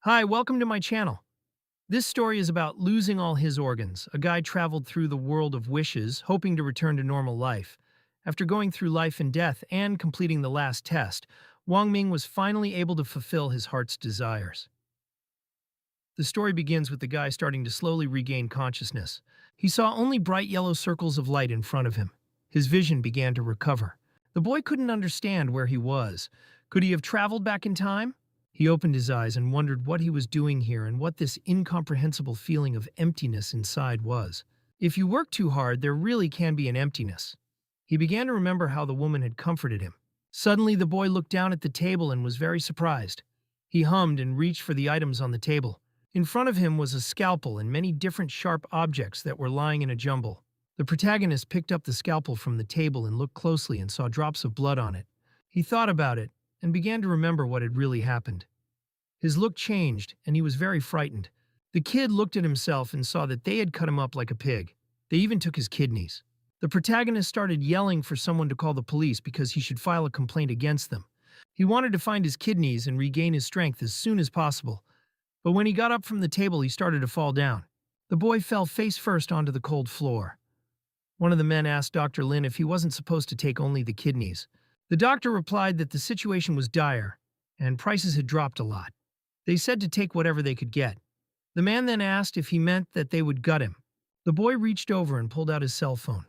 Hi, welcome to my channel. This story is about losing all his organs. A guy traveled through the world of wishes, hoping to return to normal life. After going through life and death and completing the last test, Wang Ming was finally able to fulfill his heart's desires. The story begins with the guy starting to slowly regain consciousness. He saw only bright yellow circles of light in front of him. His vision began to recover. The boy couldn't understand where he was. Could he have traveled back in time? He opened his eyes and wondered what he was doing here and what this incomprehensible feeling of emptiness inside was. If you work too hard, there really can be an emptiness. He began to remember how the woman had comforted him. Suddenly, the boy looked down at the table and was very surprised. He hummed and reached for the items on the table. In front of him was a scalpel and many different sharp objects that were lying in a jumble. The protagonist picked up the scalpel from the table and looked closely and saw drops of blood on it. He thought about it and began to remember what had really happened. His look changed, and he was very frightened. The kid looked at himself and saw that they had cut him up like a pig. They even took his kidneys. The protagonist started yelling for someone to call the police because he should file a complaint against them. He wanted to find his kidneys and regain his strength as soon as possible. But when he got up from the table, he started to fall down. The boy fell face first onto the cold floor. One of the men asked Dr. Lin if he wasn't supposed to take only the kidneys. The doctor replied that the situation was dire, and prices had dropped a lot. They said to take whatever they could get. The man then asked if he meant that they would gut him. The boy reached over and pulled out his cell phone.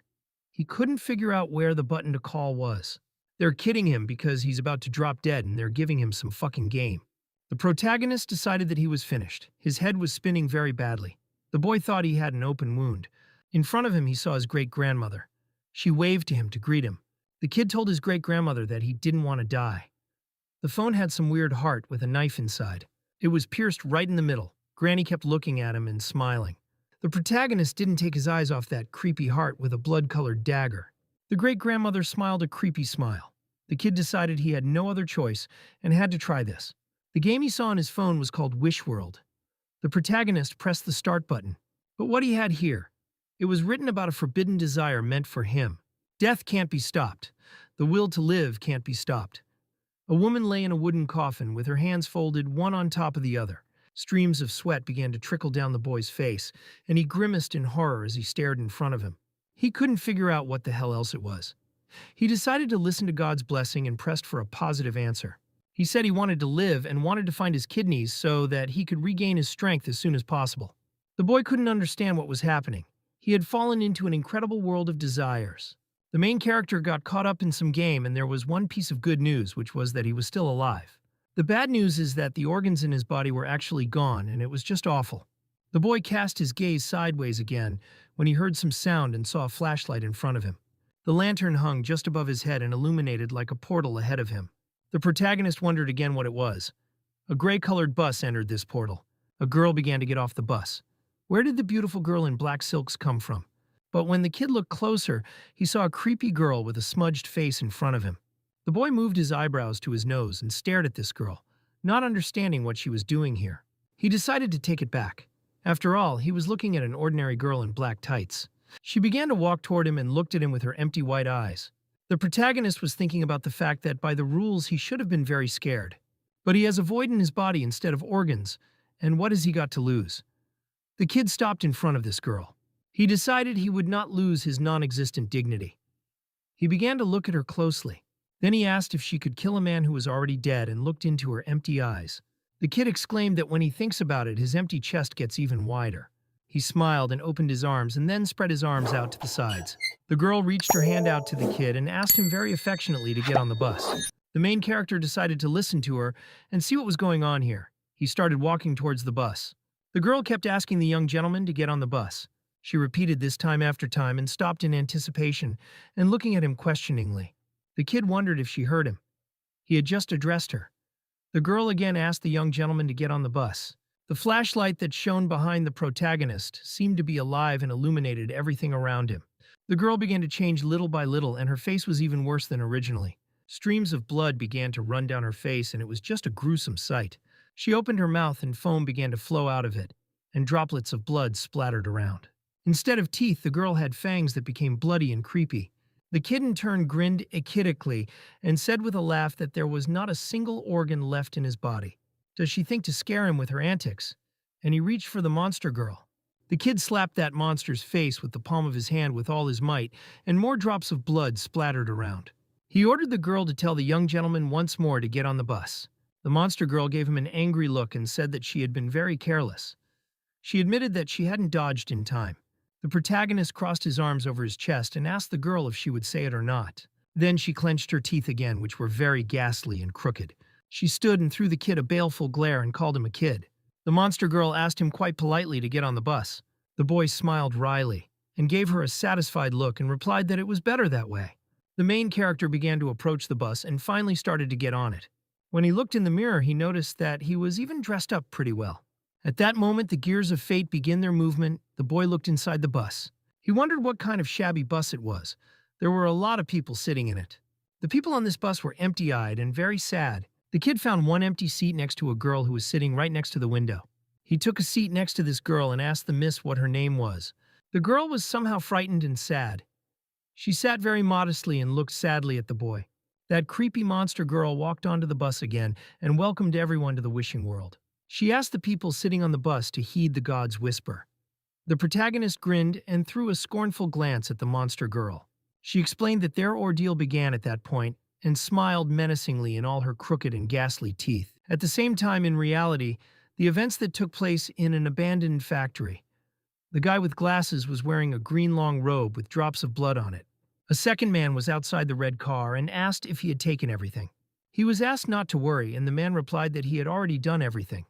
He couldn't figure out where the button to call was. They're kidding him because he's about to drop dead and they're giving him some fucking game. The protagonist decided that he was finished. His head was spinning very badly. The boy thought he had an open wound. In front of him, he saw his great-grandmother. She waved to him to greet him. The kid told his great-grandmother that he didn't want to die. The phone had some weird heart with a knife inside. It was pierced right in the middle. Granny kept looking at him and smiling. The protagonist didn't take his eyes off that creepy heart with a blood-colored dagger. The great-grandmother smiled a creepy smile. The kid decided he had no other choice and had to try this. The game he saw on his phone was called Wish World. The protagonist pressed the start button. But what he had here? It was written about a forbidden desire meant for him. Death can't be stopped. The will to live can't be stopped. A woman lay in a wooden coffin with her hands folded one on top of the other. Streams of sweat began to trickle down the boy's face, and he grimaced in horror as he stared in front of him. He couldn't figure out what the hell else it was. He decided to listen to God's blessing and pressed for a positive answer. He said he wanted to live and wanted to find his kidneys so that he could regain his strength as soon as possible. The boy couldn't understand what was happening. He had fallen into an incredible world of desires. The main character got caught up in some game, and there was one piece of good news, which was that he was still alive. The bad news is that the organs in his body were actually gone, and it was just awful. The boy cast his gaze sideways again when he heard some sound and saw a flashlight in front of him. The lantern hung just above his head and illuminated like a portal ahead of him. The protagonist wondered again what it was. A gray-colored bus entered this portal. A girl began to get off the bus. Where did the beautiful girl in black silks come from? But when the kid looked closer, he saw a creepy girl with a smudged face in front of him. The boy moved his eyebrows to his nose and stared at this girl, not understanding what she was doing here. He decided to take it back. After all, he was looking at an ordinary girl in black tights. She began to walk toward him and looked at him with her empty white eyes. The protagonist was thinking about the fact that by the rules he should have been very scared. But he has a void in his body instead of organs, and what has he got to lose? The kid stopped in front of this girl. He decided he would not lose his non-existent dignity. He began to look at her closely. Then he asked if she could kill a man who was already dead and looked into her empty eyes. The kid exclaimed that when he thinks about it, his empty chest gets even wider. He smiled and opened his arms and then spread his arms out to the sides. The girl reached her hand out to the kid and asked him very affectionately to get on the bus. The main character decided to listen to her and see what was going on here. He started walking towards the bus. The girl kept asking the young gentleman to get on the bus. She repeated this time after time and stopped in anticipation and looking at him questioningly. The kid wondered if she heard him. He had just addressed her. The girl again asked the young gentleman to get on the bus. The flashlight that shone behind the protagonist seemed to be alive and illuminated everything around him. The girl began to change little by little, and her face was even worse than originally. Streams of blood began to run down her face, and it was just a gruesome sight. She opened her mouth and foam began to flow out of it, and droplets of blood splattered around. Instead of teeth, the girl had fangs that became bloody and creepy. The kid in turn grinned echidically and said with a laugh that there was not a single organ left in his body. does she think to scare him with her antics? And he reached for the monster girl. The kid slapped that monster's face with the palm of his hand with all his might, and more drops of blood splattered around. He ordered the girl to tell the young gentleman once more to get on the bus. The monster girl gave him an angry look and said that she had been very careless. She admitted that she hadn't dodged in time. The protagonist crossed his arms over his chest and asked the girl if she would say it or not. Then she clenched her teeth again, which were very ghastly and crooked. She stood and threw the kid a baleful glare and called him a kid. The monster girl asked him quite politely to get on the bus. The boy smiled wryly and gave her a satisfied look and replied that it was better that way. The main character began to approach the bus and finally started to get on it. When he looked in the mirror, he noticed that he was even dressed up pretty well. At that moment, the gears of fate begin their movement. The boy looked inside the bus. He wondered what kind of shabby bus it was. There were a lot of people sitting in it. The people on this bus were empty-eyed and very sad. The kid found one empty seat next to a girl who was sitting right next to the window. He took a seat next to this girl and asked the miss what her name was. The girl was somehow frightened and sad. She sat very modestly and looked sadly at the boy. That creepy monster girl walked onto the bus again and welcomed everyone to the wishing world. She asked the people sitting on the bus to heed the god's whisper. The protagonist grinned and threw a scornful glance at the monster girl. She explained that their ordeal began at that point and smiled menacingly in all her crooked and ghastly teeth. At the same time, in reality, the events that took place in an abandoned factory. The guy with glasses was wearing a green long robe with drops of blood on it. A second man was outside the red car and asked if he had taken everything. He was asked not to worry, and the man replied that he had already done everything.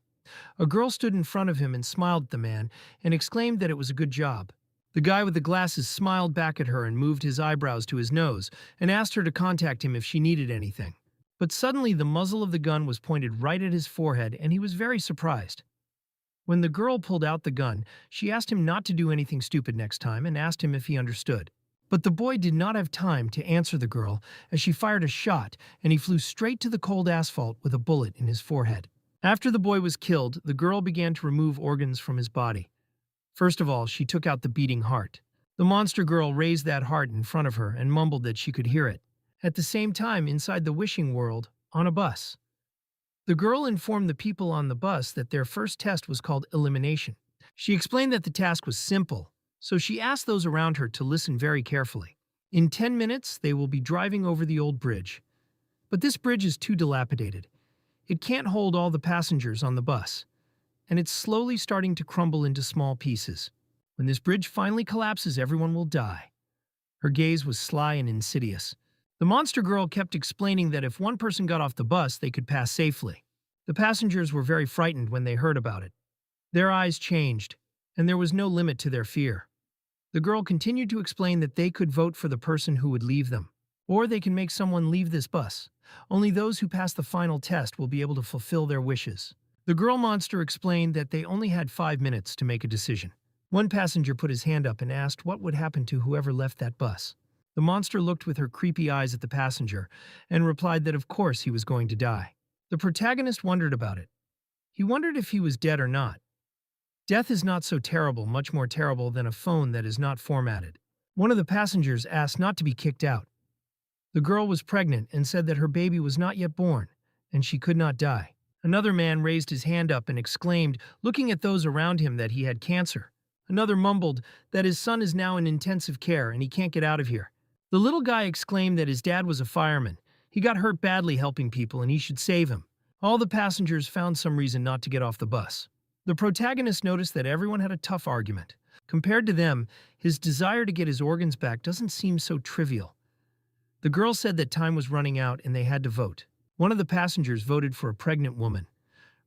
A girl stood in front of him and smiled at the man and exclaimed that it was a good job. The guy with the glasses smiled back at her and moved his eyebrows to his nose and asked her to contact him if she needed anything. But suddenly the muzzle of the gun was pointed right at his forehead and he was very surprised. When the girl pulled out the gun, she asked him not to do anything stupid next time and asked him if he understood. But the boy did not have time to answer the girl as she fired a shot and he flew straight to the cold asphalt with a bullet in his forehead. After the boy was killed, the girl began to remove organs from his body. First of all, she took out the beating heart. The monster girl raised that heart in front of her and mumbled that she could hear it. At the same time, inside the wishing world, on a bus. The girl informed the people on the bus that their first test was called elimination. She explained that the task was simple, so she asked those around her to listen very carefully. In 10 minutes, they will be driving over the old bridge. But this bridge is too dilapidated. It can't hold all the passengers on the bus, and it's slowly starting to crumble into small pieces. When this bridge finally collapses, everyone will die. Her gaze was sly and insidious. The monster girl kept explaining that if one person got off the bus, they could pass safely. The passengers were very frightened when they heard about it. Their eyes changed, and there was no limit to their fear. The girl continued to explain that they could vote for the person who would leave them, or they can make someone leave this bus. Only those who pass the final test will be able to fulfill their wishes. The girl monster explained that they only had 5 minutes to make a decision. One passenger put his hand up and asked what would happen to whoever left that bus. The monster looked with her creepy eyes at the passenger and replied that of course he was going to die. The protagonist wondered about it. He wondered if he was dead or not. Death is not so terrible, much more terrible than a phone that is not formatted. One of the passengers asked not to be kicked out. The girl was pregnant and said that her baby was not yet born, and she could not die. Another man raised his hand up and exclaimed, looking at those around him, that he had cancer. Another mumbled that his son is now in intensive care and he can't get out of here. The little guy exclaimed that his dad was a fireman. He got hurt badly helping people and he should save him. All the passengers found some reason not to get off the bus. The protagonist noticed that everyone had a tough argument. Compared to them, his desire to get his organs back doesn't seem so trivial. The girl said that time was running out and they had to vote. One of the passengers voted for a pregnant woman.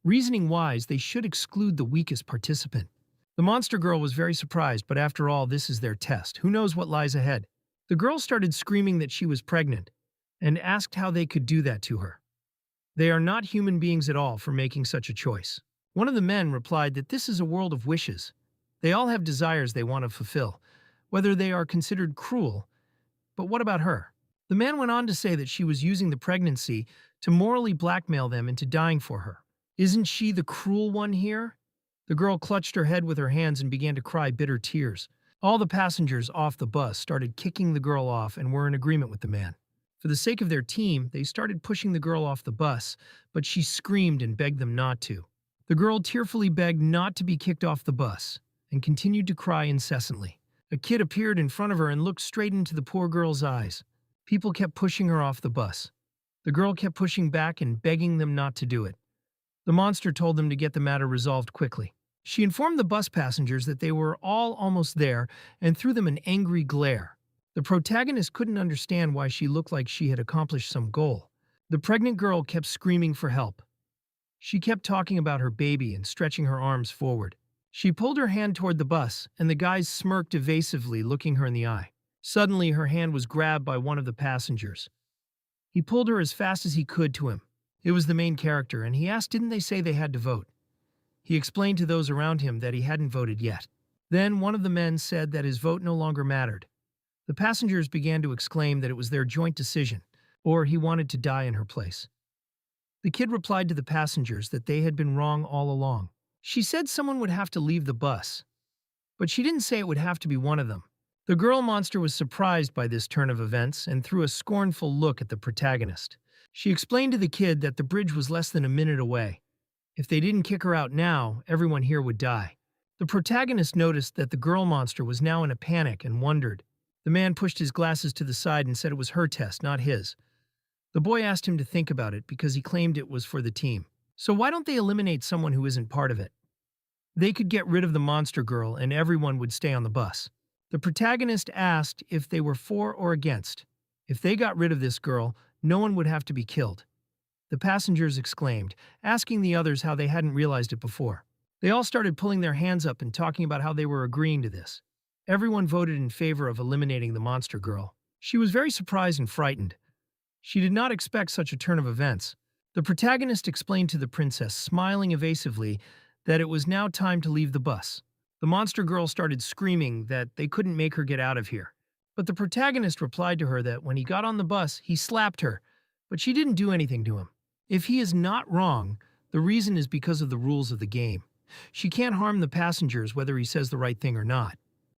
Reasoning wise, they should exclude the weakest participant. The monster girl was very surprised, but after all, this is their test. Who knows what lies ahead? The girl started screaming that she was pregnant and asked how they could do that to her. They are not human beings at all for making such a choice. One of the men replied that this is a world of wishes. They all have desires they want to fulfill, whether they are considered cruel. But what about her? The man went on to say that she was using the pregnancy to morally blackmail them into dying for her. Isn't she the cruel one here? The girl clutched her head with her hands and began to cry bitter tears. All the passengers off the bus started kicking the girl off and were in agreement with the man. For the sake of their team, they started pushing the girl off the bus, but she screamed and begged them not to. The girl tearfully begged not to be kicked off the bus and continued to cry incessantly. A kid appeared in front of her and looked straight into the poor girl's eyes. People kept pushing her off the bus. The girl kept pushing back and begging them not to do it. The monster told them to get the matter resolved quickly. She informed the bus passengers that they were all almost there and threw them an angry glare. The protagonist couldn't understand why she looked like she had accomplished some goal. The pregnant girl kept screaming for help. She kept talking about her baby and stretching her arms forward. She pulled her hand toward the bus, and the guys smirked evasively, looking her in the eye. Suddenly, her hand was grabbed by one of the passengers. He pulled her as fast as he could to him. It was the main character, and he asked, didn't they say they had to vote? He explained to those around him that he hadn't voted yet. Then one of the men said that his vote no longer mattered. The passengers began to exclaim that it was their joint decision, or he wanted to die in her place. The kid replied to the passengers that they had been wrong all along. She said someone would have to leave the bus, but she didn't say it would have to be one of them. The girl monster was surprised by this turn of events and threw a scornful look at the protagonist. She explained to the kid that the bridge was less than a minute away. If they didn't kick her out now, everyone here would die. The protagonist noticed that the girl monster was now in a panic and wondered. The man pushed his glasses to the side and said it was her test, not his. The boy asked him to think about it because he claimed it was for the team. So why don't they eliminate someone who isn't part of it? They could get rid of the monster girl and everyone would stay on the bus. The protagonist asked if they were for or against. If they got rid of this girl, no one would have to be killed. The passengers exclaimed, asking the others how they hadn't realized it before. They all started pulling their hands up and talking about how they were agreeing to this. Everyone voted in favor of eliminating the monster girl. She was very surprised and frightened. She did not expect such a turn of events. The protagonist explained to the princess, smiling evasively, that it was now time to leave the bus. The monster girl started screaming that they couldn't make her get out of here. But the protagonist replied to her that when he got on the bus, he slapped her, but she didn't do anything to him. If he is not wrong, the reason is because of the rules of the game. She can't harm the passengers whether he says the right thing or not.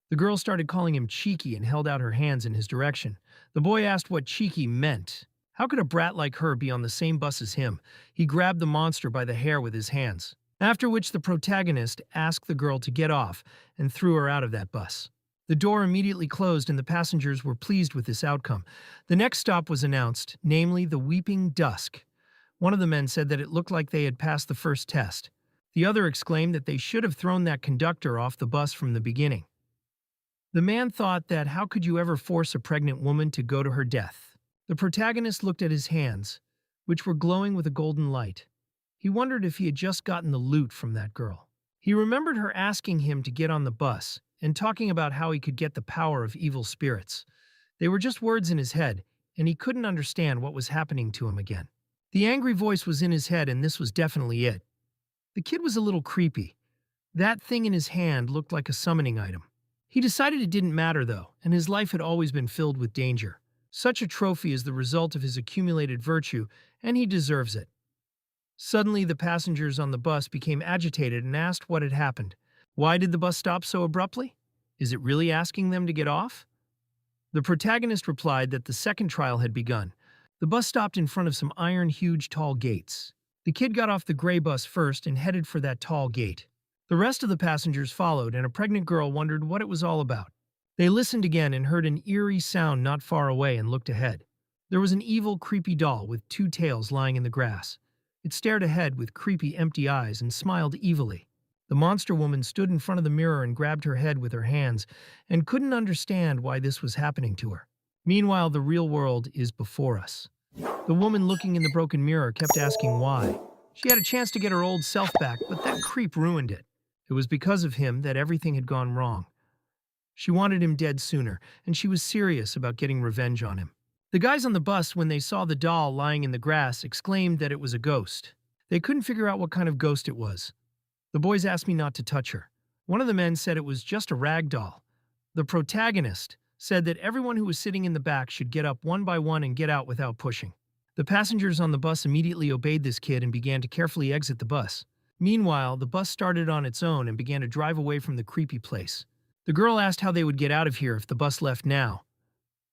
The girl started calling him cheeky and held out her hands in his direction. The boy asked what cheeky meant. How could a brat like her be on the same bus as him? He grabbed the monster by the hair with his hands. After which the protagonist asked the girl to get off and threw her out of that bus. The door immediately closed and the passengers were pleased with this outcome. The next stop was announced, namely the Weeping Dusk. One of the men said that it looked like they had passed the first test. The other exclaimed that they should have thrown that conductor off the bus from the beginning. The man thought that how could you ever force a pregnant woman to go to her death? The protagonist looked at his hands, which were glowing with a golden light. He wondered if he had just gotten the loot from that girl. He remembered her asking him to get on the bus and talking about how he could get the power of evil spirits. They were just words in his head, and he couldn't understand what was happening to him again. The angry voice was in his head, and this was definitely it. The kid was a little creepy. That thing in his hand looked like a summoning item. He decided it didn't matter, though, and his life had always been filled with danger. Such a trophy is the result of his accumulated virtue, and he deserves it. Suddenly, the passengers on the bus became agitated and asked what had happened. Why did the bus stop so abruptly? Is it really asking them to get off? The protagonist replied that the second trial had begun. The bus stopped in front of some iron, huge, tall gates. The kid got off the gray bus first and headed for that tall gate. The rest of the passengers followed, and a pregnant girl wondered what it was all about. They listened again and heard an eerie sound not far away and looked ahead. There was an evil, creepy doll with two tails lying in the grass. It stared ahead with creepy, empty eyes and smiled evilly. The monster woman stood in front of the mirror and grabbed her head with her hands and couldn't understand why this was happening to her. Meanwhile, the real world is before us. The woman looking in the broken mirror kept asking why. She had a chance to get her old self back, but that creep ruined it. It was because of him that everything had gone wrong. She wanted him dead sooner, and she was serious about getting revenge on him. The guys on the bus, when they saw the doll lying in the grass, exclaimed that it was a ghost. They couldn't figure out what kind of ghost it was. The boys asked me not to touch her. One of the men said it was just a rag doll. The protagonist said that everyone who was sitting in the back should get up one by one and get out without pushing. The passengers on the bus immediately obeyed this kid and began to carefully exit the bus. Meanwhile, the bus started on its own and began to drive away from the creepy place. The girl asked how they would get out of here if the bus left now.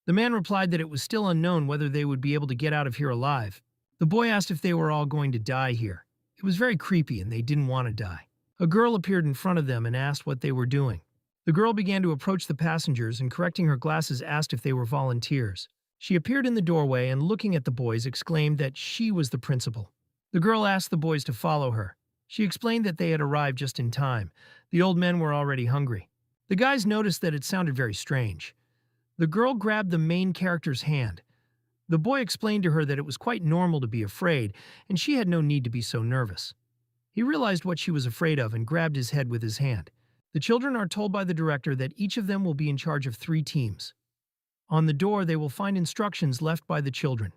The man replied that it was still unknown whether they would be able to get out of here alive. The boy asked if they were all going to die here. It was very creepy and they didn't want to die. A girl appeared in front of them and asked what they were doing. The girl began to approach the passengers and, correcting her glasses, asked if they were volunteers. She appeared in the doorway and, looking at the boys, exclaimed that she was the principal. The girl asked the boys to follow her. She explained that they had arrived just in time. The old men were already hungry. The guys noticed that it sounded very strange. The girl grabbed the main character's hand. The boy explained to her that it was quite normal to be afraid, and she had no need to be so nervous. He realized what she was afraid of and grabbed his head with his hand. The children are told by the director that each of them will be in charge of 3 teams. On the door, they will find instructions left by the children.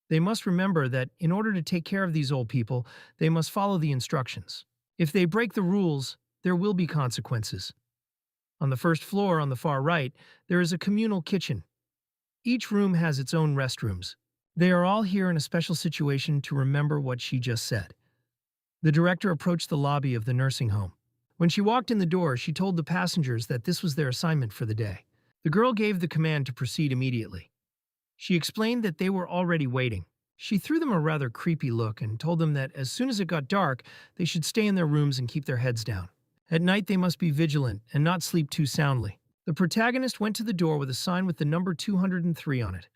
They must remember that in order to take care of these old people, they must follow the instructions. If they break the rules, there will be consequences. On the first floor, on the far right, there is a communal kitchen. Each room has its own restrooms. They are all here in a special situation to remember what she just said. The director approached the lobby of the nursing home. When she walked in the door, she told the passengers that this was their assignment for the day. The girl gave the command to proceed immediately. She explained that they were already waiting. She threw them a rather creepy look and told them that as soon as it got dark, they should stay in their rooms and keep their heads down. At night, they must be vigilant and not sleep too soundly. The protagonist went to the door with a sign with the number 203 on it.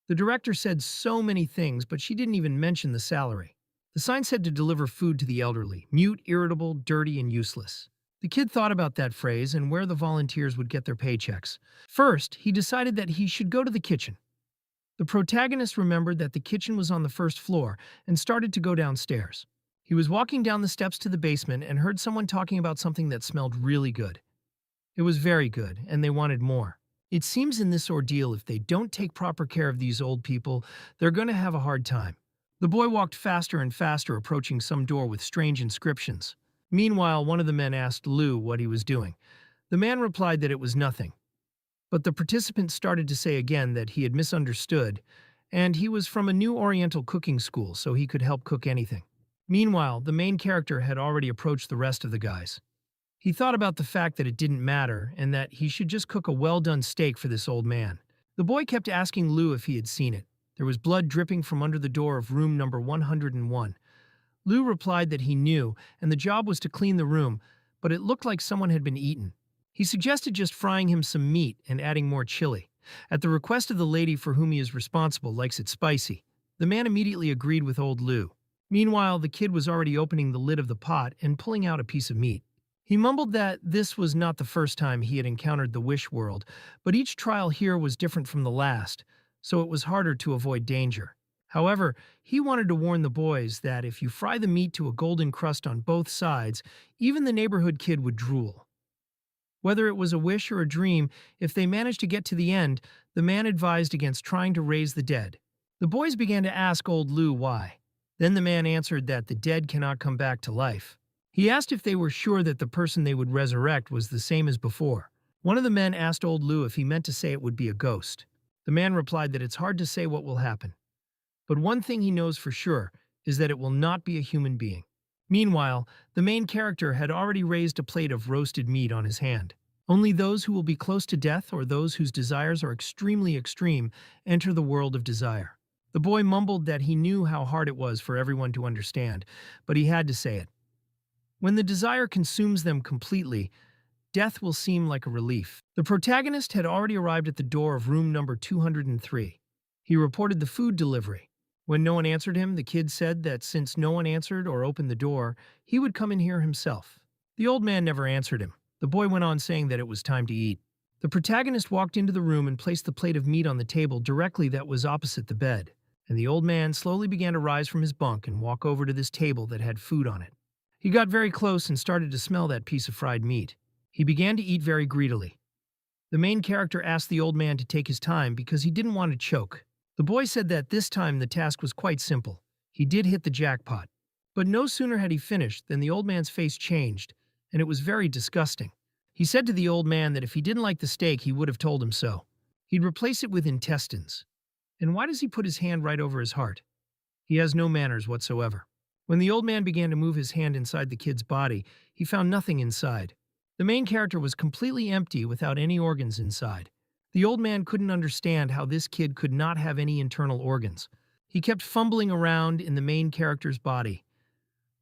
The director said so many things, but she didn't even mention the salary. The sign said to deliver food to the elderly, mute, irritable, dirty, and useless. The kid thought about that phrase and where the volunteers would get their paychecks. First, he decided that he should go to the kitchen. The protagonist remembered that the kitchen was on the first floor and started to go downstairs. He was walking down the steps to the basement and heard someone talking about something that smelled really good. It was very good, and they wanted more. It seems in this ordeal, if they don't take proper care of these old people, they're going to have a hard time. The boy walked faster and faster, approaching some door with strange inscriptions. Meanwhile, one of the men asked Lou what he was doing. The man replied that it was nothing. But the participant started to say again that he had misunderstood, and he was from a new Oriental cooking school, so he could help cook anything. Meanwhile, the main character had already approached the rest of the guys. He thought about the fact that it didn't matter and that he should just cook a well-done steak for this old man. The boy kept asking Lou if he had seen it. There was blood dripping from under the door of room number 101. Lou replied that he knew, and the job was to clean the room, but it looked like someone had been eaten. He suggested just frying him some meat and adding more chili. At the request of the lady for whom he is responsible, likes it spicy. The man immediately agreed with old Lou. Meanwhile, the kid was already opening the lid of the pot and pulling out a piece of meat. He mumbled that this was not the first time he had encountered the wish world, but each trial here was different from the last, so it was harder to avoid danger. However, he wanted to warn the boys that if you fry the meat to a golden crust on both sides, even the neighborhood kid would drool. Whether it was a wish or a dream, if they managed to get to the end, the man advised against trying to raise the dead. The boys began to ask old Lou why. Then the man answered that the dead cannot come back to life. He asked if they were sure that the person they would resurrect was the same as before. One of the men asked old Lou if he meant to say it would be a ghost. The man replied that it's hard to say what will happen. But one thing he knows for sure is that it will not be a human being. Meanwhile, the main character had already raised a plate of roasted meat on his hand. Only those who will be close to death or those whose desires are extremely extreme enter the world of desire. The boy mumbled that he knew how hard it was for everyone to understand, but he had to say it. When the desire consumes them completely, death will seem like a relief. The protagonist had already arrived at the door of room number 203. He reported the food delivery. When no one answered him, the kid said that since no one answered or opened the door, he would come in here himself. The old man never answered him. The boy went on saying that it was time to eat. The protagonist walked into the room and placed the plate of meat on the table directly that was opposite the bed, and the old man slowly began to rise from his bunk and walk over to this table that had food on it. He got very close and started to smell that piece of fried meat. He began to eat very greedily. The main character asked the old man to take his time because he didn't want to choke. The boy said that this time the task was quite simple. He did hit the jackpot. But no sooner had he finished than the old man's face changed, and it was very disgusting. He said to the old man that if he didn't like the steak, he would have told him so. He'd replace it with intestines. And why does he put his hand right over his heart? He has no manners whatsoever. When the old man began to move his hand inside the kid's body, he found nothing inside. The main character was completely empty without any organs inside. The old man couldn't understand how this kid could not have any internal organs. He kept fumbling around in the main character's body.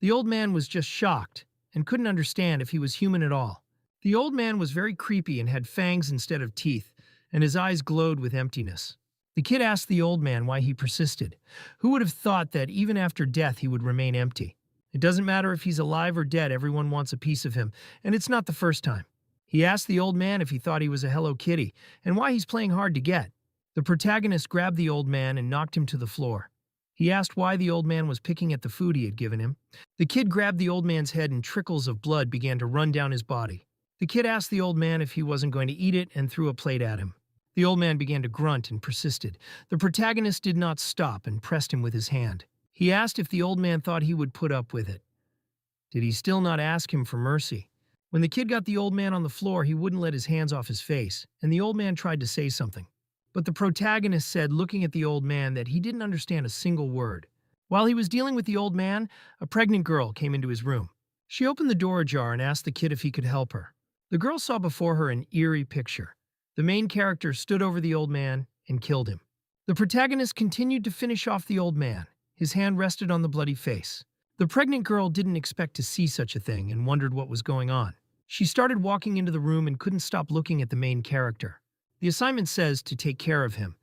The old man was just shocked and couldn't understand if he was human at all. The old man was very creepy and had fangs instead of teeth, and his eyes glowed with emptiness. The kid asked the old man why he persisted. Who would have thought that even after death he would remain empty? It doesn't matter if he's alive or dead, everyone wants a piece of him, and it's not the first time. He asked the old man if he thought he was a Hello Kitty, and why he's playing hard to get. The protagonist grabbed the old man and knocked him to the floor. He asked why the old man was picking at the food he had given him. The kid grabbed the old man's head and trickles of blood began to run down his body. The kid asked the old man if he wasn't going to eat it and threw a plate at him. The old man began to grunt and persisted. The protagonist did not stop and pressed him with his hand. He asked if the old man thought he would put up with it. Did he still not ask him for mercy? When the kid got the old man on the floor, he wouldn't let his hands off his face, and the old man tried to say something. But the protagonist said, looking at the old man, that he didn't understand a single word. While he was dealing with the old man, a pregnant girl came into his room. She opened the door ajar and asked the kid if he could help her. The girl saw before her an eerie picture. The main character stood over the old man and killed him. The protagonist continued to finish off the old man. His hand rested on the bloody face. The pregnant girl didn't expect to see such a thing and wondered what was going on. She started walking into the room and couldn't stop looking at the main character. The assignment says to take care of him.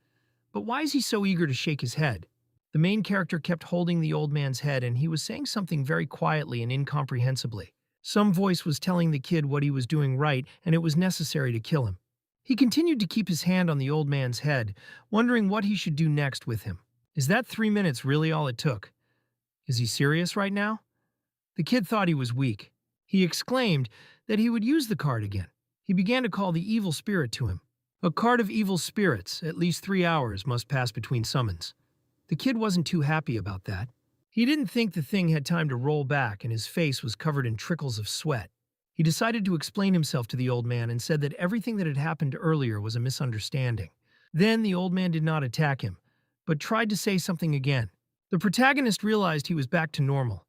But why is he so eager to shake his head? The main character kept holding the old man's head and he was saying something very quietly and incomprehensibly. Some voice was telling the kid what he was doing right and it was necessary to kill him. He continued to keep his hand on the old man's head, wondering what he should do next with him. Is that 3 minutes really all it took? Is he serious right now? The kid thought he was weak. He exclaimed that he would use the card again. He began to call the evil spirit to him. A card of evil spirits, at least 3 hours must pass between summons. The kid wasn't too happy about that. He didn't think the thing had time to roll back and his face was covered in trickles of sweat. He decided to explain himself to the old man and said that everything that had happened earlier was a misunderstanding. Then the old man did not attack him, but tried to say something again. The protagonist realized he was back to normal.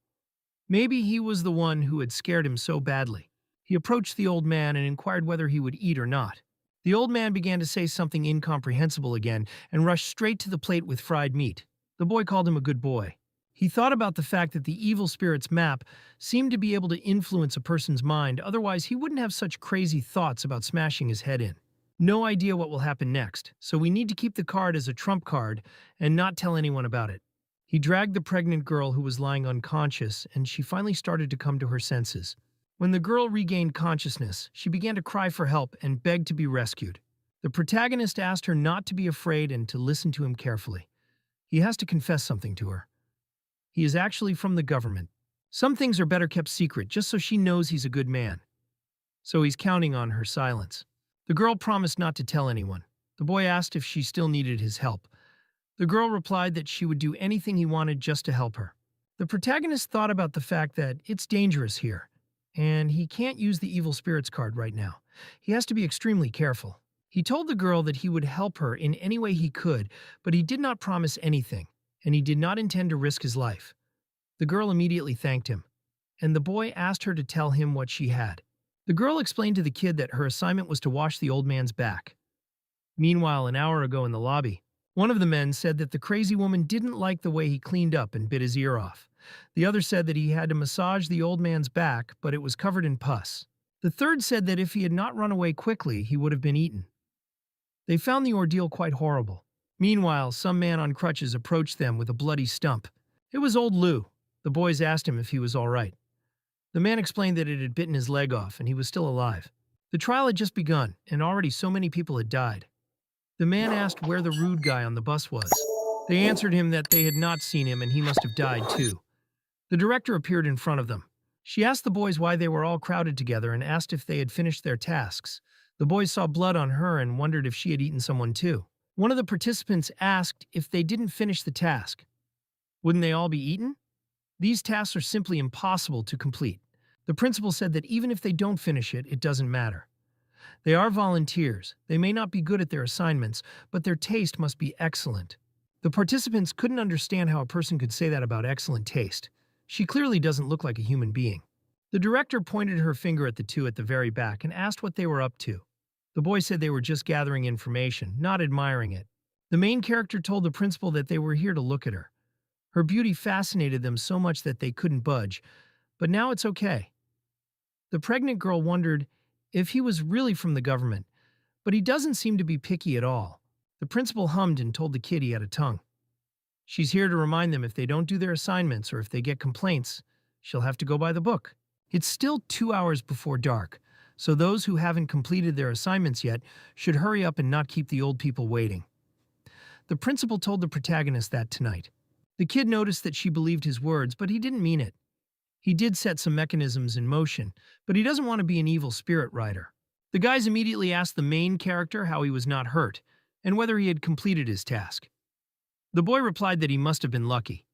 Maybe he was the one who had scared him so badly. He approached the old man and inquired whether he would eat or not. The old man began to say something incomprehensible again and rushed straight to the plate with fried meat. The boy called him a good boy. He thought about the fact that the evil spirit's map seemed to be able to influence a person's mind, otherwise he wouldn't have such crazy thoughts about smashing his head in. No idea what will happen next, so we need to keep the card as a trump card and not tell anyone about it. He dragged the pregnant girl who was lying unconscious, and she finally started to come to her senses. When the girl regained consciousness, she began to cry for help and begged to be rescued. The protagonist asked her not to be afraid and to listen to him carefully. He has to confess something to her. He is actually from the government. Some things are better kept secret just so she knows he's a good man. So he's counting on her silence. The girl promised not to tell anyone. The boy asked if she still needed his help. The girl replied that she would do anything he wanted just to help her. The protagonist thought about the fact that it's dangerous here, and he can't use the evil spirits card right now. He has to be extremely careful. He told the girl that he would help her in any way he could, but he did not promise anything, and he did not intend to risk his life. The girl immediately thanked him, and the boy asked her to tell him what she had. The girl explained to the kid that her assignment was to wash the old man's back. Meanwhile, an hour ago in the lobby, one of the men said that the crazy woman didn't like the way he cleaned up and bit his ear off. The other said that he had to massage the old man's back, but it was covered in pus. The third said that if he had not run away quickly, he would have been eaten. They found the ordeal quite horrible. Meanwhile, some man on crutches approached them with a bloody stump. It was old Lou. The boys asked him if he was all right. The man explained that it had bitten his leg off and he was still alive. The trial had just begun, and already so many people had died. The man asked where the rude guy on the bus was. They answered him that they had not seen him and he must have died too. The director appeared in front of them. She asked the boys why they were all crowded together and asked if they had finished their tasks. The boys saw blood on her and wondered if she had eaten someone too. One of the participants asked if they didn't finish the task. Wouldn't they all be eaten? These tasks are simply impossible to complete. The principal said that even if they don't finish it, it doesn't matter. They are volunteers. They may not be good at their assignments, but their taste must be excellent. The participants couldn't understand how a person could say that about excellent taste. She clearly doesn't look like a human being. The director pointed her finger at the two at the very back and asked what they were up to. The boy said they were just gathering information, not admiring it. The main character told the principal that they were here to look at her. Her beauty fascinated them so much that they couldn't budge, but now it's okay. The pregnant girl wondered if he was really from the government, but he doesn't seem to be picky at all. The principal hummed and told the kid he had a tongue. She's here to remind them if they don't do their assignments or if they get complaints, she'll have to go by the book. It's still 2 hours before dark, so those who haven't completed their assignments yet should hurry up and not keep the old people waiting. The principal told the protagonist that tonight. The kid noticed that she believed his words, but he didn't mean it. He did set some mechanisms in motion, but he doesn't want to be an evil spirit rider. The guys immediately asked the main character how he was not hurt, and whether he had completed his task. The boy replied that he must have been lucky.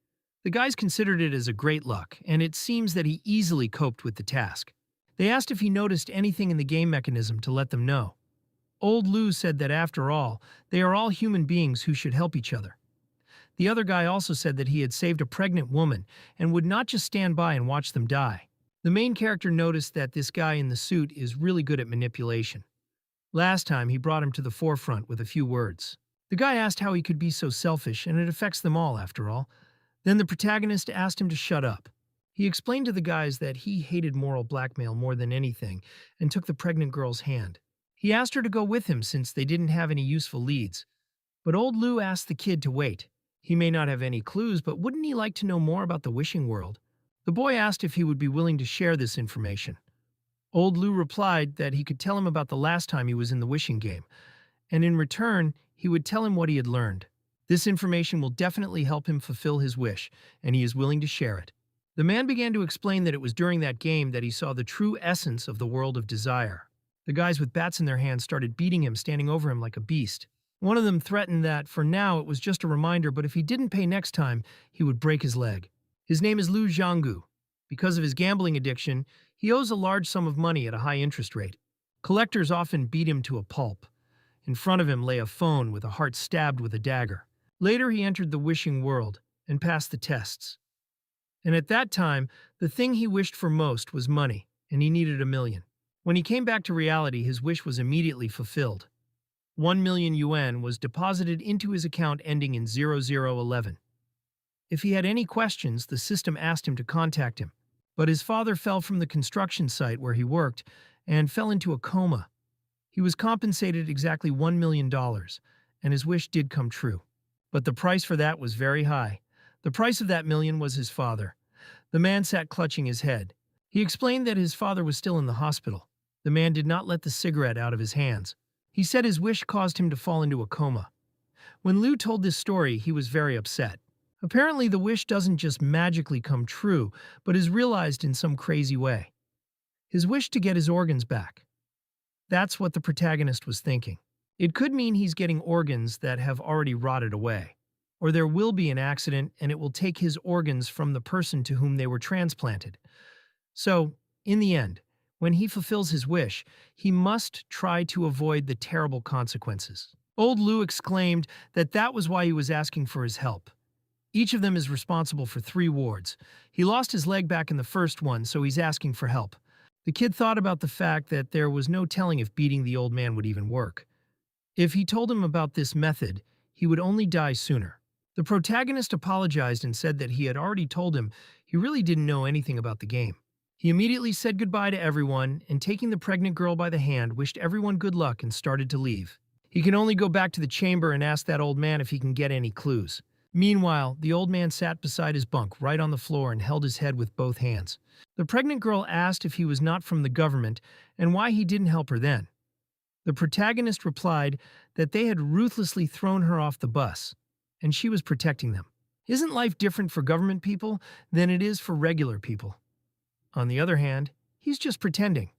The guys considered it as a great luck, and it seems that he easily coped with the task. They asked if he noticed anything in the game mechanism to let them know. Old Lou said that after all, they are all human beings who should help each other. The other guy also said that he had saved a pregnant woman and would not just stand by and watch them die. The main character noticed that this guy in the suit is really good at manipulation. Last time, he brought him to the forefront with a few words. The guy asked how he could be so selfish, and it affects them all, after all. Then the protagonist asked him to shut up. He explained to the guys that he hated moral blackmail more than anything and took the pregnant girl's hand. He asked her to go with him since they didn't have any useful leads. But old Lou asked the kid to wait. He may not have any clues, but wouldn't he like to know more about the wishing world? The boy asked if he would be willing to share this information. Old Lou replied that he could tell him about the last time he was in the wishing game, and in return, he would tell him what he had learned. This information will definitely help him fulfill his wish, and he is willing to share it. The man began to explain that it was during that game that he saw the true essence of the world of desire. The guys with bats in their hands started beating him, standing over him like a beast. One of them threatened that, for now, it was just a reminder, but if he didn't pay next time, he would break his leg. His name is Liu Zhanggu. Because of his gambling addiction, he owes a large sum of money at a high interest rate. Collectors often beat him to a pulp. In front of him lay a phone with a heart stabbed with a dagger. Later, he entered the wishing world and passed the tests. And at that time, the thing he wished for most was money, and he needed 1 million. When he came back to reality, his wish was immediately fulfilled. 1 million yuan was deposited into his account ending in 0011. If he had any questions, the system asked him to contact him. But his father fell from the construction site where he worked and fell into a coma. He was compensated exactly $1 million, and his wish did come true. But the price for that was very high. The price of that million was his father. The man sat clutching his head. He explained that his father was still in the hospital. The man did not let the cigarette out of his hands. He said his wish caused him to fall into a coma. When Liu told this story, he was very upset. Apparently, the wish doesn't just magically come true, but is realized in some crazy way. His wish to get his organs back. That's what the protagonist was thinking. It could mean he's getting organs that have already rotted away. Or there will be an accident and it will take his organs from the person to whom they were transplanted. So, in the end, when he fulfills his wish, he must try to avoid the terrible consequences. Old Liu exclaimed that that was why he was asking for his help. Each of them is responsible for 3 wards. He lost his leg back in the first one, so he's asking for help. The kid thought about the fact that there was no telling if beating the old man would even work. If he told him about this method, he would only die sooner. The protagonist apologized and said that he had already told him he really didn't know anything about the game. He immediately said goodbye to everyone and, taking the pregnant girl by the hand, wished everyone good luck and started to leave. He can only go back to the chamber and ask that old man if he can get any clues. Meanwhile, the old man sat beside his bunk right on the floor and held his head with both hands. The pregnant girl asked if he was not from the government and why he didn't help her then. The protagonist replied that they had ruthlessly thrown her off the bus, and she was protecting them. Isn't life different for government people than it is for regular people? On the other hand, he's just pretending.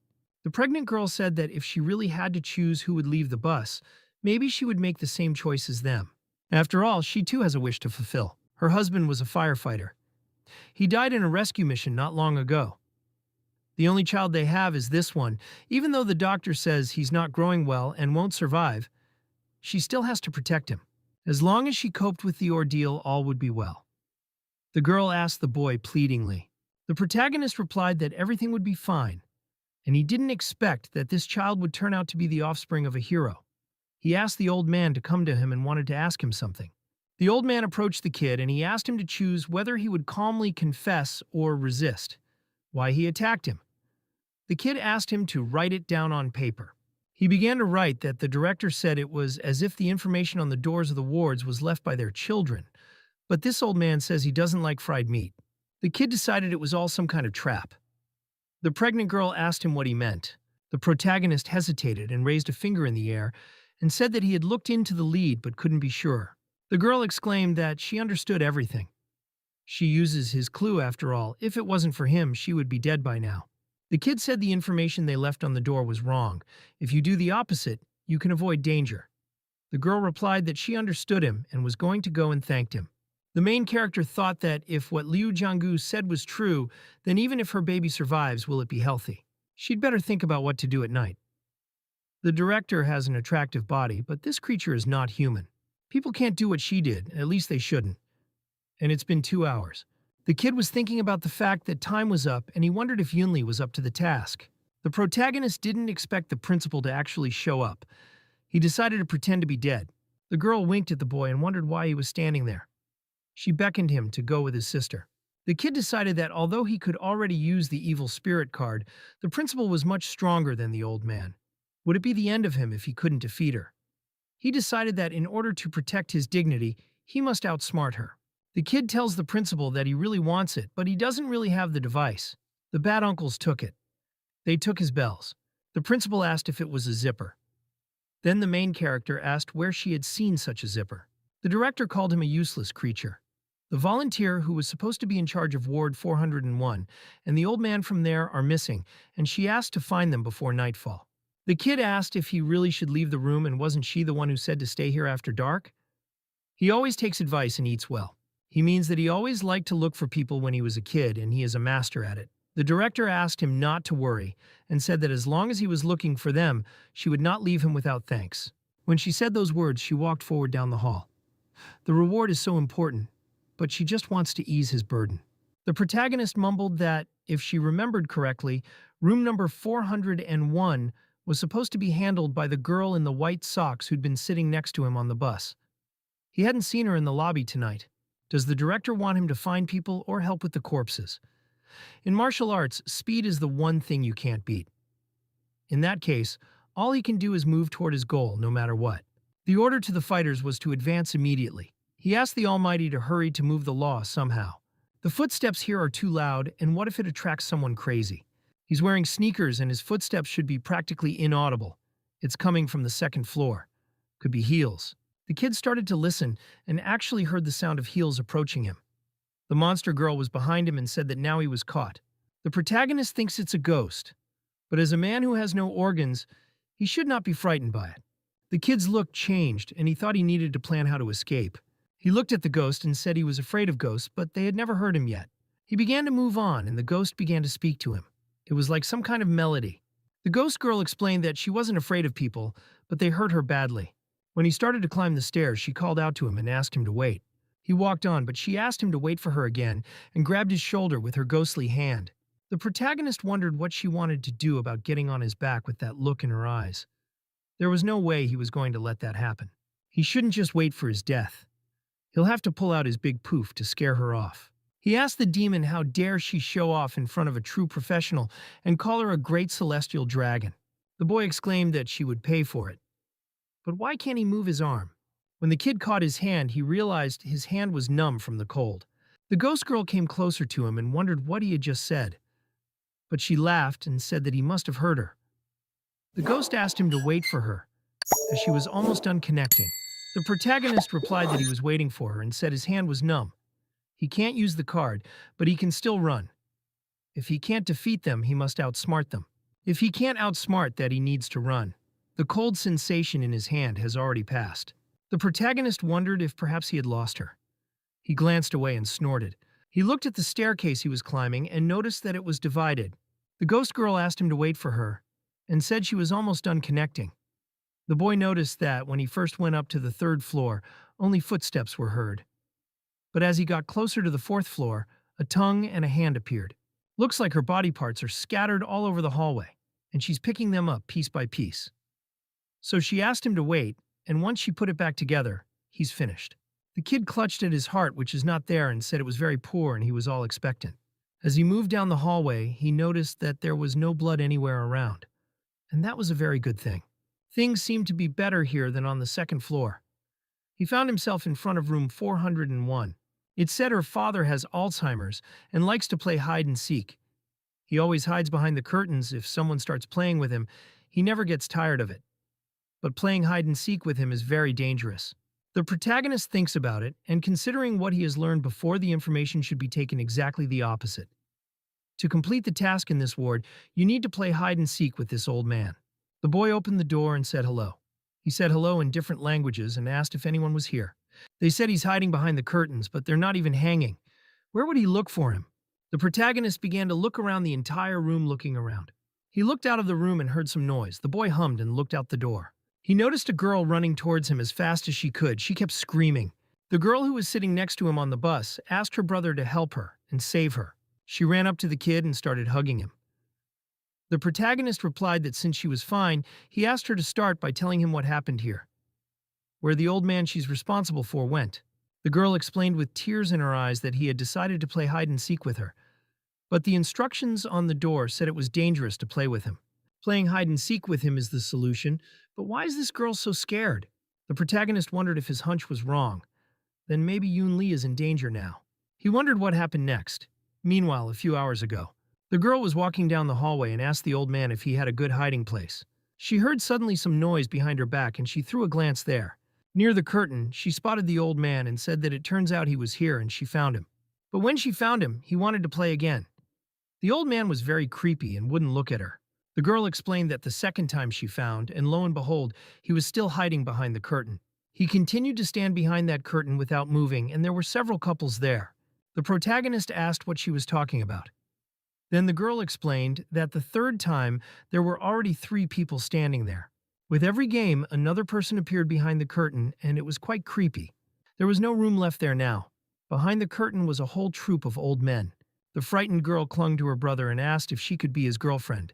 The pregnant girl said that if she really had to choose who would leave the bus, maybe she would make the same choice as them. After all, she too has a wish to fulfill. Her husband was a firefighter. He died in a rescue mission not long ago. The only child they have is this one. Even though the doctor says he's not growing well and won't survive, she still has to protect him. As long as she coped with the ordeal, all would be well. The girl asked the boy pleadingly. The protagonist replied that everything would be fine. and he didn't expect that this child would turn out to be the offspring of a hero. He asked the old man to come to him and wanted to ask him something. The old man approached the kid and he asked him to choose whether he would calmly confess or resist. Why he attacked him. The kid asked him to write it down on paper. He began to write that the director said it was as if the information on the doors of the wards was left by their children. But this old man says he doesn't like fried meat. The kid decided it was all some kind of trap. The pregnant girl asked him what he meant. The protagonist hesitated and raised a finger in the air and said that he had looked into the lead but couldn't be sure. The girl exclaimed that she understood everything. She uses his clue after all. If it wasn't for him, she would be dead by now. The kid said the information they left on the door was wrong. If you do the opposite, you can avoid danger. The girl replied that she understood him and was going to go and thanked him. The main character thought that if what Liu Jianggu said was true, then even if her baby survives, will it be healthy? She'd better think about what to do at night. The director has an attractive body, but this creature is not human. People can't do what she did, at least they shouldn't. And it's been 2 hours. The kid was thinking about the fact that time was up and he wondered if Yunli was up to the task. The protagonist didn't expect the principal to actually show up. He decided to pretend to be dead. The girl winked at the boy and wondered why he was standing there. She beckoned him to go with his sister. The kid decided that although he could already use the evil spirit card, the principal was much stronger than the old man. Would it be the end of him if he couldn't defeat her? He decided that in order to protect his dignity, he must outsmart her. The kid tells the principal that he really wants it, but he doesn't really have the device. The bad uncles took it. They took his bells. The principal asked if it was a zipper. Then the main character asked where she had seen such a zipper. The director called him a useless creature. The volunteer who was supposed to be in charge of Ward 401 and the old man from there are missing, and she asked to find them before nightfall. The kid asked if he really should leave the room and wasn't she the one who said to stay here after dark? He always takes advice and eats well. He means that he always liked to look for people when he was a kid, and he is a master at it. The director asked him not to worry and said that as long as he was looking for them, she would not leave him without thanks. When she said those words, she walked forward down the hall. The reward is so important, but she just wants to ease his burden. The protagonist mumbled that, if she remembered correctly, room number 401 was supposed to be handled by the girl in the white socks who'd been sitting next to him on the bus. He hadn't seen her in the lobby tonight. Does the director want him to find people or help with the corpses? In martial arts, speed is the one thing you can't beat. In that case, all he can do is move toward his goal, no matter what. The order to the fighters was to advance immediately. He asked the Almighty to hurry to move the law somehow. The footsteps here are too loud, and what if it attracts someone crazy? He's wearing sneakers and his footsteps should be practically inaudible. It's coming from the second floor. Could be heels. The kid started to listen and actually heard the sound of heels approaching him. The monster girl was behind him and said that now he was caught. The protagonist thinks it's a ghost, but as a man who has no organs, he should not be frightened by it. The kid's look changed and he thought he needed to plan how to escape. He looked at the ghost and said he was afraid of ghosts, but they had never heard him yet. He began to move on and the ghost began to speak to him. It was like some kind of melody. The ghost girl explained that she wasn't afraid of people, but they hurt her badly. When he started to climb the stairs, she called out to him and asked him to wait. He walked on, but she asked him to wait for her again and grabbed his shoulder with her ghostly hand. The protagonist wondered what she wanted to do about getting on his back with that look in her eyes. There was no way he was going to let that happen. He shouldn't just wait for his death. He'll have to pull out his big poof to scare her off. He asked the demon how dare she show off in front of a true professional and call her a great celestial dragon. The boy exclaimed that she would pay for it. But why can't he move his arm? When the kid caught his hand, he realized his hand was numb from the cold. The ghost girl came closer to him and wondered what he had just said. But she laughed and said that he must have heard her. The ghost asked him to wait for her, as she was almost done connecting. The protagonist replied that he was waiting for her and said his hand was numb. He can't use the card, but he can still run. If he can't defeat them, he must outsmart them. If he can't outsmart that, he needs to run. The cold sensation in his hand has already passed. The protagonist wondered if perhaps he had lost her. He glanced away and snorted. He looked at the staircase he was climbing and noticed that it was divided. The ghost girl asked him to wait for her and said she was almost done connecting. The boy noticed that when he first went up to the 3rd floor, only footsteps were heard. But as he got closer to the 4th floor, a tongue and a hand appeared. Looks like her body parts are scattered all over the hallway. and she's picking them up piece by piece. So she asked him to wait, and once she put it back together, he's finished. The kid clutched at his heart, which is not there, and said it was very poor and he was all expectant. As he moved down the hallway, he noticed that there was no blood anywhere around. And that was a very good thing. Things seemed to be better here than on the second floor. He found himself in front of room 401. It said her father has Alzheimer's and likes to play hide and seek. He always hides behind the curtains if someone starts playing with him. He never gets tired of it. But playing hide and seek with him is very dangerous. The protagonist thinks about it, and considering what he has learned before, the information should be taken exactly the opposite. To complete the task in this ward, you need to play hide and seek with this old man. The boy opened the door and said hello. He said hello in different languages and asked if anyone was here. They said he's hiding behind the curtains, but they're not even hanging. Where would he look for him? The protagonist began to look around the entire room, looking around. He looked out of the room and heard some noise. The boy hummed and looked out the door. He noticed a girl running towards him as fast as she could. She kept screaming. The girl who was sitting next to him on the bus asked her brother to help her and save her. She ran up to the kid and started hugging him. The protagonist replied that since she was fine, he asked her to start by telling him what happened here, where the old man she's responsible for went. The girl explained with tears in her eyes that he had decided to play hide and seek with her, but the instructions on the door said it was dangerous to play with him. Playing hide and seek with him is the solution, but why is this girl so scared? The protagonist wondered if his hunch was wrong. Then maybe Yoon Lee is in danger now. He wondered what happened next. Meanwhile, a few hours ago, the girl was walking down the hallway and asked the old man if he had a good hiding place. She heard suddenly some noise behind her back and she threw a glance there. Near the curtain, she spotted the old man and said that it turns out he was here and she found him. But when she found him, he wanted to play again. The old man was very creepy and wouldn't look at her. The girl explained that the second time she found, and lo and behold, he was still hiding behind the curtain. He continued to stand behind that curtain without moving, and there were several couples there. The protagonist asked what she was talking about. Then the girl explained that the third time there were already 3 people standing there. With every game, another person appeared behind the curtain, and it was quite creepy. There was no room left there now. Behind the curtain was a whole troop of old men. The frightened girl clung to her brother and asked if she could be his girlfriend.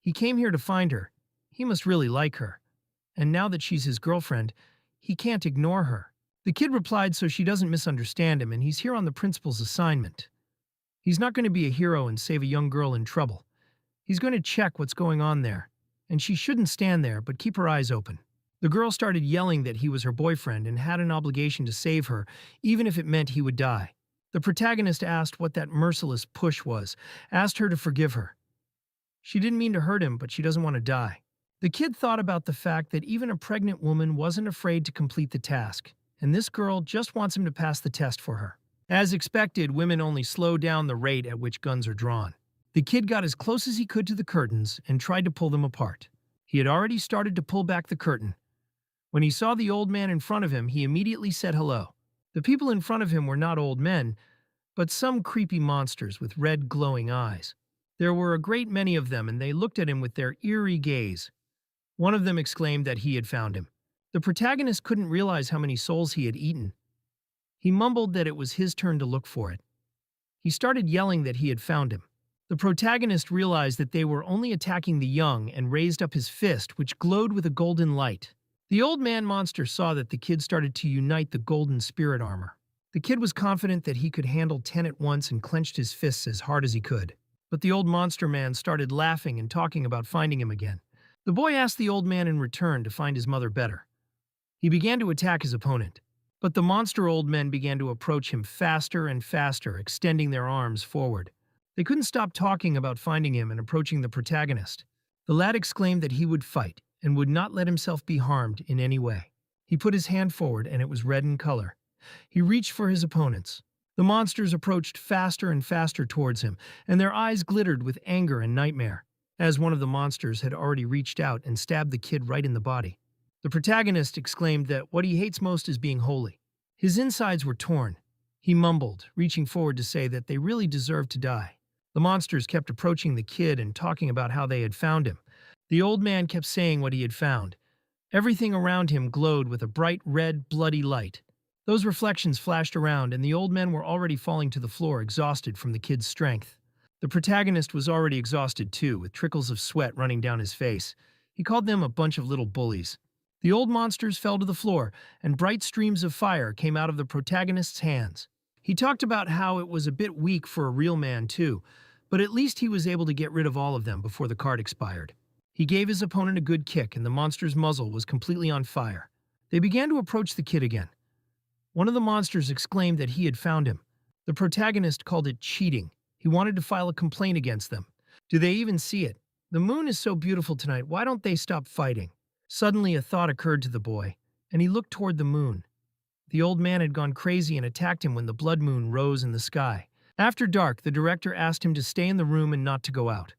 He came here to find her. He must really like her. And now that she's his girlfriend, he can't ignore her. The kid replied so she doesn't misunderstand him, and he's here on the principal's assignment. He's not going to be a hero and save a young girl in trouble. He's going to check what's going on there, and she shouldn't stand there but keep her eyes open. The girl started yelling that he was her boyfriend and had an obligation to save her, even if it meant he would die. The protagonist asked what that merciless push was, asked her to forgive her. She didn't mean to hurt him, but she doesn't want to die. The kid thought about the fact that even a pregnant woman wasn't afraid to complete the task, and this girl just wants him to pass the test for her. As expected, women only slow down the rate at which guns are drawn. The kid got as close as he could to the curtains and tried to pull them apart. He had already started to pull back the curtain. When he saw the old man in front of him, he immediately said hello. The people in front of him were not old men, but some creepy monsters with red glowing eyes. There were a great many of them, and they looked at him with their eerie gaze. One of them exclaimed that he had found him. The protagonist couldn't realize how many souls he had eaten. He mumbled that it was his turn to look for it. He started yelling that he had found him. The protagonist realized that they were only attacking the young and raised up his fist, which glowed with a golden light. The old man monster saw that the kid started to unite the golden spirit armor. The kid was confident that he could handle 10 at once and clenched his fists as hard as he could. But the old monster man started laughing and talking about finding him again. The boy asked the old man in return to find his mother better. He began to attack his opponent. But the monster old men began to approach him faster and faster, extending their arms forward. They couldn't stop talking about finding him and approaching the protagonist. The lad exclaimed that he would fight and would not let himself be harmed in any way. He put his hand forward and it was red in color. He reached for his opponents. The monsters approached faster and faster towards him, and their eyes glittered with anger and nightmare, as one of the monsters had already reached out and stabbed the kid right in the body. The protagonist exclaimed that what he hates most is being holy. His insides were torn. He mumbled, reaching forward to say that they really deserved to die. The monsters kept approaching the kid and talking about how they had found him. The old man kept saying what he had found. Everything around him glowed with a bright red, bloody light. Those reflections flashed around, and the old men were already falling to the floor, exhausted from the kid's strength. The protagonist was already exhausted too, with trickles of sweat running down his face. He called them a bunch of little bullies. The old monsters fell to the floor, and bright streams of fire came out of the protagonist's hands. He talked about how it was a bit weak for a real man too, but at least he was able to get rid of all of them before the card expired. He gave his opponent a good kick, and the monster's muzzle was completely on fire. They began to approach the kid again. One of the monsters exclaimed that he had found him. The protagonist called it cheating. He wanted to file a complaint against them. Do they even see it? The moon is so beautiful tonight, why don't they stop fighting? Suddenly a thought occurred to the boy, and he looked toward the moon. The old man had gone crazy and attacked him when the blood moon rose in the sky. After dark, the director asked him to stay in the room and not to go out.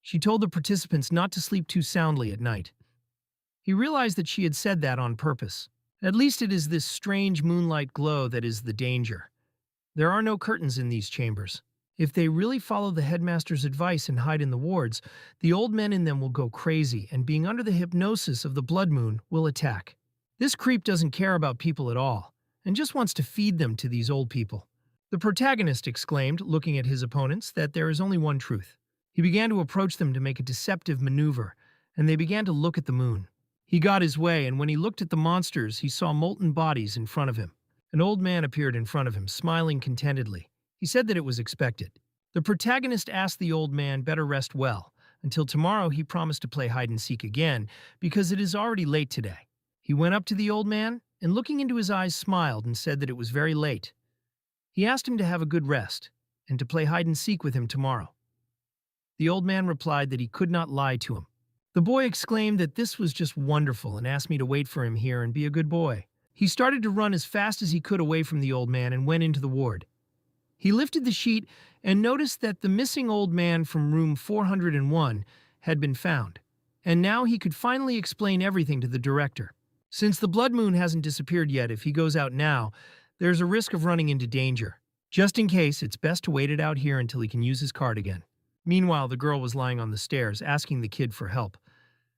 She told the participants not to sleep too soundly at night. He realized that she had said that on purpose. At least it is this strange moonlight glow that is the danger. There are no curtains in these chambers. If they really follow the headmaster's advice and hide in the wards, the old men in them will go crazy, and being under the hypnosis of the blood moon will attack. This creep doesn't care about people at all, and just wants to feed them to these old people. The protagonist exclaimed, looking at his opponents, that there is only one truth. He began to approach them to make a deceptive maneuver, and they began to look at the moon. He got his way, and when he looked at the monsters, he saw molten bodies in front of him. An old man appeared in front of him, smiling contentedly. He said that it was expected. The protagonist asked the old man better rest well. Until tomorrow he promised to play hide-and-seek again, because it is already late today. He went up to the old man, and looking into his eyes smiled and said that it was very late. He asked him to have a good rest, and to play hide-and-seek with him tomorrow. The old man replied that he could not lie to him. The boy exclaimed that this was just wonderful and asked me to wait for him here and be a good boy. He started to run as fast as he could away from the old man and went into the ward. He lifted the sheet and noticed that the missing old man from room 401 had been found, and now he could finally explain everything to the director. Since the blood moon hasn't disappeared yet, if he goes out now, there's a risk of running into danger. Just in case, it's best to wait it out here until he can use his card again. Meanwhile, the girl was lying on the stairs, asking the kid for help.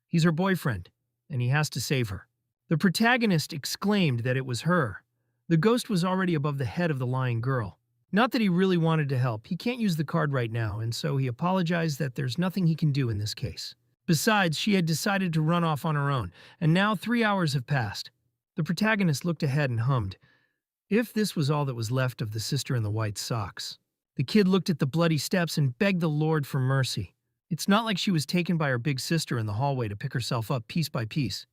He's her boyfriend, and he has to save her. The protagonist exclaimed that it was her. The ghost was already above the head of the lying girl. Not that he really wanted to help, he can't use the card right now, and so he apologized that there's nothing he can do in this case. Besides, she had decided to run off on her own, and now 3 hours have passed. The protagonist looked ahead and hummed, "If this was all that was left of the sister in the white socks." The kid looked at the bloody steps and begged the Lord for mercy. It's not like she was taken by her big sister in the hallway to pick herself up piece by piece.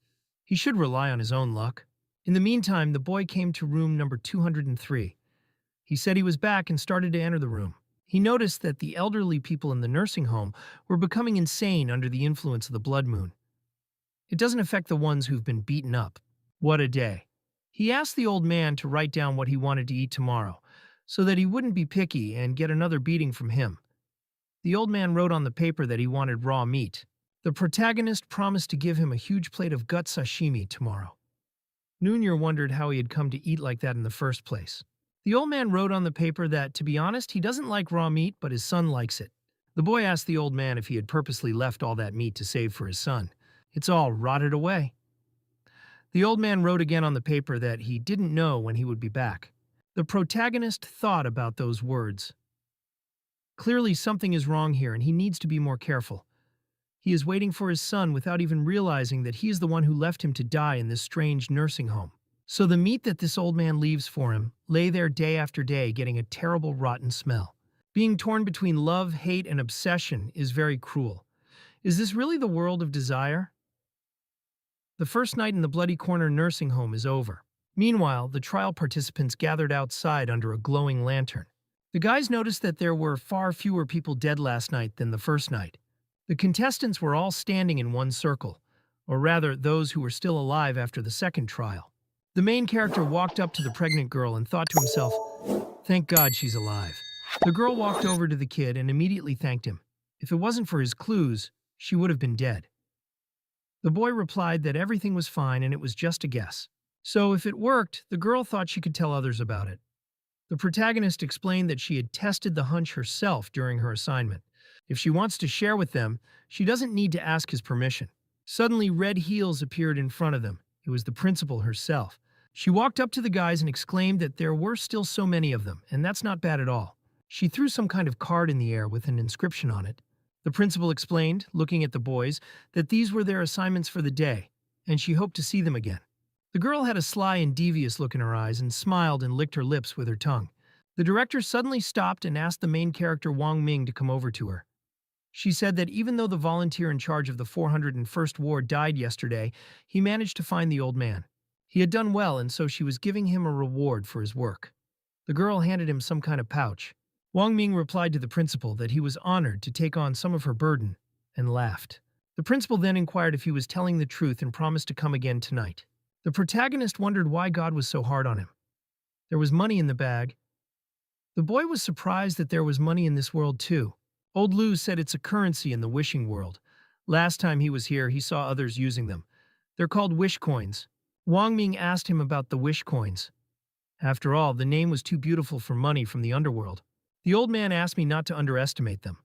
He should rely on his own luck. In the meantime, the boy came to room number 203. He said he was back and started to enter the room. He noticed that the elderly people in the nursing home were becoming insane under the influence of the blood moon. It doesn't affect the ones who've been beaten up. What a day. He asked the old man to write down what he wanted to eat tomorrow, so that he wouldn't be picky and get another beating from him. The old man wrote on the paper that he wanted raw meat. The protagonist promised to give him a huge plate of gut sashimi tomorrow. Nunir wondered how he had come to eat like that in the first place. The old man wrote on the paper that, to be honest, he doesn't like raw meat, but his son likes it. The boy asked the old man if he had purposely left all that meat to save for his son. It's all rotted away. The old man wrote again on the paper that he didn't know when he would be back. The protagonist thought about those words. Clearly something is wrong here and he needs to be more careful. He is waiting for his son without even realizing that he is the one who left him to die in this strange nursing home. So the meat that this old man leaves for him lay there day after day getting a terrible rotten smell. Being torn between love, hate, and obsession is very cruel. Is this really the world of desire? The first night in the Bloody Corner nursing home is over. Meanwhile, the trial participants gathered outside under a glowing lantern. The guys noticed that there were far fewer people dead last night than the first night. The contestants were all standing in one circle, or rather, those who were still alive after the second trial. The main character walked up to the pregnant girl and thought to himself, "Thank God she's alive." The girl walked over to the kid and immediately thanked him. If it wasn't for his clues, she would have been dead. The boy replied that everything was fine and it was just a guess. So if it worked, the girl thought she could tell others about it. The protagonist explained that she had tested the hunch herself during her assignment. If she wants to share with them, she doesn't need to ask his permission. Suddenly, red heels appeared in front of them. It was the principal herself. She walked up to the guys and exclaimed that there were still so many of them, and that's not bad at all. She threw some kind of card in the air with an inscription on it. The principal explained, looking at the boys, that these were their assignments for the day, and she hoped to see them again. The girl had a sly and devious look in her eyes and smiled and licked her lips with her tongue. The director suddenly stopped and asked the main character Wang Ming to come over to her. She said that even though the volunteer in charge of the 401st Ward died yesterday, he managed to find the old man. He had done well, and so she was giving him a reward for his work. The girl handed him some kind of pouch. Wang Ming replied to the principal that he was honored to take on some of her burden, and laughed. The principal then inquired if he was telling the truth and promised to come again tonight. The protagonist wondered why God was so hard on him. There was money in the bag. The boy was surprised that there was money in this world too. Old Lu said it's a currency in the wishing world. Last time he was here, he saw others using them. They're called wish coins. Wang Ming asked him about the wish coins. After all, the name was too beautiful for money from the underworld. The old man asked me not to underestimate them.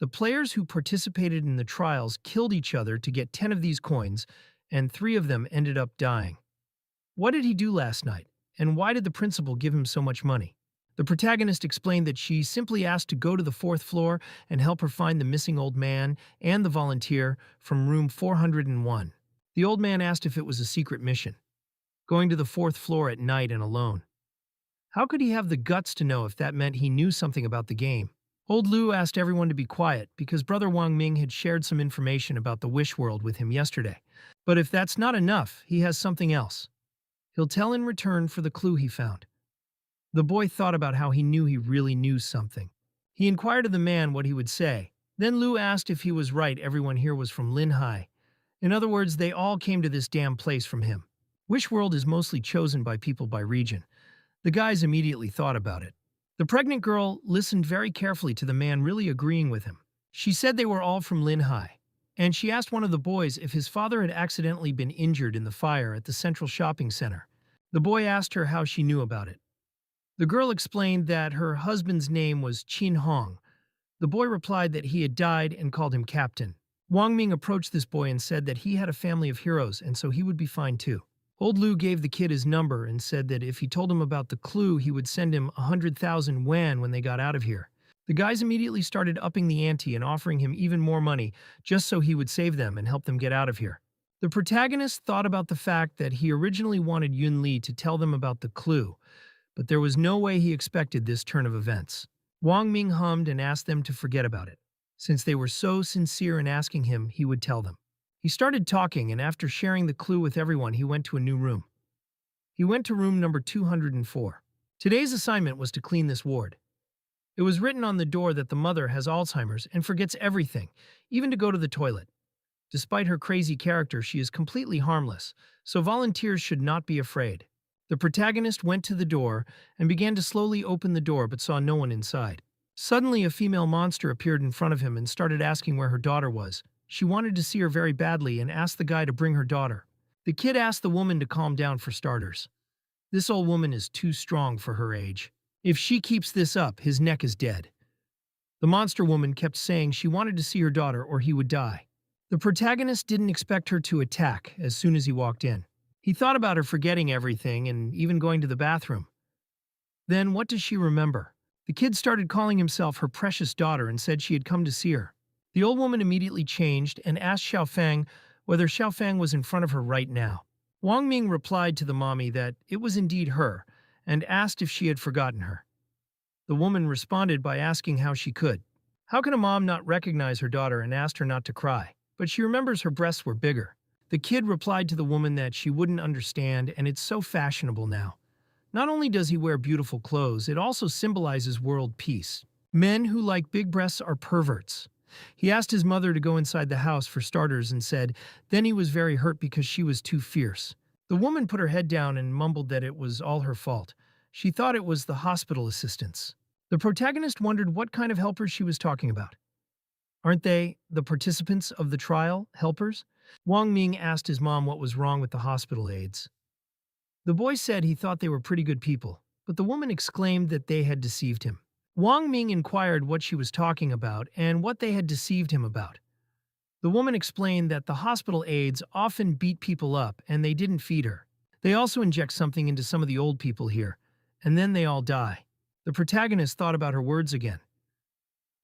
The players who participated in the trials killed each other to get 10 of these coins, and 3 of them ended up dying. What did he do last night, and why did the principal give him so much money? The protagonist explained that she simply asked to go to the 4th floor and help her find the missing old man and the volunteer from room 401. The old man asked if it was a secret mission, going to the 4th floor at night and alone. How could he have the guts to know if that meant he knew something about the game? Old Lu asked everyone to be quiet because Brother Wang Ming had shared some information about the Wish World with him yesterday. But if that's not enough, he has something else. He'll tell in return for the clue he found. The boy thought about how he knew he really knew something. He inquired of the man what he would say. Then Lu asked if he was right everyone here was from Linhai. In other words, they all came to this damn place from him. Wish World is mostly chosen by people by region. The guys immediately thought about it. The pregnant girl listened very carefully to the man really agreeing with him. She said they were all from Linhai, and she asked one of the boys if his father had accidentally been injured in the fire at the central shopping center. The boy asked her how she knew about it. The girl explained that her husband's name was Qin Hong. The boy replied that he had died and called him Captain. Wang Ming approached this boy and said that he had a family of heroes and so he would be fine too. Old Lu gave the kid his number and said that if he told him about the clue, he would send him 100,000 yuan when they got out of here. The guys immediately started upping the ante and offering him even more money just so he would save them and help them get out of here. The protagonist thought about the fact that he originally wanted Yun Li to tell them about the clue, but there was no way he expected this turn of events. Wang Ming hummed and asked them to forget about it. Since they were so sincere in asking him, he would tell them. He started talking, and after sharing the clue with everyone, he went to a new room. He went to room number 204. Today's assignment was to clean this ward. It was written on the door that the mother has Alzheimer's and forgets everything, even to go to the toilet. Despite her crazy character, she is completely harmless, so volunteers should not be afraid. The protagonist went to the door and began to slowly open the door but saw no one inside. Suddenly, a female monster appeared in front of him and started asking where her daughter was. She wanted to see her very badly and asked the guy to bring her daughter. The kid asked the woman to calm down for starters. This old woman is too strong for her age. If she keeps this up, his neck is dead. The monster woman kept saying she wanted to see her daughter or he would die. The protagonist didn't expect her to attack as soon as he walked in. He thought about her forgetting everything and even going to the bathroom. Then what does she remember? The kid started calling himself her precious daughter and said she had come to see her. The old woman immediately changed and asked Xiaofang whether Xiaofang was in front of her right now. Wang Ming replied to the mommy that it was indeed her and asked if she had forgotten her. The woman responded by asking how she could. How can a mom not recognize her daughter and asked her not to cry? But she remembers her breasts were bigger. The kid replied to the woman that she wouldn't understand and it's so fashionable now. Not only does he wear beautiful clothes, it also symbolizes world peace. Men who like big breasts are perverts. He asked his mother to go inside the house for starters and said, then he was very hurt because she was too fierce. The woman put her head down and mumbled that it was all her fault. She thought it was the hospital assistants. The protagonist wondered what kind of helpers she was talking about. Aren't they, the participants of the trial, helpers? Wang Ming asked his mom what was wrong with the hospital aides. The boy said he thought they were pretty good people, but the woman exclaimed that they had deceived him. Wang Ming inquired what she was talking about and what they had deceived him about. The woman explained that the hospital aides often beat people up and they didn't feed her. They also inject something into some of the old people here, and then they all die. The protagonist thought about her words again.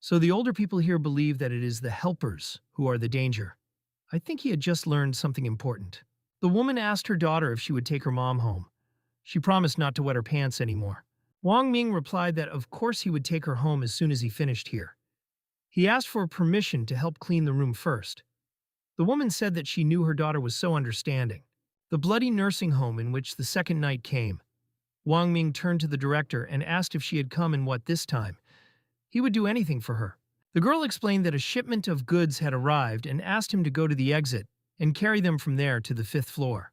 So the older people here believe that it is the helpers who are the danger. I think he had just learned something important. The woman asked her daughter if she would take her mom home. She promised not to wet her pants anymore. Wang Ming replied that of course he would take her home as soon as he finished here. He asked for permission to help clean the room first. The woman said that she knew her daughter was so understanding. The bloody nursing home in which the second night came. Wang Ming turned to the director and asked if she had come and what this time. He would do anything for her. The girl explained that a shipment of goods had arrived and asked him to go to the exit and carry them from there to the 5th floor.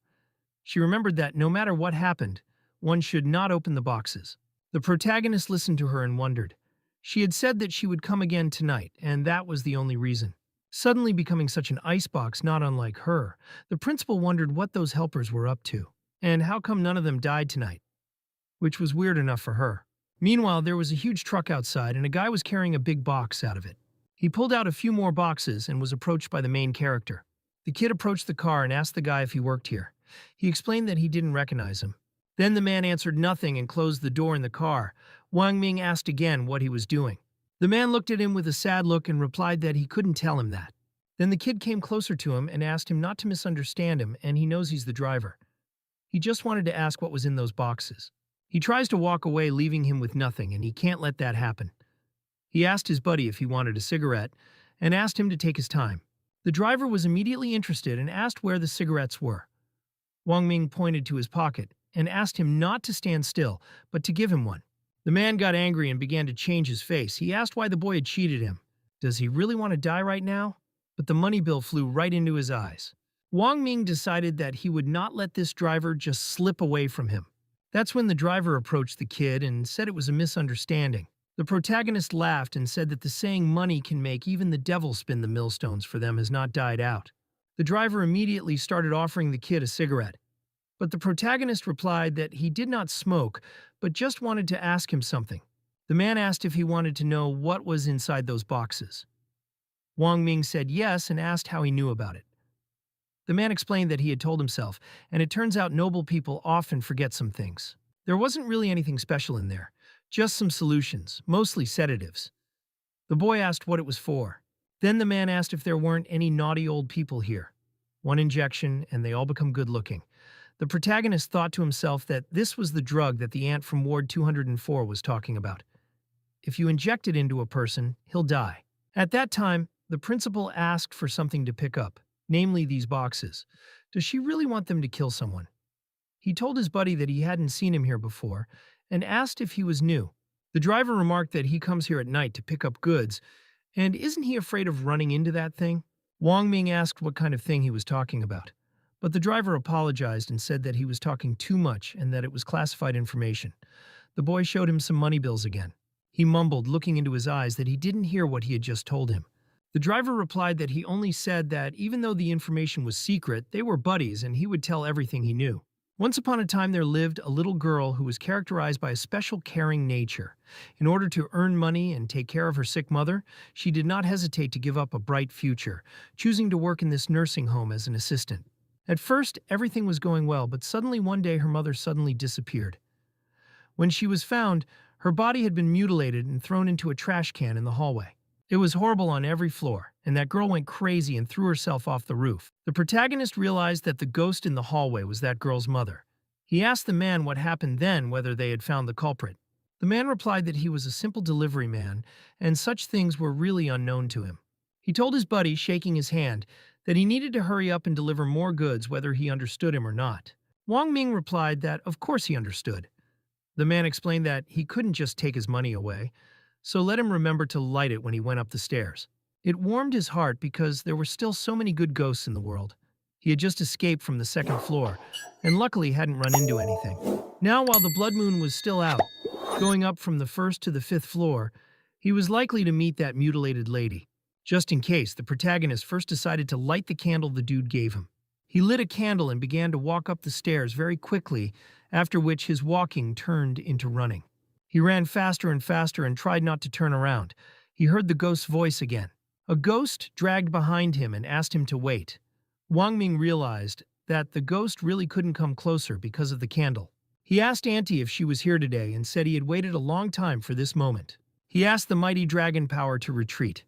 She remembered that no matter what happened, one should not open the boxes. The protagonist listened to her and wondered. She had said that she would come again tonight, and that was the only reason. Suddenly becoming such an icebox not unlike her, the principal wondered what those helpers were up to, and how come none of them died tonight, which was weird enough for her. Meanwhile, there was a huge truck outside, and a guy was carrying a big box out of it. He pulled out a few more boxes and was approached by the main character. The kid approached the car and asked the guy if he worked here. He explained that he didn't recognize him. Then the man answered nothing and closed the door in the car. Wang Ming asked again what he was doing. The man looked at him with a sad look and replied that he couldn't tell him that. Then the kid came closer to him and asked him not to misunderstand him, and he knows he's the driver. He just wanted to ask what was in those boxes. He tries to walk away, leaving him with nothing, and he can't let that happen. He asked his buddy if he wanted a cigarette and asked him to take his time. The driver was immediately interested and asked where the cigarettes were. Wang Ming pointed to his pocket and asked him not to stand still, but to give him one. The man got angry and began to change his face. He asked why the boy had cheated him. Does he really want to die right now? But the money bill flew right into his eyes. Wang Ming decided that he would not let this driver just slip away from him. That's when the driver approached the kid and said it was a misunderstanding. The protagonist laughed and said that the saying money can make even the devil spin the millstones for them has not died out. The driver immediately started offering the kid a cigarette. But the protagonist replied that he did not smoke, but just wanted to ask him something. The man asked if he wanted to know what was inside those boxes. Wang Ming said yes and asked how he knew about it. The man explained that he had told himself, and it turns out noble people often forget some things. There wasn't really anything special in there, just some solutions, mostly sedatives. The boy asked what it was for. Then the man asked if there weren't any naughty old people here. One injection, and they all become good-looking. The protagonist thought to himself that this was the drug that the ant from Ward 204 was talking about. If you inject it into a person, he'll die. At that time, the principal asked for something to pick up, namely these boxes. Does she really want them to kill someone? He told his buddy that he hadn't seen him here before and asked if he was new. The driver remarked that he comes here at night to pick up goods, and isn't he afraid of running into that thing? Wang Ming asked what kind of thing he was talking about. But the driver apologized and said that he was talking too much and that it was classified information. The boy showed him some money bills again. He mumbled, looking into his eyes, that he didn't hear what he had just told him. The driver replied that he only said that even though the information was secret, they were buddies and he would tell everything he knew. Once upon a time there lived a little girl who was characterized by a special caring nature. In order to earn money and take care of her sick mother, she did not hesitate to give up a bright future, choosing to work in this nursing home as an assistant. At first, everything was going well, but suddenly one day her mother suddenly disappeared. When she was found, her body had been mutilated and thrown into a trash can in the hallway. It was horrible on every floor, and that girl went crazy and threw herself off the roof. The protagonist realized that the ghost in the hallway was that girl's mother. He asked the man what happened then, whether they had found the culprit. The man replied that he was a simple delivery man, and such things were really unknown to him. He told his buddy, shaking his hand, that he needed to hurry up and deliver more goods whether he understood him or not. Wang Ming replied that of course he understood. The man explained that he couldn't just take his money away, so let him remember to light it when he went up the stairs. It warmed his heart because there were still so many good ghosts in the world. He had just escaped from the 2nd floor, and luckily hadn't run into anything. Now, while the blood moon was still out, going up from the 1st to the 5th floor, he was likely to meet that mutilated lady. Just in case, the protagonist first decided to light the candle the dude gave him. He lit a candle and began to walk up the stairs very quickly, after which his walking turned into running. He ran faster and faster and tried not to turn around. He heard the ghost's voice again. A ghost dragged behind him and asked him to wait. Wang Ming realized that the ghost really couldn't come closer because of the candle. He asked Auntie if she was here today and said he had waited a long time for this moment. He asked the mighty dragon power to retreat.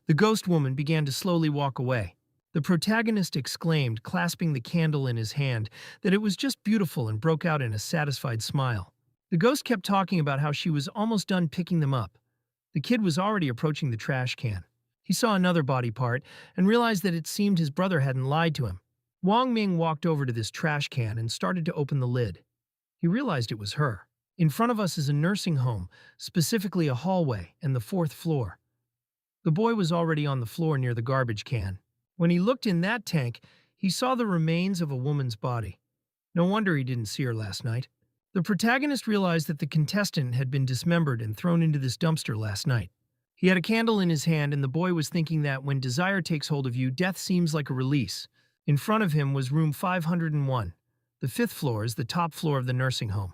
The ghost woman began to slowly walk away. The protagonist exclaimed, clasping the candle in his hand, that it was just beautiful and broke out in a satisfied smile. The ghost kept talking about how she was almost done picking them up. The kid was already approaching the trash can. He saw another body part and realized that it seemed his brother hadn't lied to him. Wang Ming walked over to this trash can and started to open the lid. He realized it was her. In front of us is a nursing home, specifically a hallway and the 4th floor. The boy was already on the floor near the garbage can. When he looked in that tank, he saw the remains of a woman's body. No wonder he didn't see her last night. The protagonist realized that the contestant had been dismembered and thrown into this dumpster last night. He had a candle in his hand, and the boy was thinking that when desire takes hold of you, death seems like a release. In front of him was room 501. The 5th floor is the top floor of the nursing home.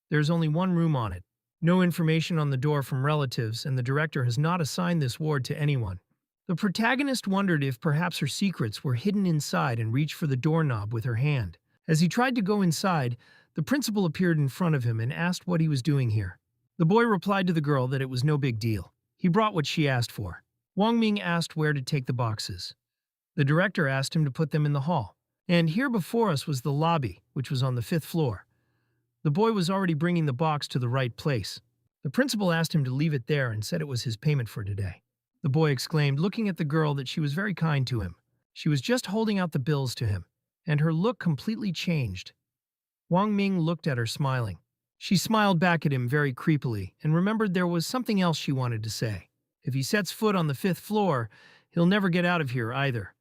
There is only one room on it. No information on the door from relatives, and the director has not assigned this ward to anyone. The protagonist wondered if perhaps her secrets were hidden inside and reached for the doorknob with her hand. As he tried to go inside, the principal appeared in front of him and asked what he was doing here. The boy replied to the girl that it was no big deal. He brought what she asked for. Wang Ming asked where to take the boxes. The director asked him to put them in the hall. And here before us was the lobby, which was on the 5th floor. The boy was already bringing the box to the right place. The principal asked him to leave it there and said it was his payment for today. The boy exclaimed, looking at the girl, that she was very kind to him. She was just holding out the bills to him, and her look completely changed. Wang Ming looked at her, smiling. She smiled back at him very creepily and remembered there was something else she wanted to say. If he sets foot on the 5th floor, he'll never get out of here either.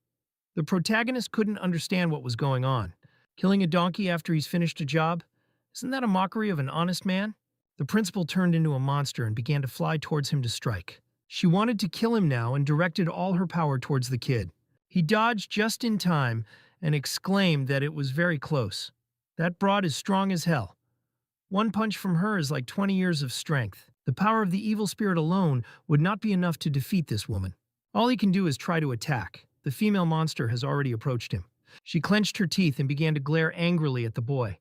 The protagonist couldn't understand what was going on. Killing a donkey after he's finished a job? Isn't that a mockery of an honest man? The principal turned into a monster and began to fly towards him to strike. She wanted to kill him now and directed all her power towards the kid. He dodged just in time and exclaimed that it was very close. That broad is strong as hell. One punch from her is like 20 years of strength. The power of the evil spirit alone would not be enough to defeat this woman. All he can do is try to attack. The female monster has already approached him. She clenched her teeth and began to glare angrily at the boy.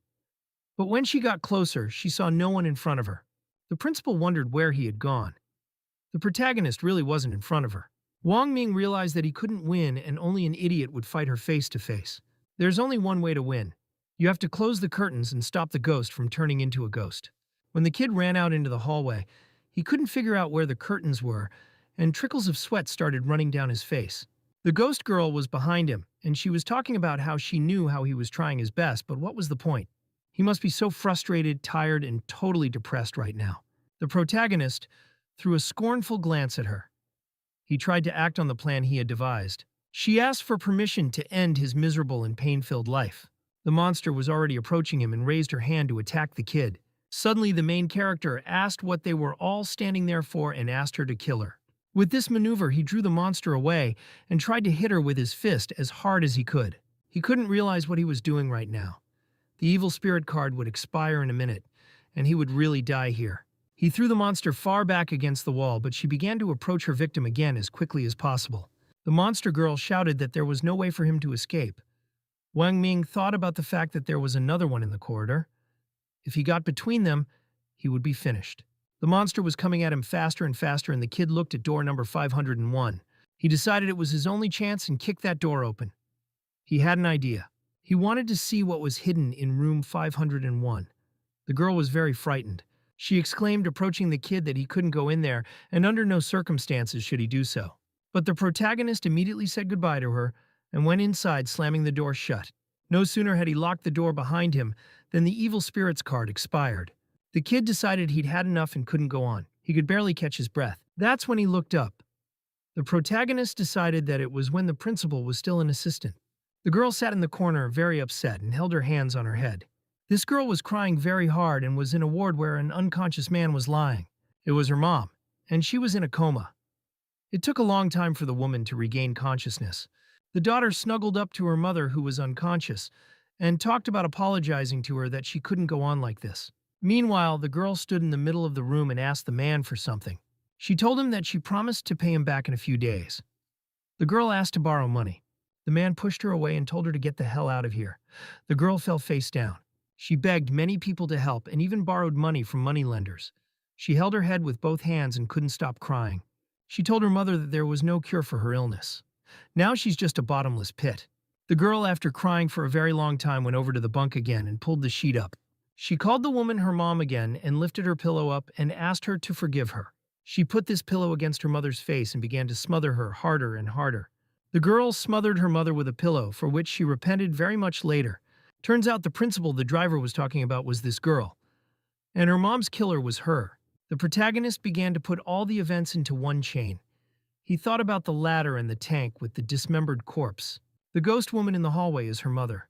But when she got closer, she saw no one in front of her. The principal wondered where he had gone. The protagonist really wasn't in front of her. Wang Ming realized that he couldn't win and only an idiot would fight her face to face. There's only one way to win. You have to close the curtains and stop the ghost from turning into a ghost. When the kid ran out into the hallway, he couldn't figure out where the curtains were, and trickles of sweat started running down his face. The ghost girl was behind him, and she was talking about how she knew how he was trying his best, but what was the point? He must be so frustrated, tired, and totally depressed right now. The protagonist threw a scornful glance at her. He tried to act on the plan he had devised. She asked for permission to end his miserable and pain-filled life. The monster was already approaching him and raised her hand to attack the kid. Suddenly, the main character asked what they were all standing there for and asked her to kill her. With this maneuver, he drew the monster away and tried to hit her with his fist as hard as he could. He couldn't realize what he was doing right now. The evil spirit card would expire in a minute, and he would really die here. He threw the monster far back against the wall, but she began to approach her victim again as quickly as possible. The monster girl shouted that there was no way for him to escape. Wang Ming thought about the fact that there was another one in the corridor. If he got between them, he would be finished. The monster was coming at him faster and faster, and the kid looked at door number 501. He decided it was his only chance and kicked that door open. He had an idea. He wanted to see what was hidden in room 501. The girl was very frightened. She exclaimed, approaching the kid, that he couldn't go in there, and under no circumstances should he do so. But the protagonist immediately said goodbye to her and went inside, slamming the door shut. No sooner had he locked the door behind him than the evil spirit's card expired. The kid decided he'd had enough and couldn't go on. He could barely catch his breath. That's when he looked up. The protagonist decided that it was when the principal was still an assistant. The girl sat in the corner, very upset, and held her hands on her head. This girl was crying very hard and was in a ward where an unconscious man was lying. It was her mom, and she was in a coma. It took a long time for the woman to regain consciousness. The daughter snuggled up to her mother, who was unconscious, and talked about apologizing to her that she couldn't go on like this. Meanwhile, the girl stood in the middle of the room and asked the man for something. She told him that she promised to pay him back in a few days. The girl asked to borrow money. The man pushed her away and told her to get the hell out of here. The girl fell face down. She begged many people to help and even borrowed money from moneylenders. She held her head with both hands and couldn't stop crying. She told her mother that there was no cure for her illness. Now she's just a bottomless pit. The girl, after crying for a very long time, went over to the bunk again and pulled the sheet up. She called the woman her mom again and lifted her pillow up and asked her to forgive her. She put this pillow against her mother's face and began to smother her harder and harder. The girl smothered her mother with a pillow, for which she repented very much later. Turns out the principal the driver was talking about was this girl, and her mom's killer was her. The protagonist began to put all the events into one chain. He thought about the ladder and the tank with the dismembered corpse. The ghost woman in the hallway is her mother.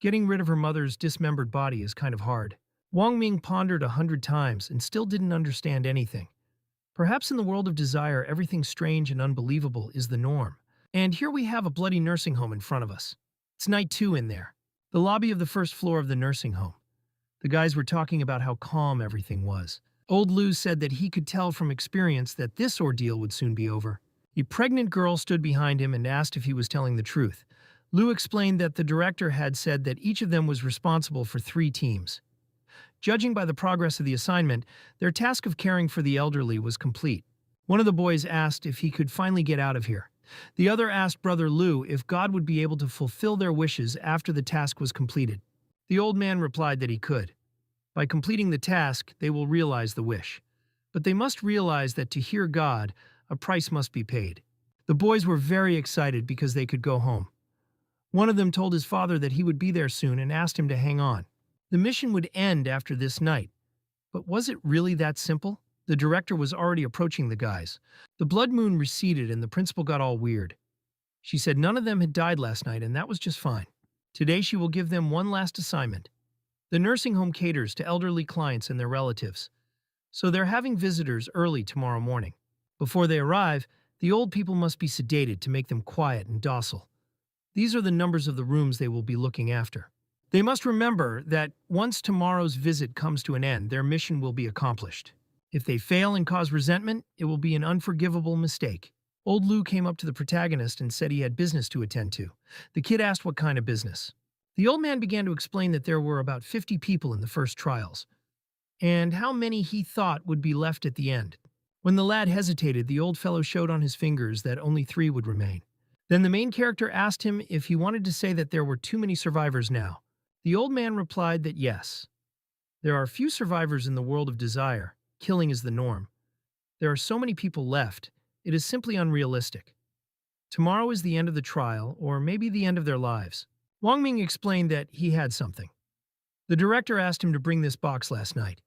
Getting rid of her mother's dismembered body is kind of hard. Wang Ming pondered 100 times and still didn't understand anything. Perhaps in the world of desire, everything strange and unbelievable is the norm. And here we have a bloody nursing home in front of us. It's night 2 in there. The lobby of the first floor of the nursing home. The guys were talking about how calm everything was. Old Lou said that he could tell from experience that this ordeal would soon be over. A pregnant girl stood behind him and asked if he was telling the truth. Lou explained that the director had said that each of them was responsible for 3 teams. Judging by the progress of the assignment, their task of caring for the elderly was complete. One of the boys asked if he could finally get out of here. The other asked Brother Lou if God would be able to fulfill their wishes after the task was completed. The old man replied that he could. By completing the task, they will realize the wish. But they must realize that to hear God, a price must be paid. The boys were very excited because they could go home. One of them told his father that he would be there soon and asked him to hang on. The mission would end after this night. But was it really that simple? The director was already approaching the guys. The blood moon receded and the principal got all weird. She said none of them had died last night and that was just fine. Today she will give them one last assignment. The nursing home caters to elderly clients and their relatives. So they're having visitors early tomorrow morning. Before they arrive, the old people must be sedated to make them quiet and docile. These are the numbers of the rooms they will be looking after. They must remember that once tomorrow's visit comes to an end, their mission will be accomplished. If they fail and cause resentment, it will be an unforgivable mistake. Old Lou came up to the protagonist and said he had business to attend to. The kid asked what kind of business. The old man began to explain that there were about 50 people in the first trials, and how many he thought would be left at the end. When the lad hesitated, the old fellow showed on his fingers that only 3 would remain. Then the main character asked him if he wanted to say that there were too many survivors now. The old man replied that yes. There are few survivors in the world of desire. Killing is the norm. There are so many people left, it is simply unrealistic. Tomorrow is the end of the trial, or maybe the end of their lives. Wang Ming explained that he had something. The director asked him to bring this box last night,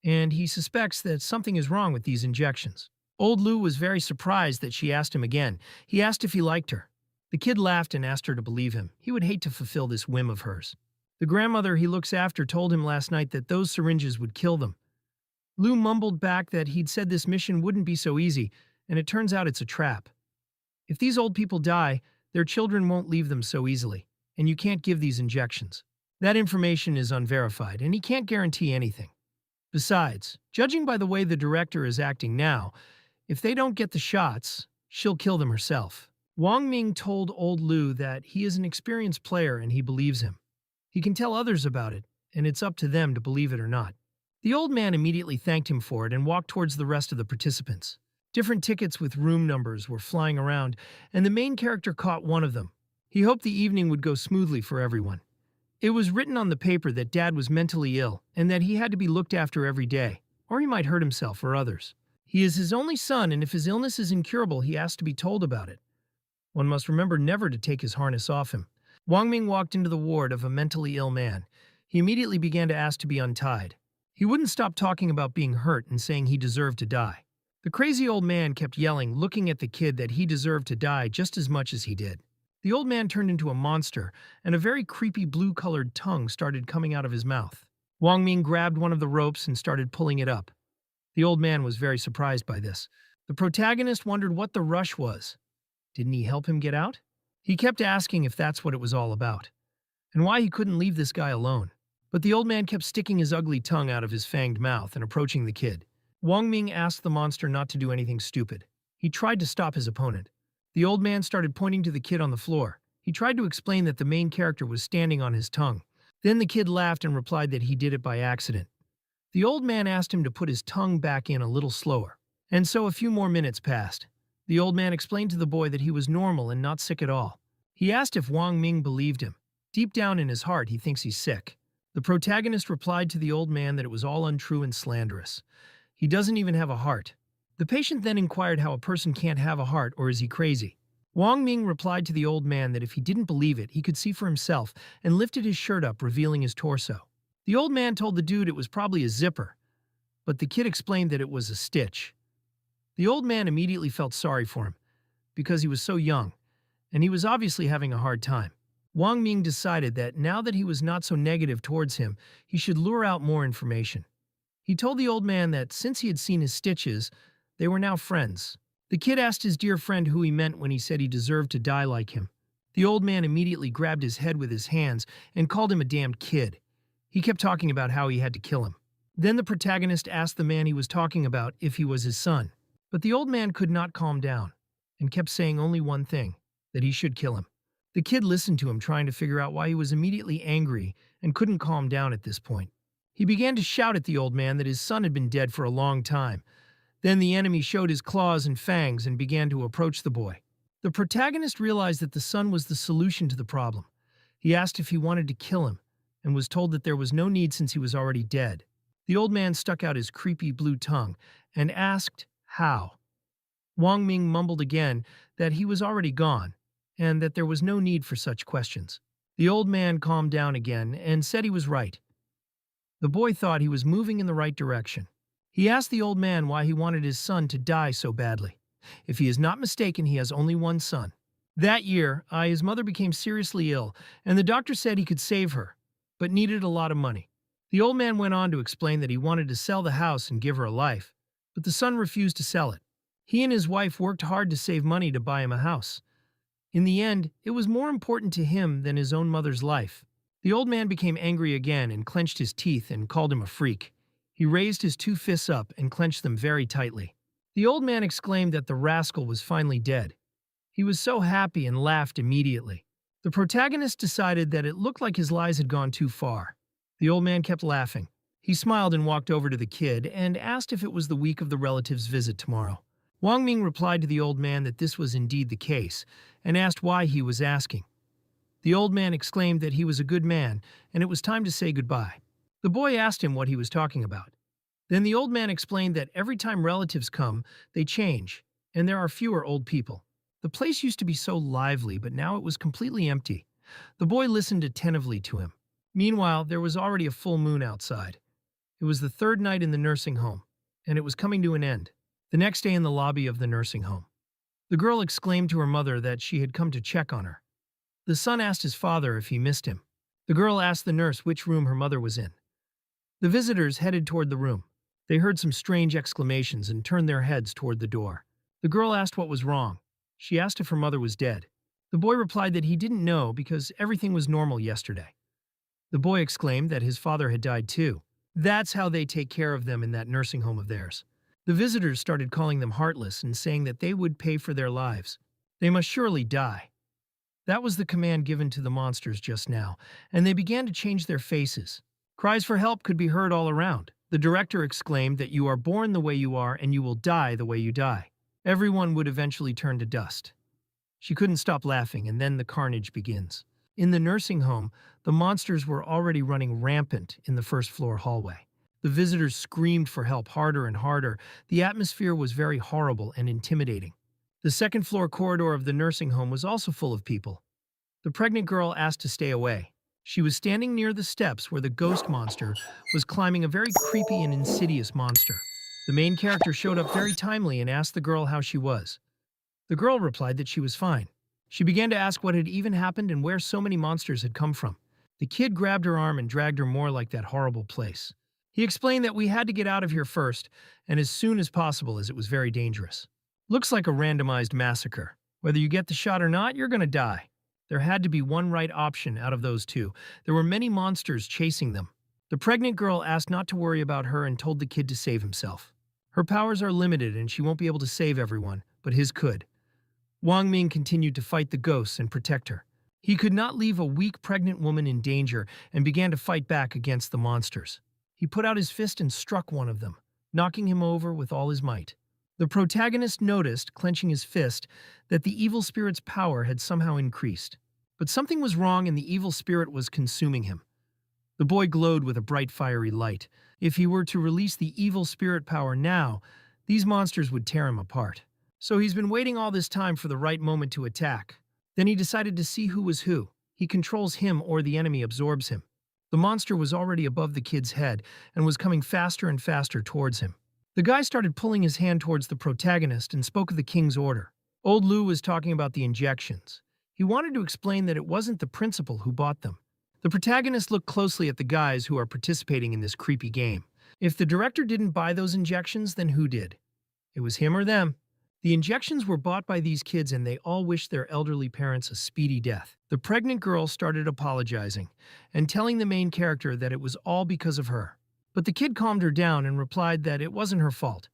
and he suspects that something is wrong with these injections. Old Lou was very surprised that she asked him again. He asked if he liked her. The kid laughed and asked her to believe him. He would hate to fulfill this whim of hers. The grandmother he looks after told him last night that those syringes would kill them. Lou mumbled back that he'd said this mission wouldn't be so easy, and it turns out it's a trap. If these old people die, their children won't leave them so easily, and you can't give these injections. That information is unverified, and he can't guarantee anything. Besides, judging by the way the director is acting now, if they don't get the shots, she'll kill them herself. Wang Ming told old Lou that he is an experienced player and he believes him. He can tell others about it, and it's up to them to believe it or not. The old man immediately thanked him for it and walked towards the rest of the participants. Different tickets with room numbers were flying around, and the main character caught one of them. He hoped the evening would go smoothly for everyone. It was written on the paper that Dad was mentally ill and that he had to be looked after every day, or he might hurt himself or others. He is his only son, and if his illness is incurable, he asks to be told about it. One must remember never to take his harness off him. Wang Ming walked into the ward of a mentally ill man. He immediately began to ask to be untied. He wouldn't stop talking about being hurt and saying he deserved to die. The crazy old man kept yelling, looking at the kid, that he deserved to die just as much as he did. The old man turned into a monster, and a very creepy blue-colored tongue started coming out of his mouth. Wang Ming grabbed one of the ropes and started pulling it up. The old man was very surprised by this. The protagonist wondered what the rush was. Didn't he help him get out? He kept asking if that's what it was all about, and why he couldn't leave this guy alone. But the old man kept sticking his ugly tongue out of his fanged mouth and approaching the kid. Wang Ming asked the monster not to do anything stupid. He tried to stop his opponent. The old man started pointing to the kid on the floor. He tried to explain that the main character was standing on his tongue. Then the kid laughed and replied that he did it by accident. The old man asked him to put his tongue back in a little slower. And so a few more minutes passed. The old man explained to the boy that he was normal and not sick at all. He asked if Wang Ming believed him. Deep down in his heart, he thinks he's sick. The protagonist replied to the old man that it was all untrue and slanderous. He doesn't even have a heart. The patient then inquired how a person can't have a heart, or is he crazy? Wang Ming replied to the old man that if he didn't believe it, he could see for himself, and lifted his shirt up, revealing his torso. The old man told the dude it was probably a zipper, but the kid explained that it was a stitch. The old man immediately felt sorry for him, because he was so young, and he was obviously having a hard time. Wang Ming decided that now that he was not so negative towards him, he should lure out more information. He told the old man that since he had seen his stitches, they were now friends. The kid asked his dear friend who he meant when he said he deserved to die like him. The old man immediately grabbed his head with his hands and called him a damned kid. He kept talking about how he had to kill him. Then the protagonist asked the man he was talking about if he was his son. But the old man could not calm down and kept saying only one thing, that he should kill him. The kid listened to him, trying to figure out why he was immediately angry and couldn't calm down at this point. He began to shout at the old man that his son had been dead for a long time. Then the enemy showed his claws and fangs and began to approach the boy. The protagonist realized that the son was the solution to the problem. He asked if he wanted to kill him, and was told that there was no need since he was already dead. The old man stuck out his creepy blue tongue and asked how. Wang Ming mumbled again that he was already gone, and that there was no need for such questions. The old man calmed down again and said he was right. The boy thought he was moving in the right direction. He asked the old man why he wanted his son to die so badly. If he is not mistaken, he has only one son. That year, his mother became seriously ill, and the doctor said he could save her, but needed a lot of money. The old man went on to explain that he wanted to sell the house and give her a life, but the son refused to sell it. He and his wife worked hard to save money to buy him a house. In the end, it was more important to him than his own mother's life. The old man became angry again and clenched his teeth and called him a freak. He raised his two fists up and clenched them very tightly. The old man exclaimed that the rascal was finally dead. He was so happy and laughed immediately. The protagonist decided that it looked like his lies had gone too far. The old man kept laughing. He smiled and walked over to the kid and asked if it was the week of the relative's visit tomorrow. Wang Ming replied to the old man that this was indeed the case, and asked why he was asking. The old man exclaimed that he was a good man, and it was time to say goodbye. The boy asked him what he was talking about. Then the old man explained that every time relatives come, they change, and there are fewer old people. The place used to be so lively, but now it was completely empty. The boy listened attentively to him. Meanwhile, there was already a full moon outside. It was the third night in the nursing home, and it was coming to an end. The next day in the lobby of the nursing home, the girl exclaimed to her mother that she had come to check on her. The son asked his father if he missed him. The girl asked the nurse which room her mother was in. The visitors headed toward the room. They heard some strange exclamations and turned their heads toward the door. The girl asked what was wrong. She asked if her mother was dead. The boy replied that he didn't know because everything was normal yesterday. The boy exclaimed that his father had died too. That's how they take care of them in that nursing home of theirs. The visitors started calling them heartless and saying that they would pay for their lives. They must surely die. That was the command given to the monsters just now, and they began to change their faces. Cries for help could be heard all around. The director exclaimed that you are born the way you are and you will die the way you die. Everyone would eventually turn to dust. She couldn't stop laughing, and then the carnage begins. In the nursing home, the monsters were already running rampant in the first-floor hallway. The visitors screamed for help harder and harder. The atmosphere was very horrible and intimidating. The second-floor corridor of the nursing home was also full of people. The pregnant girl asked to stay away. She was standing near the steps where the ghost monster was climbing, a very creepy and insidious monster. The main character showed up very timely and asked the girl how she was. The girl replied that she was fine. She began to ask what had even happened and where so many monsters had come from. The kid grabbed her arm and dragged her more like that horrible place. He explained that we had to get out of here first, and as soon as possible, as it was very dangerous. Looks like a randomized massacre. Whether you get the shot or not, you're gonna die. There had to be one right option out of those two. There were many monsters chasing them. The pregnant girl asked not to worry about her and told the kid to save himself. Her powers are limited and she won't be able to save everyone, but his could. Wang Ming continued to fight the ghosts and protect her. He could not leave a weak pregnant woman in danger and began to fight back against the monsters. He put out his fist and struck one of them, knocking him over with all his might. The protagonist noticed, clenching his fist, that the evil spirit's power had somehow increased. But something was wrong and the evil spirit was consuming him. The boy glowed with a bright fiery light. If he were to release the evil spirit power now, these monsters would tear him apart. So he's been waiting all this time for the right moment to attack. Then he decided to see who was who. He controls him or the enemy absorbs him. The monster was already above the kid's head and was coming faster and faster towards him. The guy started pulling his hand towards the protagonist and spoke of the king's order. Old Lou was talking about the injections. He wanted to explain that it wasn't the principal who bought them. The protagonist looked closely at the guys who are participating in this creepy game. If the director didn't buy those injections, then who did? It was him or them. The injections were bought by these kids and they all wished their elderly parents a speedy death. The pregnant girl started apologizing and telling the main character that it was all because of her. But the kid calmed her down and replied that it wasn't her fault.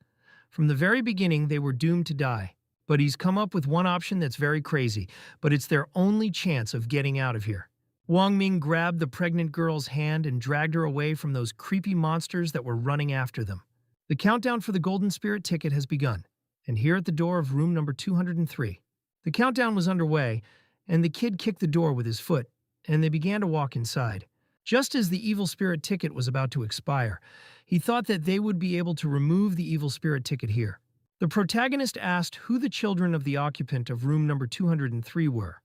From the very beginning, they were doomed to die. But he's come up with one option that's very crazy, but it's their only chance of getting out of here. Wang Ming grabbed the pregnant girl's hand and dragged her away from those creepy monsters that were running after them. The countdown for the Golden Spirit ticket has begun, and here at the door of room number 203. The countdown was underway, and the kid kicked the door with his foot, and they began to walk inside. Just as the evil spirit ticket was about to expire, he thought that they would be able to remove the evil spirit ticket here. The protagonist asked who the children of the occupant of room number 203 were.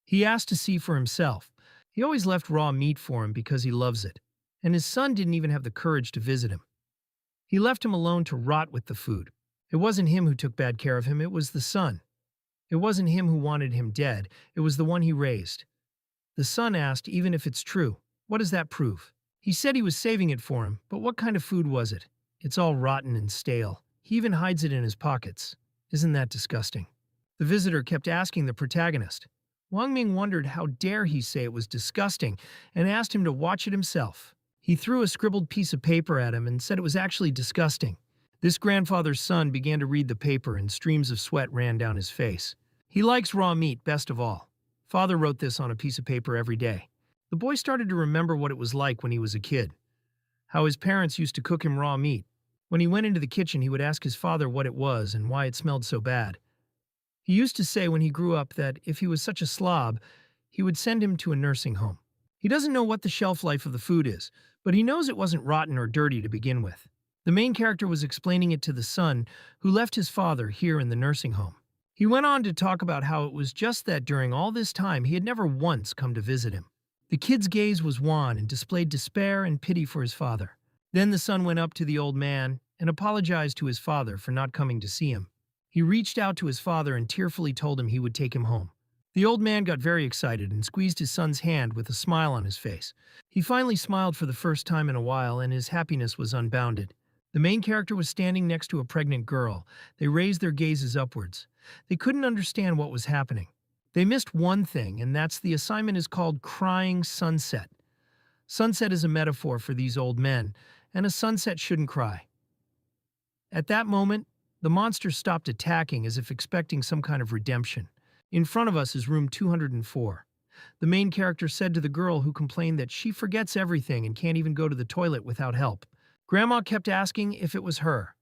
He asked to see for himself. He always left raw meat for him because he loves it, and his son didn't even have the courage to visit him. He left him alone to rot with the food. It wasn't him who took bad care of him, it was the son. It wasn't him who wanted him dead, it was the one he raised. The son asked, even if it's true, what does that prove? He said he was saving it for him, but what kind of food was it? It's all rotten and stale. He even hides it in his pockets. Isn't that disgusting? The visitor kept asking the protagonist. Wang Ming wondered how dare he say it was disgusting and asked him to watch it himself. He threw a scribbled piece of paper at him and said it was actually disgusting. This grandfather's son began to read the paper and streams of sweat ran down his face. He likes raw meat best of all. Father wrote this on a piece of paper every day. The boy started to remember what it was like when he was a kid. How his parents used to cook him raw meat. When he went into the kitchen, he would ask his father what it was and why it smelled so bad. He used to say when he grew up that if he was such a slob, he would send him to a nursing home. He doesn't know what the shelf life of the food is, but he knows it wasn't rotten or dirty to begin with. The main character was explaining it to the son, who left his father here in the nursing home. He went on to talk about how it was just that during all this time he had never once come to visit him. The kid's gaze was wan and displayed despair and pity for his father. Then the son went up to the old man and apologized to his father for not coming to see him. He reached out to his father and tearfully told him he would take him home. The old man got very excited and squeezed his son's hand with a smile on his face. He finally smiled for the first time in a while and his happiness was unbounded. The main character was standing next to a pregnant girl. They raised their gazes upwards. They couldn't understand what was happening. They missed one thing, and that's the assignment is called Crying Sunset. Sunset is a metaphor for these old men, and a sunset shouldn't cry. At that moment, the monster stopped attacking as if expecting some kind of redemption. In front of us is room 204. The main character said to the girl who complained that she forgets everything and can't even go to the toilet without help. Grandma kept asking if it was her.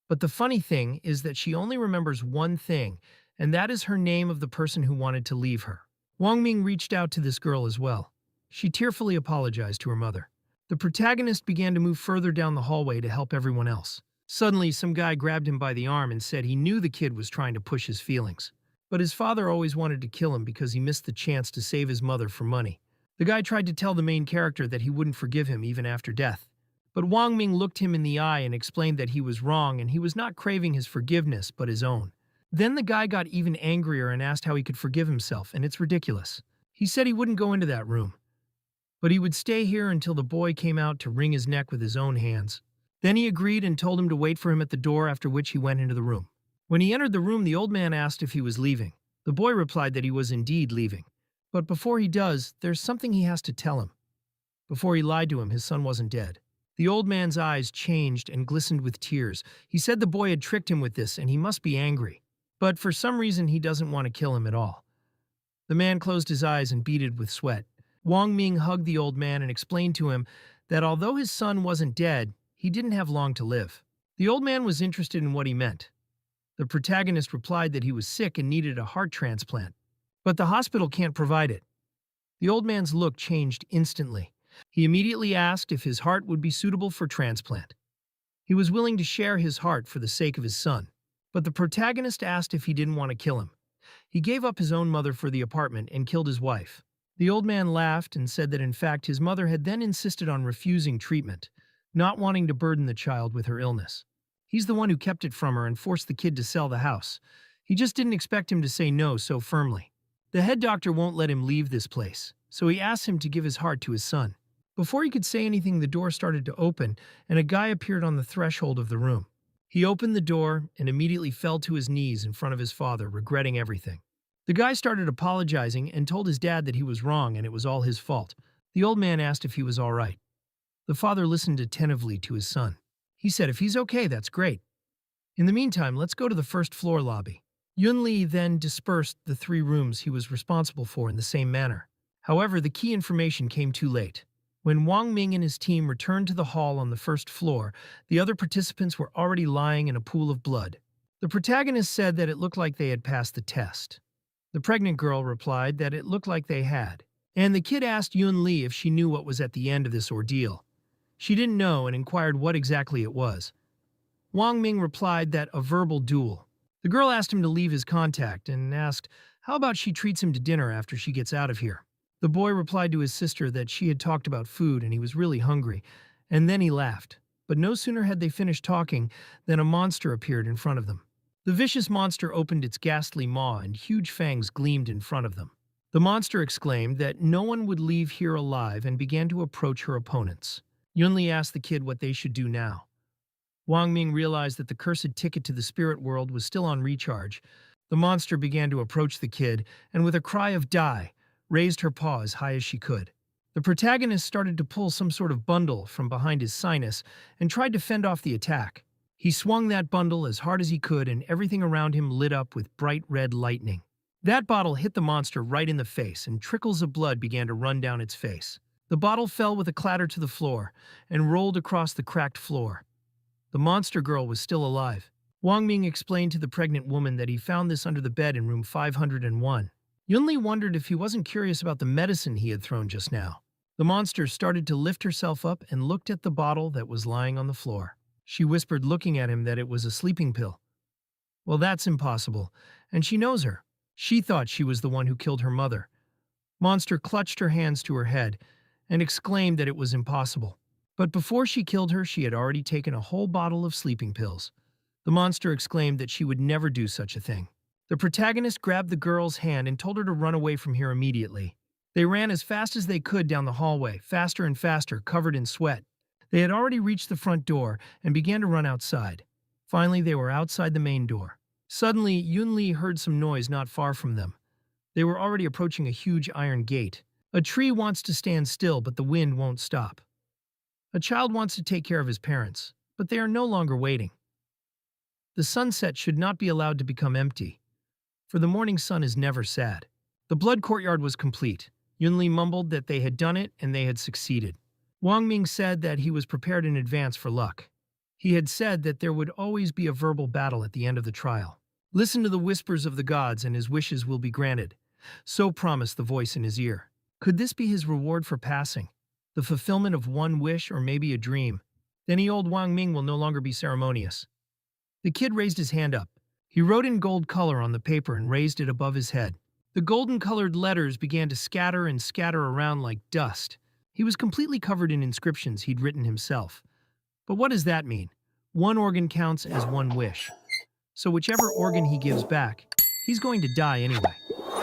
But the funny thing is that she only remembers one thing, and that is her name of the person who wanted to leave her. Wang Ming reached out to this girl as well. She tearfully apologized to her mother. The protagonist began to move further down the hallway to help everyone else. Suddenly, some guy grabbed him by the arm and said he knew the kid was trying to push his feelings. But his father always wanted to kill him because he missed the chance to save his mother for money. The guy tried to tell the main character that he wouldn't forgive him even after death. But Wang Ming looked him in the eye and explained that he was wrong and he was not craving his forgiveness but his own. Then the guy got even angrier and asked how he could forgive himself, and it's ridiculous. He said he wouldn't go into that room, but he would stay here until the boy came out to wring his neck with his own hands. Then he agreed and told him to wait for him at the door, after which he went into the room. When he entered the room, the old man asked if he was leaving. The boy replied that he was indeed leaving. But before he does, there's something he has to tell him. Before he lied to him, his son wasn't dead. The old man's eyes changed and glistened with tears. He said the boy had tricked him with this and he must be angry. But for some reason he doesn't want to kill him at all. The man closed his eyes and beaded with sweat. Wang Ming hugged the old man and explained to him that although his son wasn't dead, he didn't have long to live. The old man was interested in what he meant. The protagonist replied that he was sick and needed a heart transplant, but the hospital can't provide it. The old man's look changed instantly. He immediately asked if his heart would be suitable for transplant. He was willing to share his heart for the sake of his son, but the protagonist asked if he didn't want to kill him. He gave up his own mother for the apartment and killed his wife. The old man laughed and said that in fact his mother had then insisted on refusing treatment, not wanting to burden the child with her illness. He's the one who kept it from her and forced the kid to sell the house. He just didn't expect him to say no so firmly. The head doctor won't let him leave this place, so he asks him to give his heart to his son. Before he could say anything, the door started to open, and a guy appeared on the threshold of the room. He opened the door and immediately fell to his knees in front of his father, regretting everything. The guy started apologizing and told his dad that he was wrong and it was all his fault. The old man asked if he was all right. The father listened attentively to his son. He said, "If he's okay, that's great. In the meantime, let's go to the first floor lobby." Yun Li then dispersed the 3 rooms he was responsible for in the same manner. However, the key information came too late. When Wang Ming and his team returned to the hall on the first floor, the other participants were already lying in a pool of blood. The protagonist said that it looked like they had passed the test. The pregnant girl replied that it looked like they had. And the kid asked Yun Li if she knew what was at the end of this ordeal. She didn't know and inquired what exactly it was. Wang Ming replied that a verbal duel. The girl asked him to leave his contact and asked, how about she treats him to dinner after she gets out of here? The boy replied to his sister that she had talked about food and he was really hungry, and then he laughed. But no sooner had they finished talking than a monster appeared in front of them. The vicious monster opened its ghastly maw and huge fangs gleamed in front of them. The monster exclaimed that no one would leave here alive and began to approach her opponents. Yunli asked the kid what they should do now. Wang Ming realized that the cursed ticket to the spirit world was still on recharge. The monster began to approach the kid, and with a cry of "Die!" raised her paw as high as she could. The protagonist started to pull some sort of bundle from behind his sinus and tried to fend off the attack. He swung that bundle as hard as he could and everything around him lit up with bright red lightning. That bottle hit the monster right in the face and trickles of blood began to run down its face. The bottle fell with a clatter to the floor and rolled across the cracked floor. The monster girl was still alive. Wang Ming explained to the pregnant woman that he found this under the bed in room 501. Yunli wondered if he wasn't curious about the medicine he had thrown just now. The monster started to lift herself up and looked at the bottle that was lying on the floor. She whispered, looking at him, that it was a sleeping pill. Well, that's impossible, and she knows her. She thought she was the one who killed her mother. Monster clutched her hands to her head and exclaimed that it was impossible. But before she killed her, she had already taken a whole bottle of sleeping pills. The monster exclaimed that she would never do such a thing. The protagonist grabbed the girl's hand and told her to run away from here immediately. They ran as fast as they could down the hallway, faster and faster, covered in sweat. They had already reached the front door and began to run outside. Finally, they were outside the main door. Suddenly, Yun Li heard some noise not far from them. They were already approaching a huge iron gate. A tree wants to stand still, but the wind won't stop. A child wants to take care of his parents, but they are no longer waiting. The sunset should not be allowed to become empty, for the morning sun is never sad. The blood courtyard was complete. Yunli mumbled that they had done it and they had succeeded. Wang Ming said that he was prepared in advance for luck. He had said that there would always be a verbal battle at the end of the trial. Listen to the whispers of the gods and his wishes will be granted. So promised the voice in his ear. Could this be his reward for passing? The fulfillment of one wish or maybe a dream? Then old Wang Ming will no longer be ceremonious. The kid raised his hand up. He wrote in gold color on the paper and raised it above his head. The golden-colored letters began to scatter and scatter around like dust. He was completely covered in inscriptions he'd written himself. But what does that mean? One organ counts as one wish. So whichever organ he gives back, he's going to die anyway.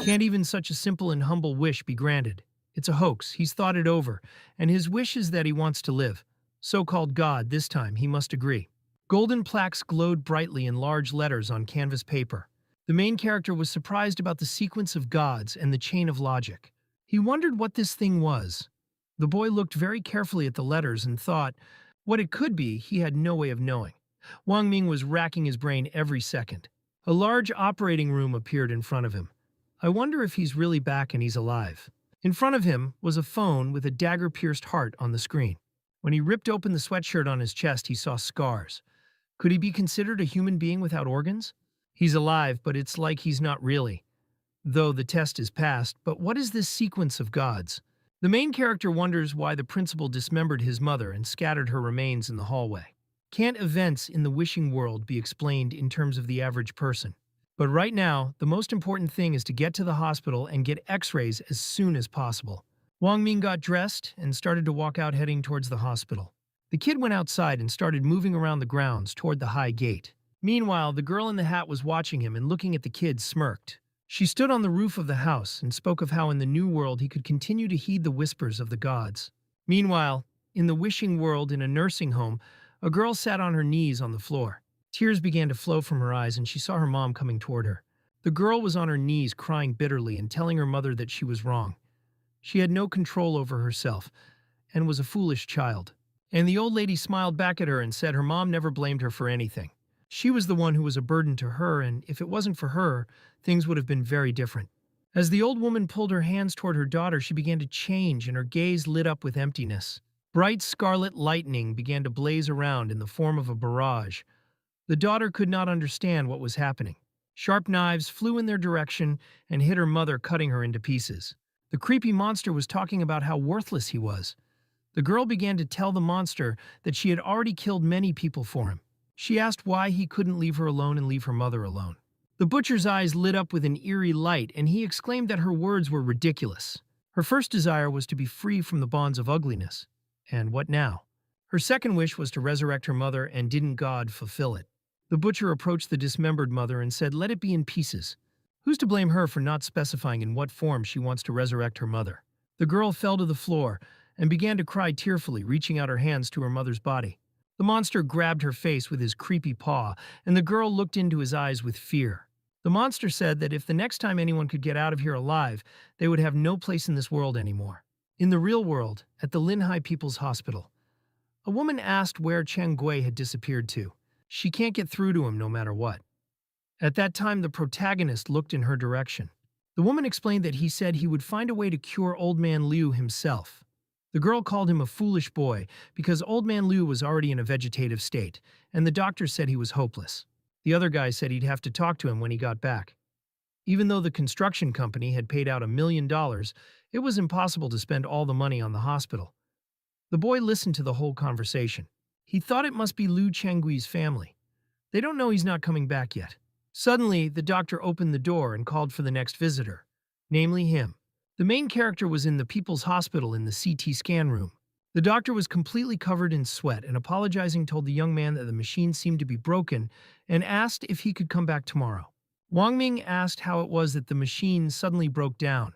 Can't even such a simple and humble wish be granted? It's a hoax, he's thought it over, and his wish is that he wants to live. So-called God, this time, he must agree. Golden plaques glowed brightly in large letters on canvas paper. The main character was surprised about the sequence of gods and the chain of logic. He wondered what this thing was. The boy looked very carefully at the letters and thought, what it could be, he had no way of knowing. Wang Ming was racking his brain every second. A large operating room appeared in front of him. I wonder if he's really back and he's alive. In front of him was a phone with a dagger-pierced heart on the screen. When he ripped open the sweatshirt on his chest, he saw scars. Could he be considered a human being without organs? He's alive, but it's like he's not really. Though the test is passed, but what is this sequence of gods? The main character wonders why the principal dismembered his mother and scattered her remains in the hallway. Can't events in the wishing world be explained in terms of the average person? But right now, the most important thing is to get to the hospital and get x-rays as soon as possible. Wang Ming got dressed and started to walk out heading towards the hospital. The kid went outside and started moving around the grounds toward the high gate. Meanwhile, the girl in the hat was watching him and looking at the kid smirked. She stood on the roof of the house and spoke of how in the new world he could continue to heed the whispers of the gods. Meanwhile, in the wishing world in a nursing home, a girl sat on her knees on the floor. Tears began to flow from her eyes and she saw her mom coming toward her. The girl was on her knees crying bitterly and telling her mother that she was wrong. She had no control over herself and was a foolish child. And the old lady smiled back at her and said her mom never blamed her for anything. She was the one who was a burden to her, and if it wasn't for her, things would have been very different. As the old woman pulled her hands toward her daughter, she began to change and her gaze lit up with emptiness. Bright scarlet lightning began to blaze around in the form of a barrage. The daughter could not understand what was happening. Sharp knives flew in their direction and hit her mother, cutting her into pieces. The creepy monster was talking about how worthless he was. The girl began to tell the monster that she had already killed many people for him. She asked why he couldn't leave her alone and leave her mother alone. The butcher's eyes lit up with an eerie light, and he exclaimed that her words were ridiculous. Her first desire was to be free from the bonds of ugliness. And what now? Her second wish was to resurrect her mother, and didn't God fulfill it? The butcher approached the dismembered mother and said, "Let it be in pieces." Who's to blame her for not specifying in what form she wants to resurrect her mother? The girl fell to the floor and began to cry tearfully, reaching out her hands to her mother's body. The monster grabbed her face with his creepy paw, and the girl looked into his eyes with fear. The monster said that if the next time anyone could get out of here alive, they would have no place in this world anymore. In the real world, at the Linhai People's Hospital, a woman asked where Cheng Gui had disappeared to. She can't get through to him no matter what. At that time, the protagonist looked in her direction. The woman explained that he said he would find a way to cure Old Man Liu himself. The girl called him a foolish boy because Old Man Liu was already in a vegetative state, and the doctor said he was hopeless. The other guy said he'd have to talk to him when he got back. Even though the construction company had paid out $1 million, it was impossible to spend all the money on the hospital. The boy listened to the whole conversation. He thought it must be Liu Chenggui's family. They don't know he's not coming back yet. Suddenly, the doctor opened the door and called for the next visitor, namely him. The main character was in the People's Hospital in the CT scan room. The doctor was completely covered in sweat and apologizing told the young man that the machine seemed to be broken and asked if he could come back tomorrow. Wang Ming asked how it was that the machine suddenly broke down.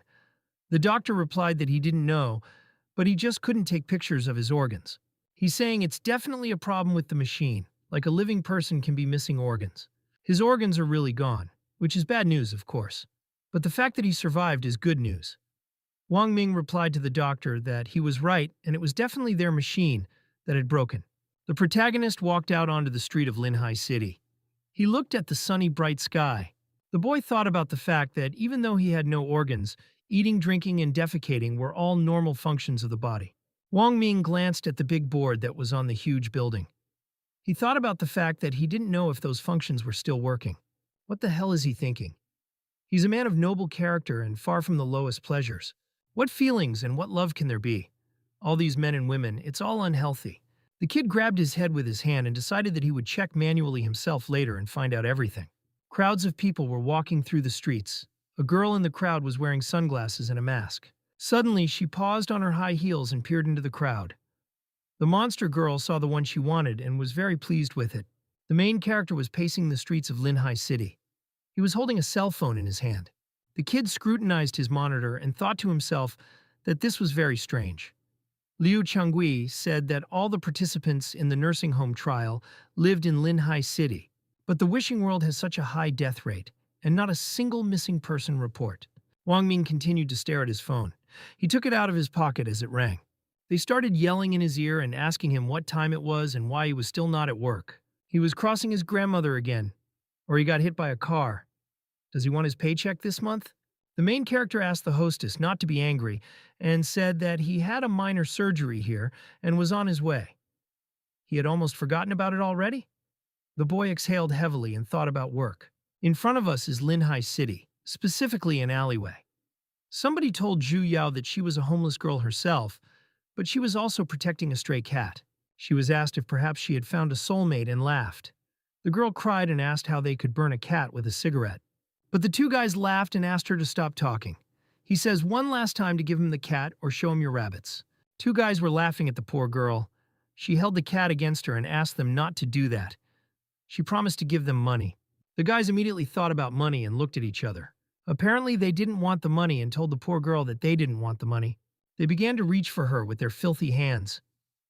The doctor replied that he didn't know, but he just couldn't take pictures of his organs. He's saying it's definitely a problem with the machine, like a living person can be missing organs. His organs are really gone, which is bad news, of course. But the fact that he survived is good news. Wang Ming replied to the doctor that he was right and it was definitely their machine that had broken. The protagonist walked out onto the street of Linhai City. He looked at the sunny, bright sky. The boy thought about the fact that even though he had no organs, eating, drinking, and defecating were all normal functions of the body. Wang Ming glanced at the big board that was on the huge building. He thought about the fact that he didn't know if those functions were still working. What the hell is he thinking? He's a man of noble character and far from the lowest pleasures. What feelings and what love can there be? All these men and women, it's all unhealthy. The kid grabbed his head with his hand and decided that he would check manually himself later and find out everything. Crowds of people were walking through the streets. A girl in the crowd was wearing sunglasses and a mask. Suddenly, she paused on her high heels and peered into the crowd. The monster girl saw the one she wanted and was very pleased with it. The main character was pacing the streets of Linhai City. He was holding a cell phone in his hand. The kid scrutinized his monitor and thought to himself that this was very strange. Liu Chengui said that all the participants in the nursing home trial lived in Linhai City, but the wishing world has such a high death rate, and not a single missing person report. Wang Ming continued to stare at his phone. He took it out of his pocket as it rang. They started yelling in his ear and asking him what time it was and why he was still not at work. He was crossing his grandmother again, or he got hit by a car. Does he want his paycheck this month? The main character asked the hostess not to be angry and said that he had a minor surgery here and was on his way. He had almost forgotten about it already? The boy exhaled heavily and thought about work. In front of us is Linhai City, specifically an alleyway. Somebody told Zhu Yao that she was a homeless girl herself, but she was also protecting a stray cat. She was asked if perhaps she had found a soulmate and laughed. The girl cried and asked how they could burn a cat with a cigarette. But the two guys laughed and asked her to stop talking. He says one last time to give him the cat or show him your rabbits. Two guys were laughing at the poor girl. She held the cat against her and asked them not to do that. She promised to give them money. The guys immediately thought about money and looked at each other. Apparently, they didn't want the money and told the poor girl that they didn't want the money. They began to reach for her with their filthy hands.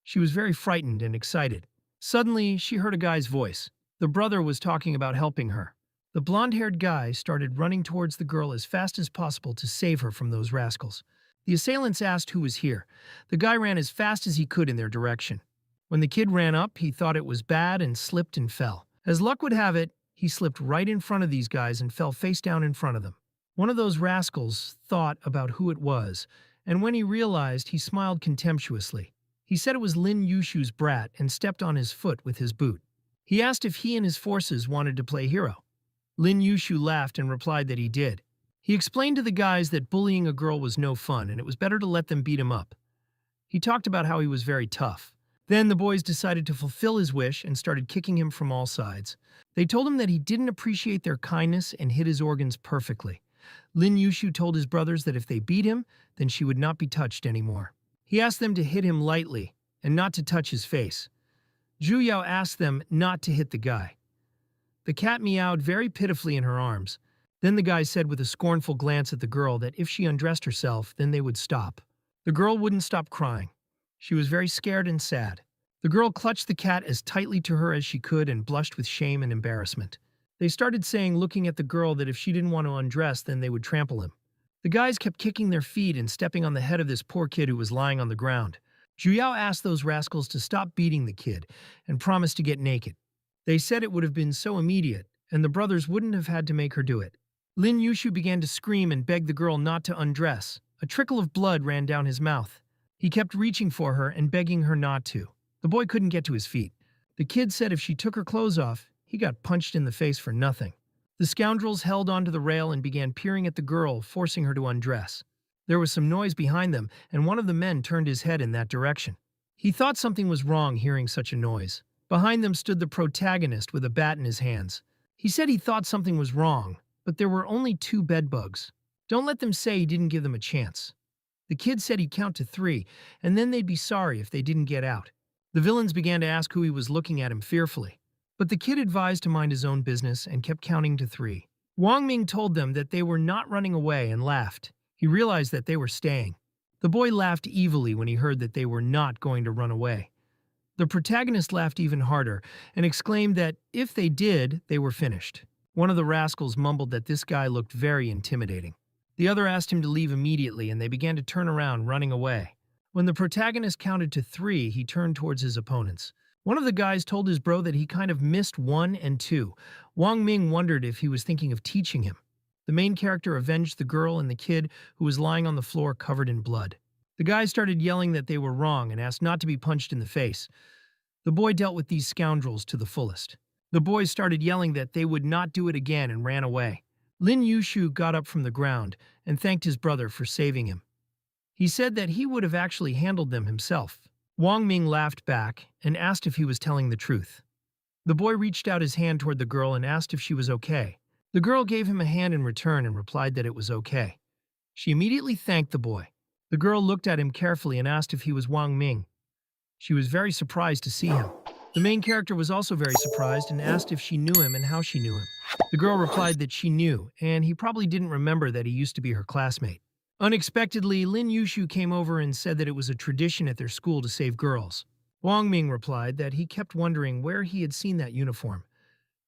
She was very frightened and excited. Suddenly, she heard a guy's voice. The brother was talking about helping her. The blonde-haired guy started running towards the girl as fast as possible to save her from those rascals. The assailants asked who was here. The guy ran as fast as he could in their direction. When the kid ran up, he thought it was bad and slipped and fell. As luck would have it, he slipped right in front of these guys and fell face down in front of them. One of those rascals thought about who it was, and when he realized, he smiled contemptuously. He said it was Lin Yushu's brat and stepped on his foot with his boot. He asked if he and his forces wanted to play hero. Lin Yushu laughed and replied that he did. He explained to the guys that bullying a girl was no fun and it was better to let them beat him up. He talked about how he was very tough. Then the boys decided to fulfill his wish and started kicking him from all sides. They told him that he didn't appreciate their kindness and hit his organs perfectly. Lin Yushu told his brothers that if they beat him, then she would not be touched anymore. He asked them to hit him lightly and not to touch his face. Zhu Yao asked them not to hit the guy. The cat meowed very pitifully in her arms. Then the guy said with a scornful glance at the girl that if she undressed herself, then they would stop. The girl wouldn't stop crying. She was very scared and sad. The girl clutched the cat as tightly to her as she could and blushed with shame and embarrassment. They started saying, looking at the girl, that if she didn't want to undress, then they would trample him. The guys kept kicking their feet and stepping on the head of this poor kid who was lying on the ground. Zhu Yao asked those rascals to stop beating the kid and promised to get naked. They said it would have been so immediate, and the brothers wouldn't have had to make her do it. Lin Yushu began to scream and beg the girl not to undress. A trickle of blood ran down his mouth. He kept reaching for her and begging her not to. The boy couldn't get to his feet. The kid said if she took her clothes off, he got punched in the face for nothing. The scoundrels held onto the rail and began peering at the girl, forcing her to undress. There was some noise behind them, and one of the men turned his head in that direction. He thought something was wrong hearing such a noise. Behind them stood the protagonist with a bat in his hands. He said he thought something was wrong, but there were only 2 bedbugs. Don't let them say he didn't give them a chance. The kid said he'd count to 3, and then they'd be sorry if they didn't get out. The villains began to ask who he was looking at him fearfully. But the kid advised to mind his own business and kept counting to 3. Wang Ming told them that they were not running away and laughed. He realized that they were staying. The boy laughed evilly when he heard that they were not going to run away. The protagonist laughed even harder and exclaimed that if they did, they were finished. One of the rascals mumbled that this guy looked very intimidating. The other asked him to leave immediately, and they began to turn around, running away. When the protagonist counted to 3, he turned towards his opponents. One of the guys told his bro that he kind of missed 1 and 2. Wang Ming wondered if he was thinking of teaching him. The main character avenged the girl and the kid who was lying on the floor covered in blood. The guys started yelling that they were wrong and asked not to be punched in the face. The boy dealt with these scoundrels to the fullest. The boys started yelling that they would not do it again and ran away. Lin Yushu got up from the ground and thanked his brother for saving him. He said that he would have actually handled them himself. Wang Ming laughed back and asked if he was telling the truth. The boy reached out his hand toward the girl and asked if she was okay. The girl gave him a hand in return and replied that it was okay. She immediately thanked the boy. The girl looked at him carefully and asked if he was Wang Ming. She was very surprised to see him. The main character was also very surprised and asked if she knew him and how she knew him. The girl replied that she knew, and he probably didn't remember that he used to be her classmate. Unexpectedly, Lin Yushu came over and said that it was a tradition at their school to save girls. Wang Ming replied that he kept wondering where he had seen that uniform.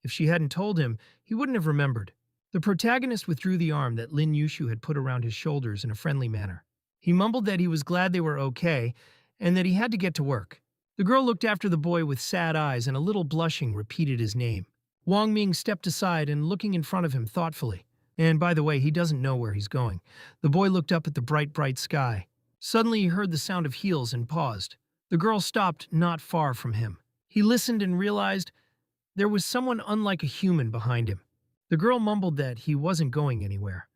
If she hadn't told him, he wouldn't have remembered. The protagonist withdrew the arm that Lin Yushu had put around his shoulders in a friendly manner. He mumbled that he was glad they were okay and that he had to get to work. The girl looked after the boy with sad eyes and a little blushing repeated his name. Wang Ming stepped aside and looking in front of him thoughtfully. And by the way, he doesn't know where he's going. The boy looked up at the bright, bright sky. Suddenly he heard the sound of heels and paused. The girl stopped not far from him. He listened and realized there was someone unlike a human behind him. The girl mumbled that he wasn't going anywhere.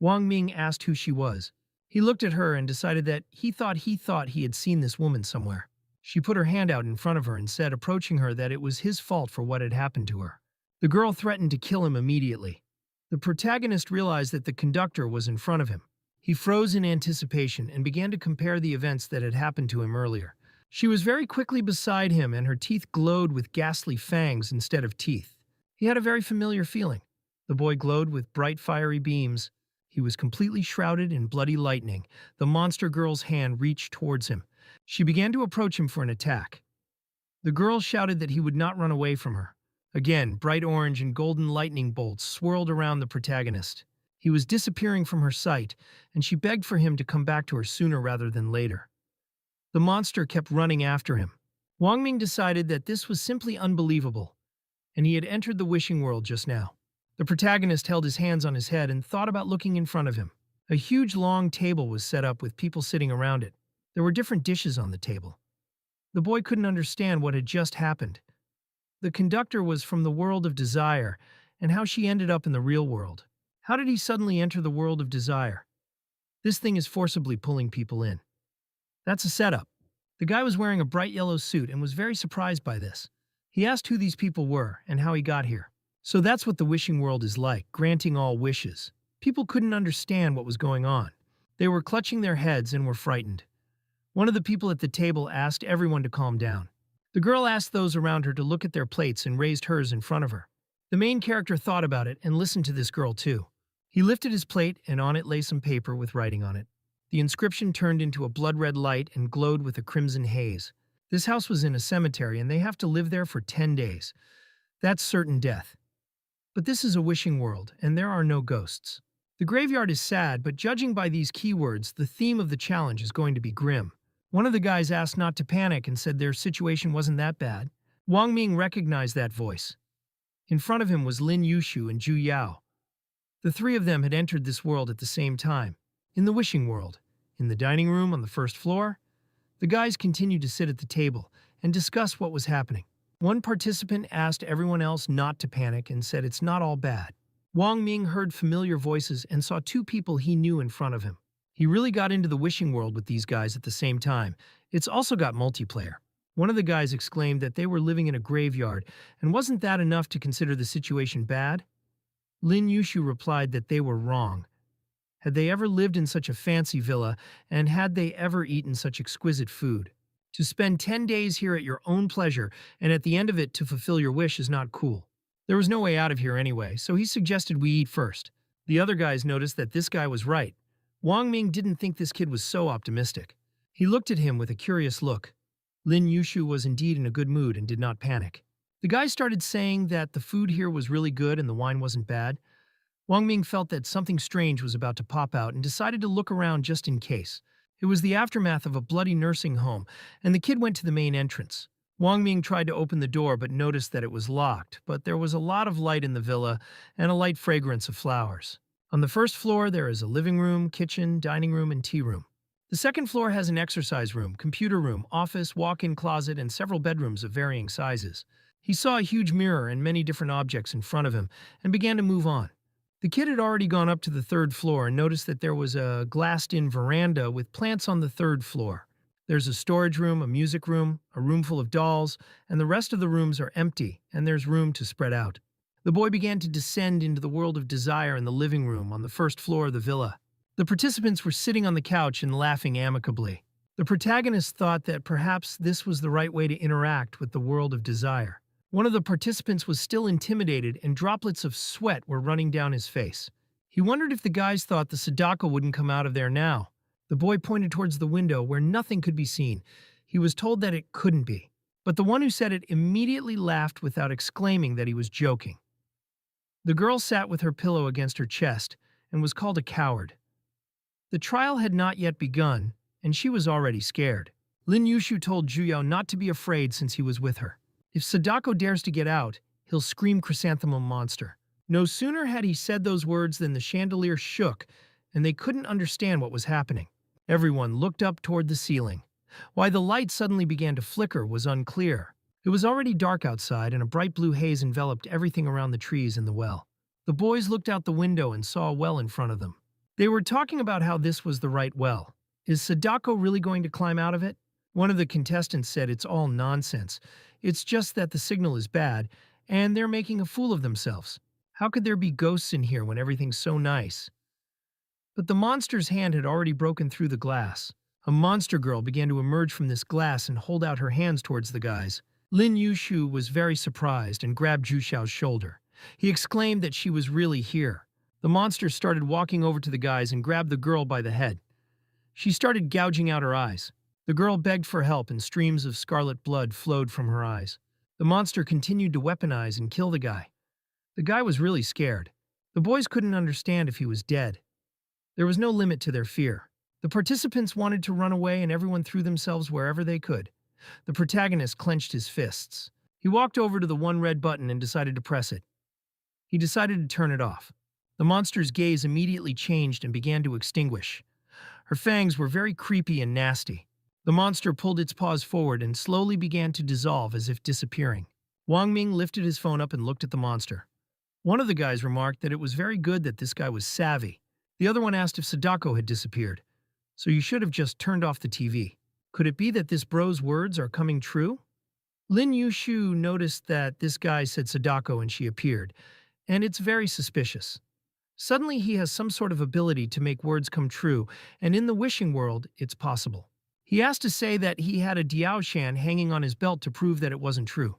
Wang Ming asked who she was. He looked at her and decided that he thought he had seen this woman somewhere. She put her hand out in front of her and said, approaching her, that it was his fault for what had happened to her. The girl threatened to kill him immediately. The protagonist realized that the conductor was in front of him. He froze in anticipation and began to compare the events that had happened to him earlier. She was very quickly beside him, and her teeth glowed with ghastly fangs instead of teeth. He had a very familiar feeling. The boy glowed with bright fiery beams. He was completely shrouded in bloody lightning. The monster girl's hand reached towards him. She began to approach him for an attack. The girl shouted that he would not run away from her. Again, bright orange and golden lightning bolts swirled around the protagonist. He was disappearing from her sight, and she begged for him to come back to her sooner rather than later. The monster kept running after him. Wang Ming decided that this was simply unbelievable, and he had entered the wishing world just now. The protagonist held his hands on his head and thought about looking in front of him. A huge long table was set up with people sitting around it. There were different dishes on the table. The boy couldn't understand what had just happened. The conductor was from the world of desire, and how she ended up in the real world. How did he suddenly enter the world of desire? This thing is forcibly pulling people in. That's a setup. The guy was wearing a bright yellow suit and was very surprised by this. He asked who these people were and how he got here. So that's what the wishing world is like, granting all wishes. People couldn't understand what was going on. They were clutching their heads and were frightened. One of the people at the table asked everyone to calm down. The girl asked those around her to look at their plates and raised hers in front of her. The main character thought about it and listened to this girl too. He lifted his plate, and on it lay some paper with writing on it. The inscription turned into a blood-red light and glowed with a crimson haze. This house was in a cemetery, and they have to live there for 10 days. That's certain death. But this is a wishing world, and there are no ghosts. The graveyard is sad, but judging by these keywords, the theme of the challenge is going to be grim. One of the guys asked not to panic and said their situation wasn't that bad. Wang Ming recognized that voice. In front of him was Lin Yushu and Zhu Yao. The three of them had entered this world at the same time. In the wishing world, in the dining room on the first floor, the guys continued to sit at the table and discuss what was happening. One participant asked everyone else not to panic and said it's not all bad. Wang Ming heard familiar voices and saw two people he knew in front of him. He really got into the wishing world with these guys at the same time. It's also got multiplayer. One of the guys exclaimed that they were living in a graveyard, and wasn't that enough to consider the situation bad? Lin Yushu replied that they were wrong. Had they ever lived in such a fancy villa, and had they ever eaten such exquisite food? To spend 10 days here at your own pleasure, and at the end of it to fulfill your wish is not cool. There was no way out of here anyway, so he suggested we eat first. The other guys noticed that this guy was right. Wang Ming didn't think this kid was so optimistic. He looked at him with a curious look. Lin Yushu was indeed in a good mood and did not panic. The guy started saying that the food here was really good and the wine wasn't bad. Wang Ming felt that something strange was about to pop out and decided to look around just in case. It was the aftermath of a bloody nursing home, and the kid went to the main entrance. Wang Ming tried to open the door but noticed that it was locked, but there was a lot of light in the villa and a light fragrance of flowers. On the first floor, there is a living room, kitchen, dining room, and tea room. The second floor has an exercise room, computer room, office, walk-in closet, and several bedrooms of varying sizes. He saw a huge mirror and many different objects in front of him and began to move on. The kid had already gone up to the third floor and noticed that there was a glassed-in veranda with plants on the third floor. There's a storage room, a music room, a room full of dolls, and the rest of the rooms are empty, and there's room to spread out. The boy began to descend into the world of desire in the living room on the first floor of the villa. The participants were sitting on the couch and laughing amicably. The protagonist thought that perhaps this was the right way to interact with the world of desire. One of the participants was still intimidated, and droplets of sweat were running down his face. He wondered if the guys thought the Sadako wouldn't come out of there now. The boy pointed towards the window where nothing could be seen. He was told that it couldn't be. But the one who said it immediately laughed without exclaiming that he was joking. The girl sat with her pillow against her chest and was called a coward. The trial had not yet begun, and she was already scared. Lin Yushu told Zhu not to be afraid since he was with her. If Sadako dares to get out, he'll scream chrysanthemum monster. No sooner had he said those words than the chandelier shook, and they couldn't understand what was happening. Everyone looked up toward the ceiling. Why the light suddenly began to flicker was unclear. It was already dark outside, and a bright blue haze enveloped everything around the trees and the well. The boys looked out the window and saw a well in front of them. They were talking about how this was the right well. Is Sadako really going to climb out of it? One of the contestants said it's all nonsense. It's just that the signal is bad, and they're making a fool of themselves. How could there be ghosts in here when everything's so nice? But the monster's hand had already broken through the glass. A monster girl began to emerge from this glass and hold out her hands towards the guys. Lin Yushu was very surprised and grabbed Zhu Xiao's shoulder. He exclaimed that she was really here. The monster started walking over to the guys and grabbed the girl by the head. She started gouging out her eyes. The girl begged for help and streams of scarlet blood flowed from her eyes. The monster continued to weaponize and kill the guy. The guy was really scared. The boys couldn't understand if he was dead. There was no limit to their fear. The participants wanted to run away and everyone threw themselves wherever they could. The protagonist clenched his fists. He walked over to the one red button and decided to press it. He decided to turn it off. The monster's gaze immediately changed and began to extinguish. Her fangs were very creepy and nasty. The monster pulled its paws forward and slowly began to dissolve as if disappearing. Wang Ming lifted his phone up and looked at the monster. One of the guys remarked that it was very good that this guy was savvy. The other one asked if Sadako had disappeared. So you should have just turned off the TV. Could it be that this bro's words are coming true? Lin Yushu noticed that this guy said Sadako and she appeared, and it's very suspicious. Suddenly he has some sort of ability to make words come true, and in the wishing world, it's possible. He asked to say that he had a Diaoshan hanging on his belt to prove that it wasn't true.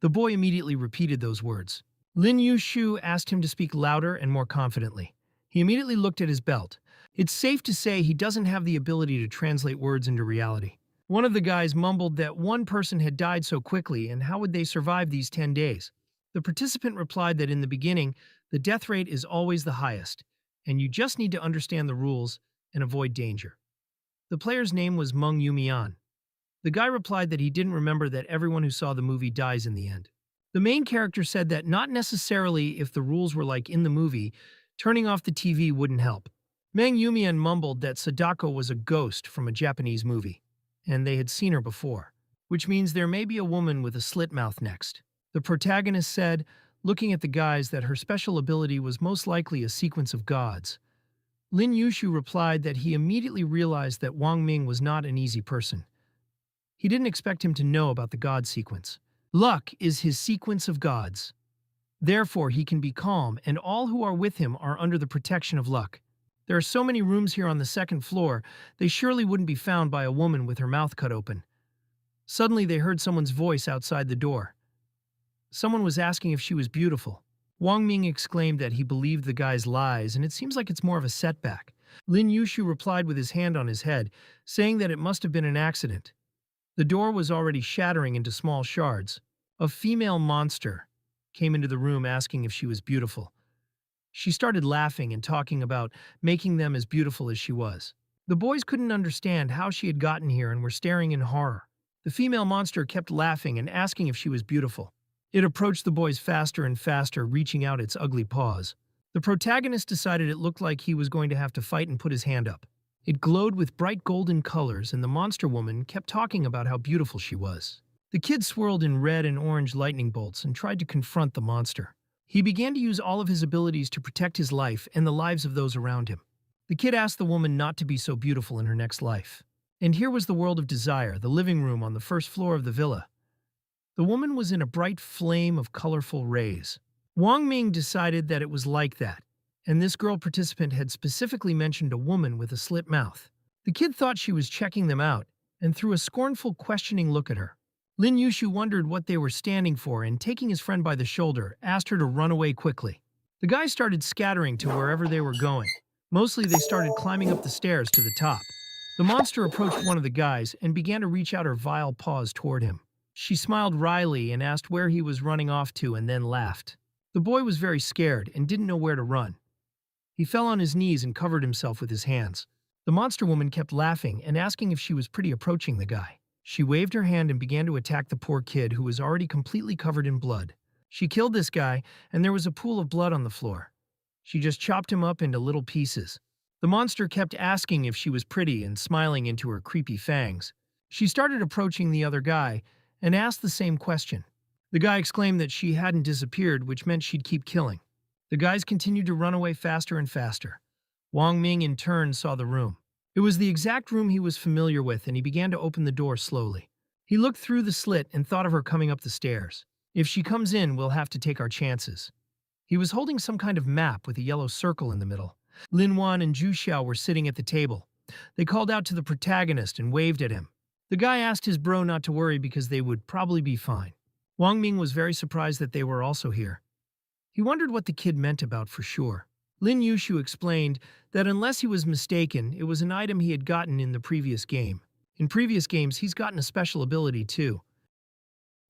The boy immediately repeated those words. Lin Yushu asked him to speak louder and more confidently. He immediately looked at his belt. It's safe to say he doesn't have the ability to translate words into reality. One of the guys mumbled that one person had died so quickly and how would they survive these 10 days? The participant replied that in the beginning, the death rate is always the highest, and you just need to understand the rules and avoid danger. The player's name was Meng Yumian. The guy replied that he didn't remember that everyone who saw the movie dies in the end. The main character said that not necessarily if the rules were like in the movie, turning off the TV wouldn't help. Meng Yumian mumbled that Sadako was a ghost from a Japanese movie, and they had seen her before, which means there may be a woman with a slit mouth next. The protagonist said, looking at the guys, that her special ability was most likely a sequence of gods. Lin Yushu replied that he immediately realized that Wang Ming was not an easy person. He didn't expect him to know about the god sequence. Luck is his sequence of gods. Therefore, he can be calm, and all who are with him are under the protection of luck. There are so many rooms here on the second floor, they surely wouldn't be found by a woman with her mouth cut open. Suddenly, they heard someone's voice outside the door. Someone was asking if she was beautiful. Wang Ming exclaimed that he believed the guy's lies, and it seems like it's more of a setback. Lin Yushu replied with his hand on his head, saying that it must have been an accident. The door was already shattering into small shards. A female monster came into the room asking if she was beautiful. She started laughing and talking about making them as beautiful as she was. The boys couldn't understand how she had gotten here and were staring in horror. The female monster kept laughing and asking if she was beautiful. It approached the boys faster and faster, reaching out its ugly paws. The protagonist decided it looked like he was going to have to fight and put his hand up. It glowed with bright golden colors, and the monster woman kept talking about how beautiful she was. The kid swirled in red and orange lightning bolts and tried to confront the monster. He began to use all of his abilities to protect his life and the lives of those around him. The kid asked the woman not to be so beautiful in her next life. And here was the world of desire, the living room on the first floor of the villa. The woman was in a bright flame of colorful rays. Wang Ming decided that it was like that, and this girl participant had specifically mentioned a woman with a slit mouth. The kid thought she was checking them out and threw a scornful, questioning look at her. Lin Yushu wondered what they were standing for and, taking his friend by the shoulder, asked her to run away quickly. The guys started scattering to wherever they were going. Mostly they started climbing up the stairs to the top. The monster approached one of the guys and began to reach out her vile paws toward him. She smiled wryly and asked where he was running off to and then laughed. The boy was very scared and didn't know where to run. He fell on his knees and covered himself with his hands. The monster woman kept laughing and asking if she was pretty, approaching the guy. She waved her hand and began to attack the poor kid who was already completely covered in blood. She killed this guy, and there was a pool of blood on the floor. She just chopped him up into little pieces. The monster kept asking if she was pretty and smiling into her creepy fangs. She started approaching the other guy and asked the same question. The guy exclaimed that she hadn't disappeared, which meant she'd keep killing. The guys continued to run away faster and faster. Wang Ming in turn saw the room. It was the exact room he was familiar with, and he began to open the door slowly. He looked through the slit and thought of her coming up the stairs. If she comes in, we'll have to take our chances. He was holding some kind of map with a yellow circle in the middle. Lin Wan and Zhu Xiao were sitting at the table. They called out to the protagonist and waved at him. The guy asked his bro not to worry because they would probably be fine. Wang Ming was very surprised that they were also here. He wondered what the kid meant about for sure. Lin Yushu explained that unless he was mistaken, it was an item he had gotten in the previous game. In previous games, he's gotten a special ability too.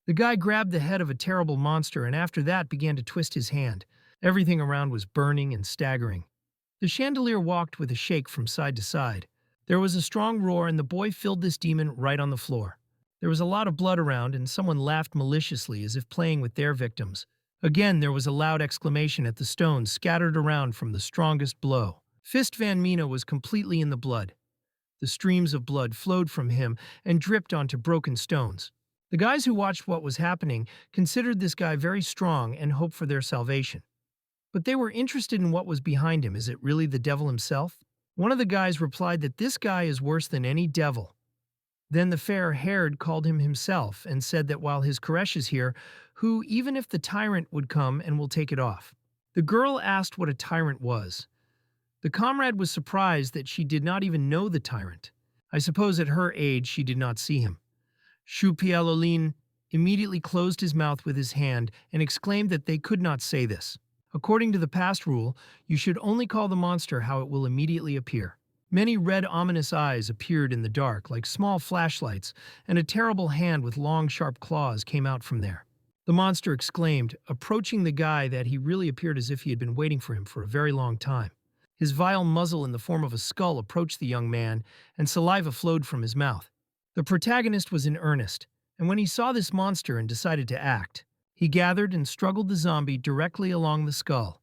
The guy grabbed the head of a terrible monster and after that began to twist his hand. Everything around was burning and staggering. The chandelier walked with a shake from side to side. There was a strong roar and the boy filled this demon right on the floor. There was a lot of blood around and someone laughed maliciously as if playing with their victims. Again, there was a loud exclamation at the stones scattered around from the strongest blow. Fist Van Mina was completely in the blood. The streams of blood flowed from him and dripped onto broken stones. The guys who watched what was happening considered this guy very strong and hoped for their salvation. But they were interested in what was behind him. Is it really the devil himself? One of the guys replied that this guy is worse than any devil. Then the fair-haired called him himself and said that while his Koresh is here, who, even if the tyrant would come and will take it off. The girl asked what a tyrant was. The comrade was surprised that she did not even know the tyrant. I suppose at her age she did not see him. Shu Pialolin immediately closed his mouth with his hand and exclaimed that they could not say this. According to the past rule, you should only call the monster how it will immediately appear. Many red ominous eyes appeared in the dark like small flashlights, and a terrible hand with long sharp claws came out from there. The monster exclaimed, approaching the guy, that he really appeared as if he had been waiting for him for a very long time. His vile muzzle in the form of a skull approached the young man, and saliva flowed from his mouth. The protagonist was in earnest, and when he saw this monster and decided to act, he gathered and struggled the zombie directly along the skull.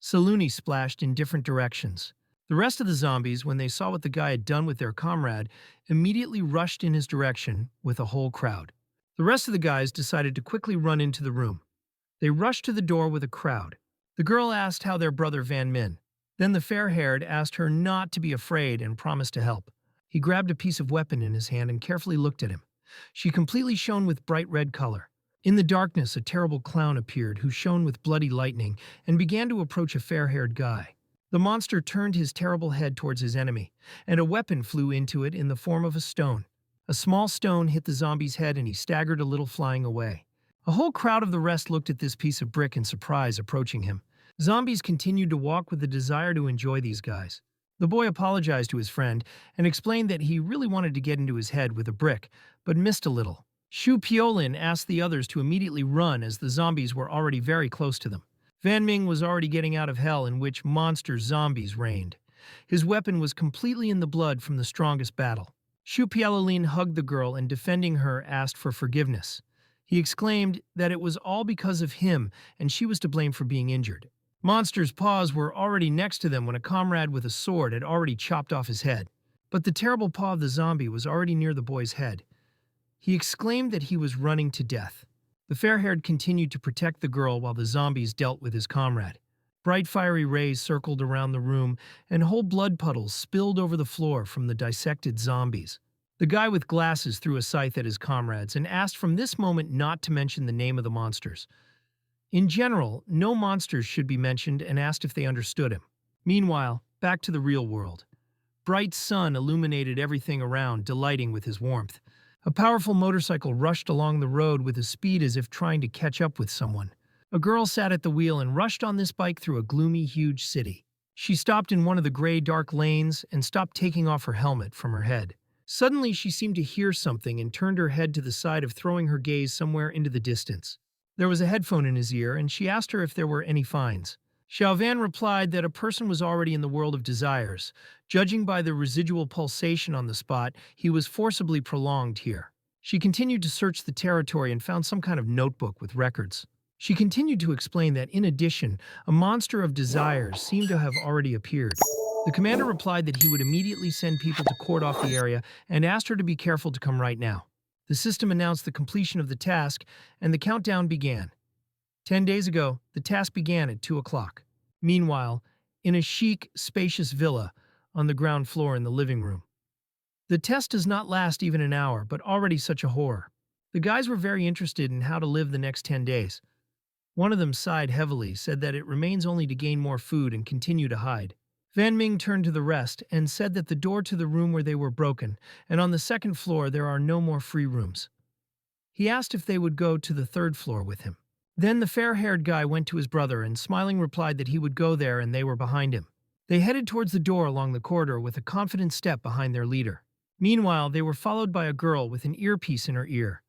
Saluni splashed in different directions. The rest of the zombies, when they saw what the guy had done with their comrade, immediately rushed in his direction with a whole crowd. The rest of the guys decided to quickly run into the room. They rushed to the door with a crowd. The girl asked how their brother Van Min. Then the fair-haired asked her not to be afraid and promised to help. He grabbed a piece of weapon in his hand and carefully looked at him. She completely shone with bright red color. In the darkness, a terrible clown appeared who shone with bloody lightning and began to approach a fair-haired guy. The monster turned his terrible head towards his enemy, and a weapon flew into it in the form of a stone. A small stone hit the zombie's head and he staggered a little, flying away. A whole crowd of the rest looked at this piece of brick in surprise approaching him. Zombies continued to walk with the desire to enjoy these guys. The boy apologized to his friend and explained that he really wanted to get into his head with a brick, but missed a little. Shu Piolin asked the others to immediately run as the zombies were already very close to them. Van Ming was already getting out of hell in which monster zombies reigned. His weapon was completely in the blood from the strongest battle. Shu Pialolin hugged the girl and, defending her, asked for forgiveness. He exclaimed that it was all because of him and she was to blame for being injured. Monster's paws were already next to them when a comrade with a sword had already chopped off his head. But the terrible paw of the zombie was already near the boy's head. He exclaimed that he was running to death. The fair-haired continued to protect the girl while the zombies dealt with his comrade. Bright fiery rays circled around the room, and whole blood puddles spilled over the floor from the dissected zombies. The guy with glasses threw a scythe at his comrades and asked from this moment not to mention the name of the monsters. In general, no monsters should be mentioned, and asked if they understood him. Meanwhile, back to the real world. Bright sun illuminated everything around, delighting with his warmth. A powerful motorcycle rushed along the road with a speed as if trying to catch up with someone. A girl sat at the wheel and rushed on this bike through a gloomy, huge city. She stopped in one of the gray, dark lanes and stopped taking off her helmet from her head. Suddenly, she seemed to hear something and turned her head to the side of throwing her gaze somewhere into the distance. There was a headphone in his ear, and she asked her if there were any fines. Xiaovan replied that a person was already in the world of desires. Judging by the residual pulsation on the spot, he was forcibly prolonged here. She continued to search the territory and found some kind of notebook with records. She continued to explain that, in addition, a monster of desires seemed to have already appeared. The commander replied that he would immediately send people to cordon off the area and asked her to be careful to come right now. The system announced the completion of the task, and the countdown began. 10 days ago, the task began at 2 o'clock. Meanwhile, in a chic, spacious villa on the ground floor in the living room. The test does not last even an hour, but already such a horror. The guys were very interested in how to live the next 10 days. One of them sighed heavily, said that it remains only to gain more food and continue to hide. Van Ming turned to the rest and said that the door to the room where they were broken, and on the second floor there are no more free rooms. He asked if they would go to the third floor with him. Then the fair-haired guy went to his brother and smiling replied that he would go there and they were behind him. They headed towards the door along the corridor with a confident step behind their leader. Meanwhile, they were followed by a girl with an earpiece in her ear.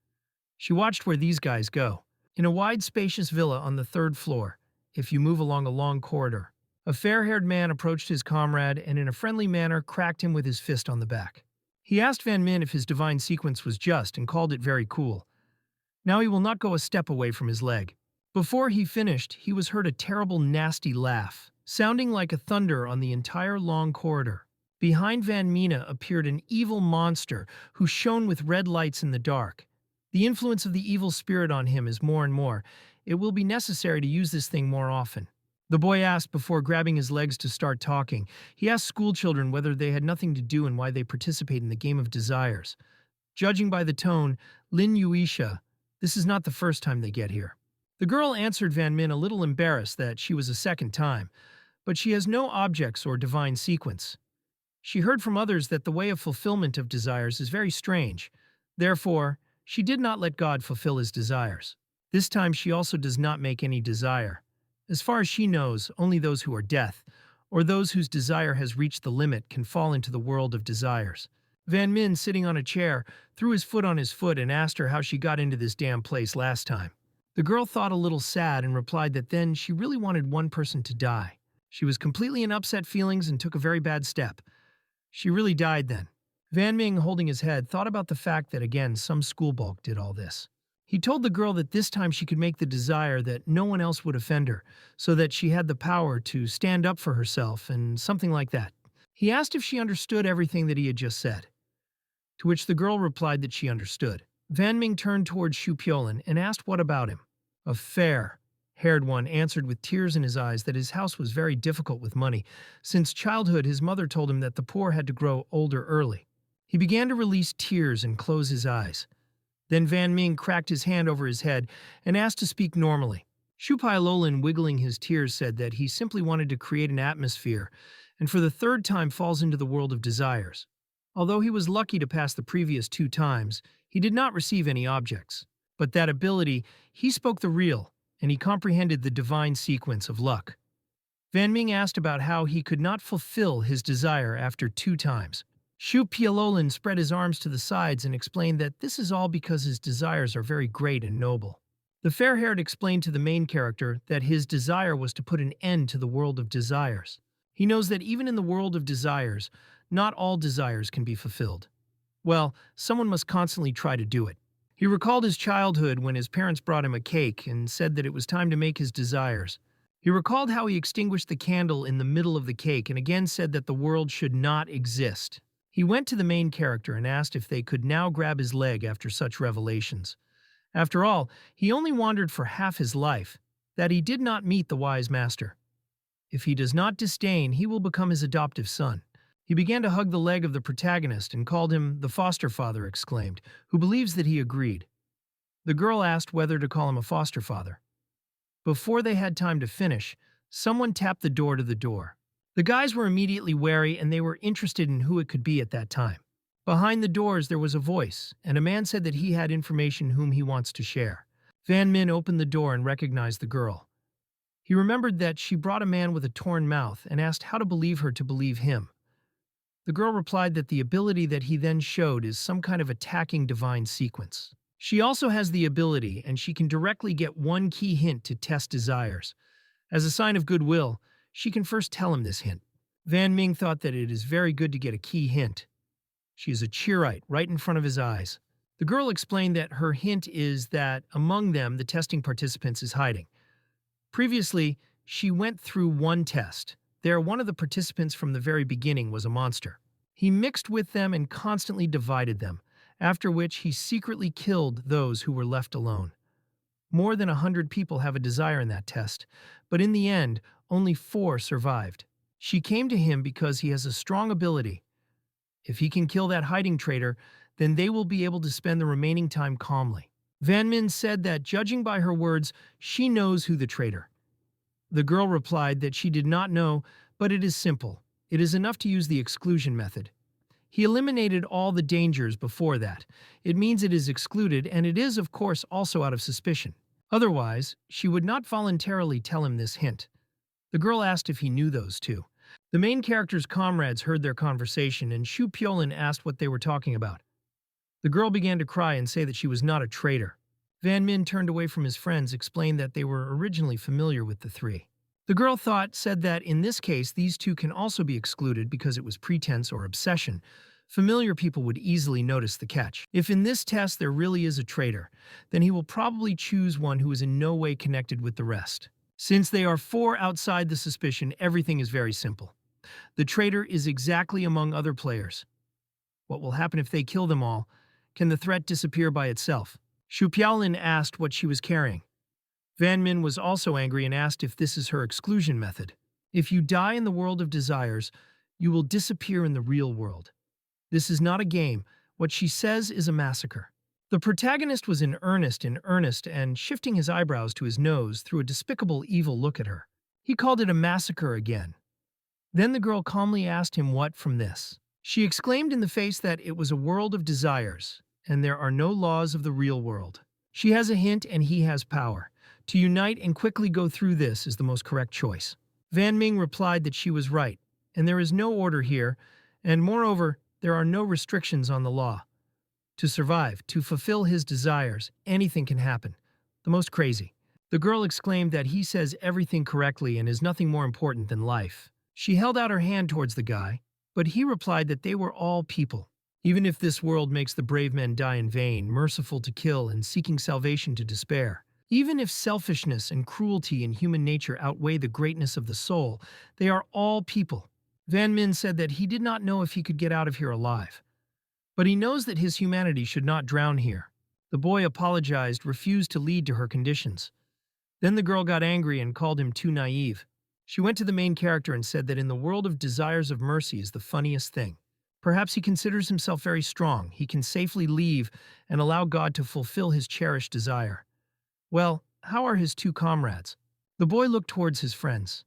She watched where these guys go. In a wide, spacious villa on the third floor, if you move along a long corridor, a fair-haired man approached his comrade and in a friendly manner cracked him with his fist on the back. He asked Van Min if his divine sequence was just and called it very cool. Now he will not go a step away from his leg. Before he finished, he was heard a terrible, nasty laugh, sounding like a thunder on the entire long corridor. Behind Van Mina appeared an evil monster who shone with red lights in the dark. The influence of the evil spirit on him is more and more. It will be necessary to use this thing more often. The boy asked before grabbing his legs to start talking. He asked schoolchildren whether they had nothing to do and why they participate in the game of desires. Judging by the tone, Lin Yuisha, this is not the first time they get here. The girl answered Van Min a little embarrassed that she was a second time, but she has no objects or divine sequence. She heard from others that the way of fulfillment of desires is very strange. Therefore, she did not let God fulfill his desires. This time she also does not make any desire. As far as she knows, only those who are death, or those whose desire has reached the limit, can fall into the world of desires. Van Min, sitting on a chair, threw his foot on his foot and asked her how she got into this damn place last time. The girl thought a little sad and replied that then she really wanted one person to die. She was completely in upset feelings and took a very bad step. She really died then. Van Ming, holding his head, thought about the fact that again some schoolbulk did all this. He told the girl that this time she could make the desire that no one else would offend her, so that she had the power to stand up for herself and something like that. He asked if she understood everything that he had just said, to which the girl replied that she understood. Van Ming turned towards Shu Piolin and asked what about him. A fair-haired one answered with tears in his eyes that his house was very difficult with money. Since childhood, his mother told him that the poor had to grow older early. He began to release tears and close his eyes. Then Van Ming cracked his hand over his head and asked to speak normally. Shu Piolin, wiggling his tears, said that he simply wanted to create an atmosphere, and for the third time falls into the world of desires. Although he was lucky to pass the previous 2 times, he did not receive any objects. But that ability, he spoke the real, and he comprehended the divine sequence of luck. Van Ming asked about how he could not fulfill his desire after 2 times. Shu Piolin spread his arms to the sides and explained that this is all because his desires are very great and noble. The fair-haired explained to the main character that his desire was to put an end to the world of desires. He knows that even in the world of desires, not all desires can be fulfilled. Well, someone must constantly try to do it. He recalled his childhood when his parents brought him a cake and said that it was time to make his desires. He recalled how he extinguished the candle in the middle of the cake and again said that the world should not exist. He went to the main character and asked if they could now grab his leg after such revelations. After all, he only wandered for half his life, that he did not meet the wise master. If he does not disdain, he will become his adoptive son. He began to hug the leg of the protagonist and called him the foster father, exclaimed, who believes that he agreed. The girl asked whether to call him a foster father. Before they had time to finish, someone tapped the door to the door. The guys were immediately wary and they were interested in who it could be at that time. Behind the doors there was a voice, and a man said that he had information whom he wants to share. Van Min opened the door and recognized the girl. He remembered that she brought a man with a torn mouth and asked how to believe her to believe him. The girl replied that the ability that he then showed is some kind of attacking divine sequence. She also has the ability, and she can directly get one key hint to test desires. As a sign of goodwill, she can first tell him this hint. Van Ming thought that it is very good to get a key hint. She is a cheerite right in front of his eyes. The girl explained that her hint is that among them, the testing participants is hiding. Previously, she went through one test. There, one of the participants from the very beginning was a monster. He mixed with them and constantly divided them, after which he secretly killed those who were left alone. More than 100 people have a desire in that test, but in the end, only 4 survived. She came to him because he has a strong ability. If he can kill that hiding traitor, then they will be able to spend the remaining time calmly. Van Min said that, judging by her words, she knows who the traitor. The girl replied that she did not know, but it is simple. It is enough to use the exclusion method. He eliminated all the dangers before that. It means it is excluded, and it is, of course, also out of suspicion. Otherwise, she would not voluntarily tell him this hint. The girl asked if he knew those two. The main character's comrades heard their conversation, and Shu Pyolin asked what they were talking about. The girl began to cry and say that she was not a traitor. Van Min turned away from his friends, explained that they were originally familiar with the 3. The girl said that in this case these 2 can also be excluded because it was pretense or obsession. Familiar people would easily notice the catch. If in this test there really is a traitor, then he will probably choose one who is in no way connected with the rest. Since they are 4 outside the suspicion, everything is very simple. The traitor is exactly among other players. What will happen if they kill them all? Can the threat disappear by itself? Shu Pyolin asked what she was carrying. Van Min was also angry and asked if this is her exclusion method. If you die in the world of desires, you will disappear in the real world. This is not a game. What she says is a massacre. The protagonist was in earnest and shifting his eyebrows to his nose threw a despicable evil look at her. He called it a massacre again. Then the girl calmly asked him what from this. She exclaimed in the face that it was a world of desires, and there are no laws of the real world. She has a hint and he has power. To unite and quickly go through this is the most correct choice. Van Ming replied that she was right, and there is no order here, and moreover, there are no restrictions on the law. To survive, to fulfill his desires, anything can happen. The most crazy. The girl exclaimed that he says everything correctly and is nothing more important than life. She held out her hand towards the guy, but he replied that they were all people. Even if this world makes the brave men die in vain, merciful to kill and seeking salvation to despair. Even if selfishness and cruelty in human nature outweigh the greatness of the soul, they are all people. Van Min said that he did not know if he could get out of here alive. But he knows that his humanity should not drown here. The boy apologized, refused to lead to her conditions. Then the girl got angry and called him too naive. She went to the main character and said that in the world of desires of mercy is the funniest thing. Perhaps he considers himself very strong. He can safely leave and allow God to fulfill his cherished desire. Well, how are his 2 comrades? The boy looked towards his friends.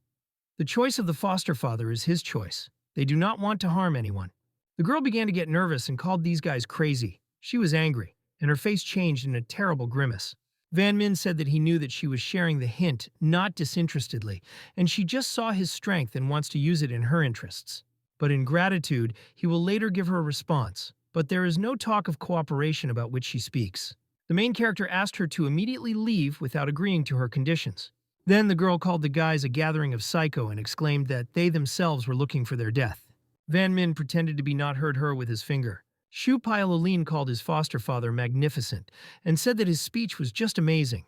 The choice of the foster father is his choice. They do not want to harm anyone. The girl began to get nervous and called these guys crazy. She was angry, and her face changed in a terrible grimace. Van Min said that he knew that she was sharing the hint, not disinterestedly, and she just saw his strength and wants to use it in her interests. But in gratitude, he will later give her a response. But there is no talk of cooperation about which she speaks. The main character asked her to immediately leave without agreeing to her conditions. Then the girl called the guys a gathering of psycho and exclaimed that they themselves were looking for their death. Van Min pretended to be not heard her with his finger. Shu Pyolin called his foster father magnificent and said that his speech was just amazing.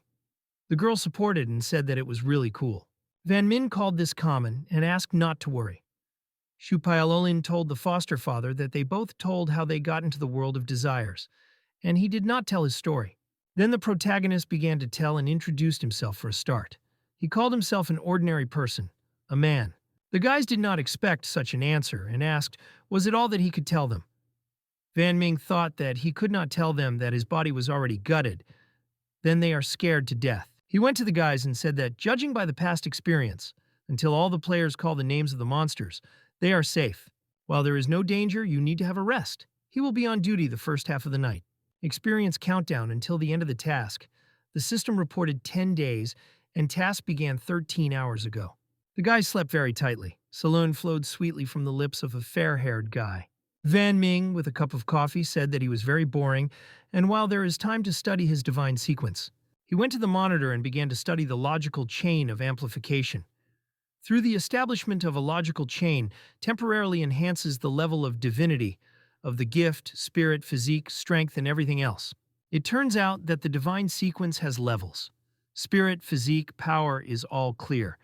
The girl supported and said that it was really cool. Van Min called this common and asked not to worry. Shu Pyolin told the foster father that they both told how they got into the world of desires, and he did not tell his story. Then the protagonist began to tell and introduced himself for a start. He called himself an ordinary person, a man. The guys did not expect such an answer and asked, was it all that he could tell them? Van Ming thought that he could not tell them that his body was already gutted. Then they are scared to death. He went to the guys and said that, judging by the past experience, until all the players call the names of the monsters, they are safe. While there is no danger, you need to have a rest. He will be on duty the first half of the night. Experience countdown until the end of the task. The system reported 10 days, and task began 13 hours ago. The guy slept very tightly. Saloon flowed sweetly from the lips of a fair-haired guy. Van Ming, with a cup of coffee, said that he was very boring, and while there is time to study his divine sequence, he went to the monitor and began to study the logical chain of amplification. Through the establishment of a logical chain temporarily enhances the level of divinity of the gift, spirit, physique, strength, and everything else. It turns out that the divine sequence has levels. Spirit, physique, power is all clear.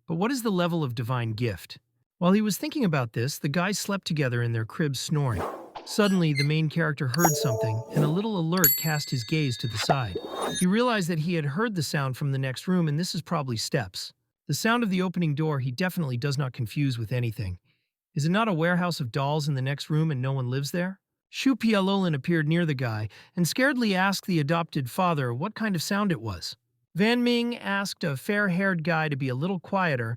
But what is the level of divine gift? While he was thinking about this, the guys slept together in their cribs snoring. Suddenly, the main character heard something, and a little alert cast his gaze to the side. He realized that he had heard the sound from the next room, and this is probably steps. The sound of the opening door he definitely does not confuse with anything. Is it not a warehouse of dolls in the next room and no one lives there? Shu Pialolin appeared near the guy and scaredly asked the adopted father what kind of sound it was. Van Ming asked a fair-haired guy to be a little quieter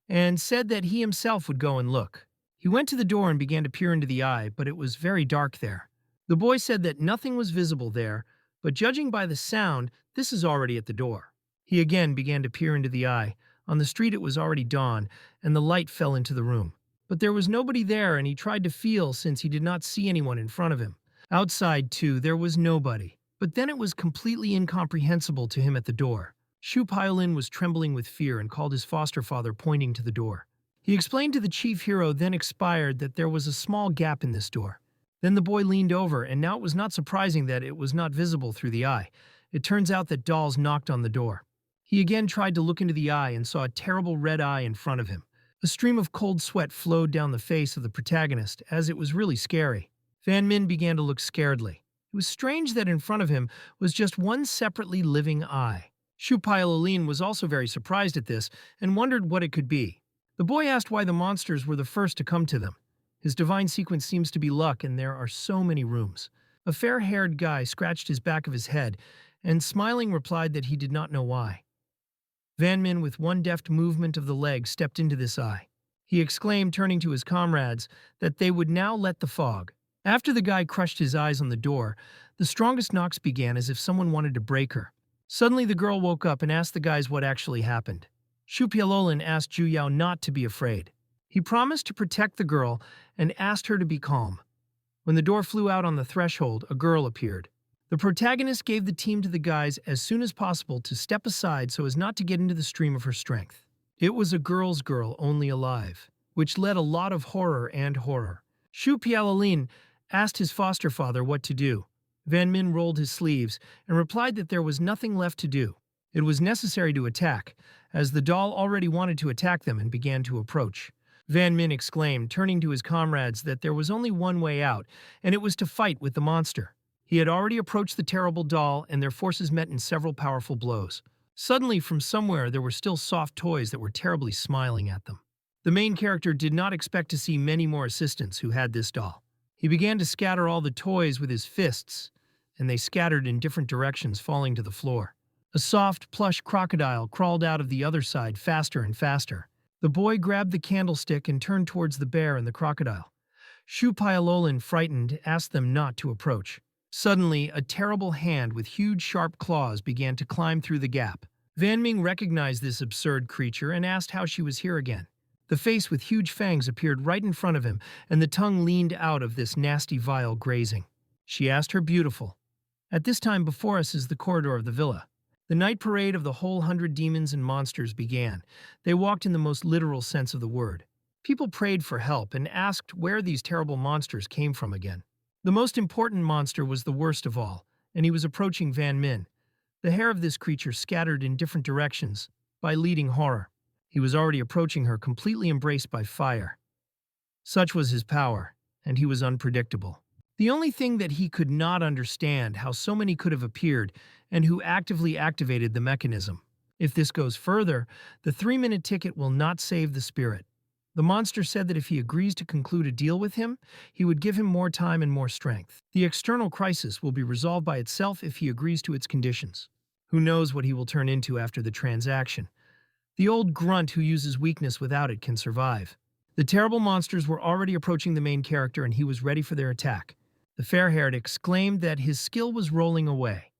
and said that he himself would go and look. He went to the door and began to peer into the eye, but it was very dark there. The boy said that nothing was visible there, but judging by the sound, this is already at the door. He again began to peer into the eye. On the street it was already dawn, and the light fell into the room. But there was nobody there, and he tried to feel since he did not see anyone in front of him. Outside, too, there was nobody. But then it was completely incomprehensible to him at the door. Shu Piolin was trembling with fear and called his foster father, pointing to the door. He explained to the chief hero, then expired, that there was a small gap in this door. Then the boy leaned over, and now it was not surprising that it was not visible through the eye. It turns out that dolls knocked on the door. He again tried to look into the eye and saw a terrible red eye in front of him. A stream of cold sweat flowed down the face of the protagonist, as it was really scary. Van Min began to look scaredly. It was strange that in front of him was just one separately living eye. Shu Piolin was also very surprised at this and wondered what it could be. The boy asked why the monsters were the first to come to them. His divine sequence seems to be luck, and there are so many rooms. A fair-haired guy scratched his back of his head and smiling replied that he did not know why. Van Min, with one deft movement of the leg, stepped into this eye. He exclaimed, turning to his comrades, that they would now let the fog. After the guy crushed his eyes on the door, the strongest knocks began as if someone wanted to break her. Suddenly the girl woke up and asked the guys what actually happened. Shu Pialolin asked Ju Yao not to be afraid. He promised to protect the girl and asked her to be calm. When the door flew out on the threshold, a girl appeared. The protagonist gave the team to the guys as soon as possible to step aside so as not to get into the stream of her strength. It was a girl's girl, only alive, which led a lot of horror and horror. Shu Pialolin asked his foster father what to do. Van Min rolled his sleeves and replied that there was nothing left to do. It was necessary to attack, as the doll already wanted to attack them and began to approach. Van Min exclaimed, turning to his comrades, that there was only one way out, and it was to fight with the monster. He had already approached the terrible doll, and their forces met in several powerful blows. Suddenly, from somewhere, there were still soft toys that were terribly smiling at them. The main character did not expect to see many more assistants who had this doll. He began to scatter all the toys with his fists, and they scattered in different directions, falling to the floor. A soft, plush crocodile crawled out of the other side faster and faster. The boy grabbed the candlestick and turned towards the bear and the crocodile. Shu Pialolin, frightened, asked them not to approach. Suddenly, a terrible hand with huge sharp claws began to climb through the gap. Van Ming recognized this absurd creature and asked how she was here again. The face with huge fangs appeared right in front of him, and the tongue leaned out of this nasty vial, grazing. She asked her, beautiful. At this time before us is the corridor of the villa. The night parade of the whole 100 demons and monsters began. They walked in the most literal sense of the word. People prayed for help and asked where these terrible monsters came from again. The most important monster was the worst of all, and he was approaching Van Min. The hair of this creature scattered in different directions by leading horror. He was already approaching her, completely embraced by fire. Such was his power, and he was unpredictable. The only thing that he could not understand how so many could have appeared and who actively activated the mechanism. If this goes further, the 3-minute ticket will not save the spirit. The monster said that if he agrees to conclude a deal with him, he would give him more time and more strength. The external crisis will be resolved by itself if he agrees to its conditions. Who knows what he will turn into after the transaction? The old grunt who uses weakness without it can survive. The terrible monsters were already approaching the main character, and he was ready for their attack. The fair-haired exclaimed that his skill was rolling away.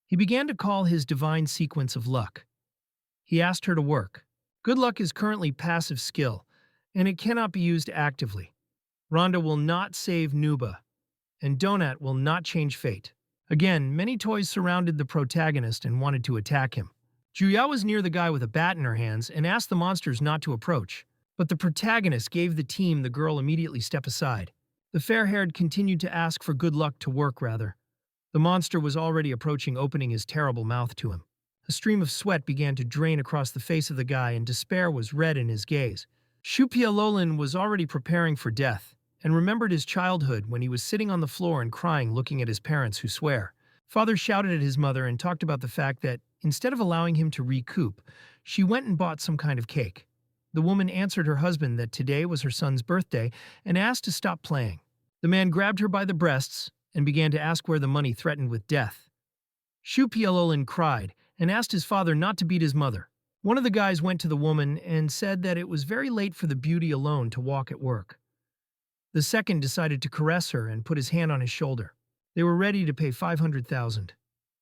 He began to call his divine sequence of luck. He asked her to work. Good luck is currently passive skill, and it cannot be used actively. Rhonda will not save Nuba, and Donut will not change fate. Again, many toys surrounded the protagonist and wanted to attack him. Juya was near the guy with a bat in her hands and asked the monsters not to approach, but the protagonist gave the team the girl immediately step aside. The fair-haired continued to ask for good luck to work, rather. The monster was already approaching, opening his terrible mouth to him. A stream of sweat began to drain across the face of the guy, and despair was red in his gaze. Shupialolin was already preparing for death, and remembered his childhood when he was sitting on the floor and crying, looking at his parents who swear. Father shouted at his mother and talked about the fact that, instead of allowing him to recoup, she went and bought some kind of cake. The woman answered her husband that today was her son's birthday and asked to stop playing. The man grabbed her by the breasts and began to ask where the money threatened with death. Shupialolin cried and asked his father not to beat his mother. One of the guys went to the woman and said that it was very late for the beauty alone to walk at work. The second decided to caress her and put his hand on his shoulder. They were ready to pay 500,000.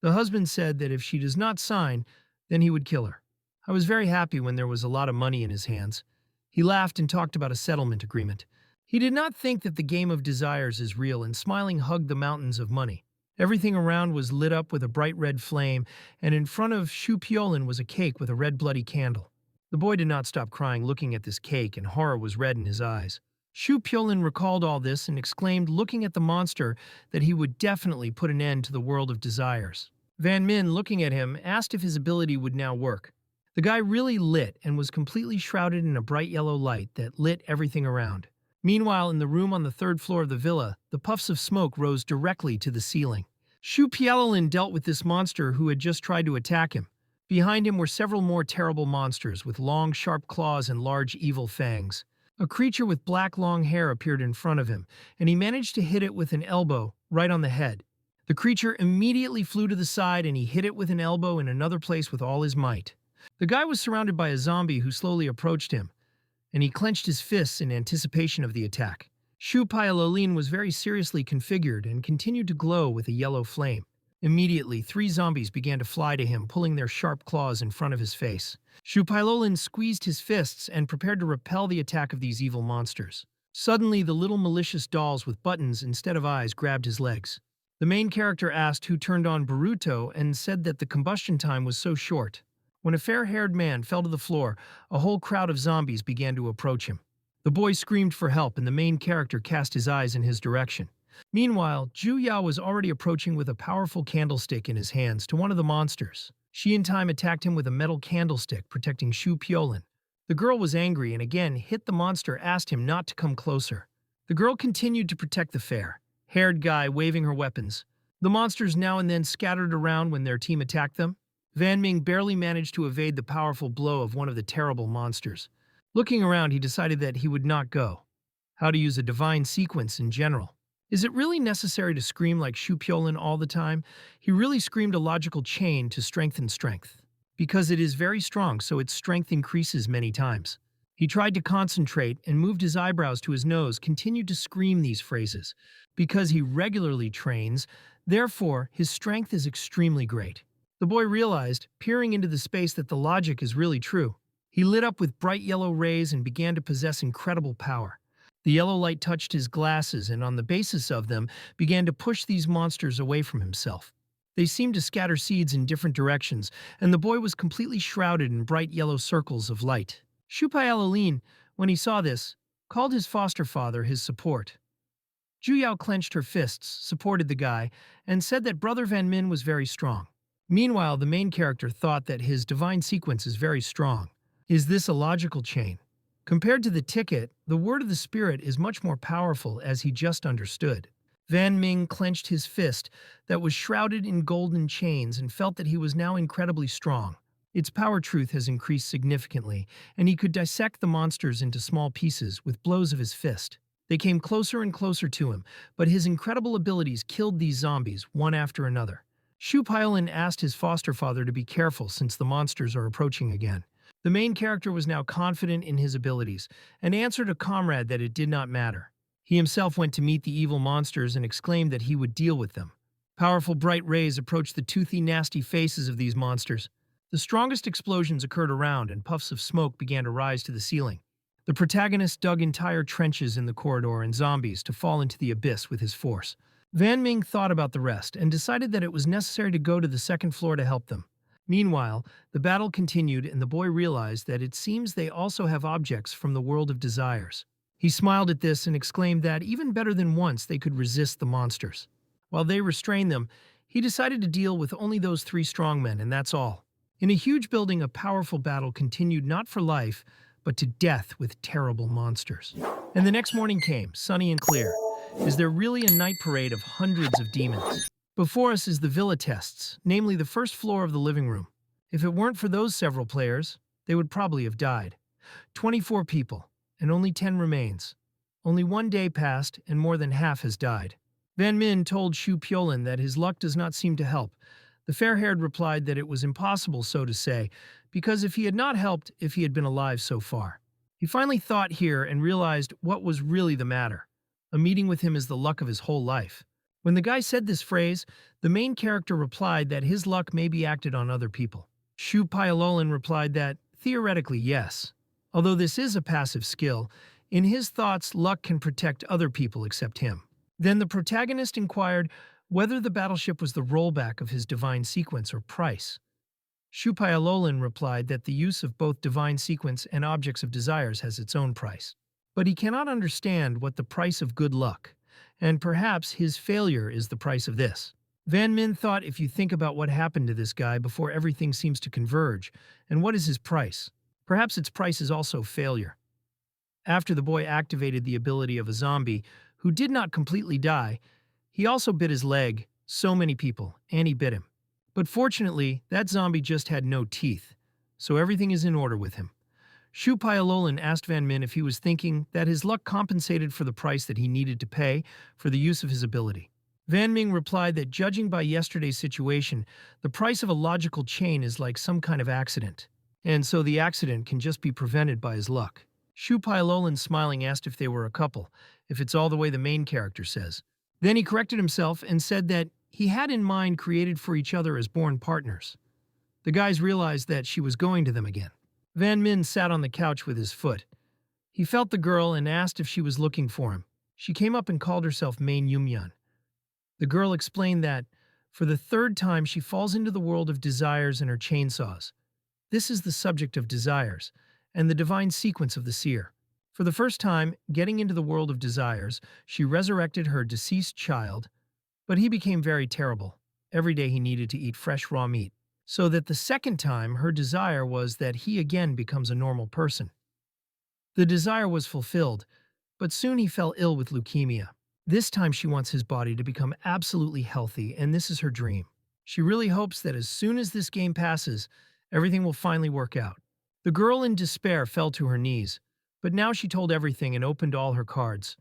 The husband said that if she does not sign, then he would kill her. I was very happy when there was a lot of money in his hands. He laughed and talked about a settlement agreement. He did not think that the game of desires is real, and smiling hugged the mountains of money. Everything around was lit up with a bright red flame, and in front of Shupiolin was a cake with a red bloody candle. The boy did not stop crying looking at this cake, and horror was red in his eyes. Shupiolin recalled all this and exclaimed, looking at the monster, that he would definitely put an end to the world of desires. Van Min, looking at him, asked if his ability would now work. The guy really lit and was completely shrouded in a bright yellow light that lit everything around. Meanwhile, in the room on the third floor of the villa, the puffs of smoke rose directly to the ceiling. Shupiolin dealt with this monster who had just tried to attack him. Behind him were several more terrible monsters with long, sharp claws and large, evil fangs. A creature with black, long hair appeared in front of him, and he managed to hit it with an elbow right on the head. The creature immediately flew to the side, and he hit it with an elbow in another place with all his might. The guy was surrounded by a zombie who slowly approached him, and he clenched his fists in anticipation of the attack. Shupiolin was very seriously configured and continued to glow with a yellow flame. Immediately, 3 zombies began to fly to him, pulling their sharp claws in front of his face. Shupiolin squeezed his fists and prepared to repel the attack of these evil monsters. Suddenly, the little malicious dolls with buttons instead of eyes grabbed his legs. The main character asked who turned on Boruto and said that the combustion time was so short. When a fair-haired man fell to the floor, a whole crowd of zombies began to approach him. The boy screamed for help, and the main character cast his eyes in his direction. Meanwhile, Ju Yao was already approaching with a powerful candlestick in his hands to one of the monsters. She in time attacked him with a metal candlestick, protecting Shupiolin. The girl was angry and again hit the monster, asked him not to come closer. The girl continued to protect the fair-haired guy, waving her weapons. The monsters now and then scattered around when their team attacked them. Van Ming barely managed to evade the powerful blow of one of the terrible monsters. Looking around, he decided that he would not go. How to use a divine sequence in general. Is it really necessary to scream like Shupiolin all the time? He really screamed a logical chain to strengthen strength. Because it is very strong, so its strength increases many times. He tried to concentrate and moved his eyebrows to his nose, continued to scream these phrases. Because he regularly trains, therefore, his strength is extremely great. The boy realized, peering into the space, that the logic is really true. He lit up with bright yellow rays and began to possess incredible power. The yellow light touched his glasses and, on the basis of them, began to push these monsters away from himself. They seemed to scatter seeds in different directions, and the boy was completely shrouded in bright yellow circles of light. Shupiolin, when he saw this, called his foster father his support. Ju Yao clenched her fists, supported the guy, and said that Brother Van Min was very strong. Meanwhile, the main character thought that his divine sequence is very strong. Is this a logical chain? Compared to the ticket, the word of the spirit is much more powerful, as he just understood. Van Ming clenched his fist that was shrouded in golden chains and felt that he was now incredibly strong. Its power truth has increased significantly, and he could dissect the monsters into small pieces with blows of his fist. They came closer and closer to him, but his incredible abilities killed these zombies one after another. Shupiolin asked his foster father to be careful since the monsters are approaching again. The main character was now confident in his abilities and answered a comrade that it did not matter. He himself went to meet the evil monsters and exclaimed that he would deal with them. Powerful bright rays approached the toothy, nasty faces of these monsters. The strongest explosions occurred around, and puffs of smoke began to rise to the ceiling. The protagonist dug entire trenches in the corridor and zombies to fall into the abyss with his force. Van Ming thought about the rest and decided that it was necessary to go to the second floor to help them. Meanwhile, the battle continued, and the boy realized that it seems they also have objects from the world of desires. He smiled at this and exclaimed that even better than once they could resist the monsters. While they restrained them, he decided to deal with only those 3 strongmen, and that's all. In a huge building, a powerful battle continued not for life, but to death with terrible monsters. And the next morning came, sunny and clear. Is there really a night parade of hundreds of demons? Before us is the villa tests, namely the first floor of the living room. If it weren't for those several players, they would probably have died. 24 people, and only 10 remains. Only 1 day passed, and more than half has died. Van Min told Shu Pyolin that his luck does not seem to help. The fair-haired replied that it was impossible so to say, because if he had not helped if he had been alive so far. He finally thought here and realized what was really the matter. A meeting with him is the luck of his whole life. When the guy said this phrase, the main character replied that his luck may be acted on other people. Shu Pyolin replied that, theoretically, yes. Although this is a passive skill, in his thoughts, luck can protect other people except him. Then the protagonist inquired whether the battleship was the rollback of his divine sequence or price. Shu Pyolin replied that the use of both divine sequence and objects of desires has its own price. But he cannot understand what the price of good luck, and perhaps his failure is the price of this. Van Min thought if you think about what happened to this guy before everything seems to converge, and what is his price? Perhaps its price is also failure. After the boy activated the ability of a zombie, who did not completely die, he also bit his leg, so many people, and he bit him. But fortunately, that zombie just had no teeth, so everything is in order with him. Shu Pyolin asked Van Min if he was thinking that his luck compensated for the price that he needed to pay for the use of his ability. Van Ming replied that judging by yesterday's situation, the price of a logical chain is like some kind of accident, and so the accident can just be prevented by his luck. Shu Pyolin smiling asked if they were a couple, if it's all the way the main character says. Then he corrected himself and said that he had in mind created for each other as born partners. The guys realized that she was going to them again. Van Min sat on the couch with his foot. He felt the girl and asked if she was looking for him. She came up and called herself Main Yumyan. The girl explained that, for the 3rd time, she falls into the world of desires and her chainsaws. This is the subject of desires, and the divine sequence of the seer. For the first time, getting into the world of desires, she resurrected her deceased child, but he became very terrible. Every day he needed to eat fresh raw meat. So that the 2nd time, her desire was that he again becomes a normal person. The desire was fulfilled, but soon he fell ill with leukemia. This time she wants his body to become absolutely healthy, and this is her dream. She really hopes that as soon as this game passes, everything will finally work out. The girl in despair fell to her knees, but now she told everything and opened all her cards.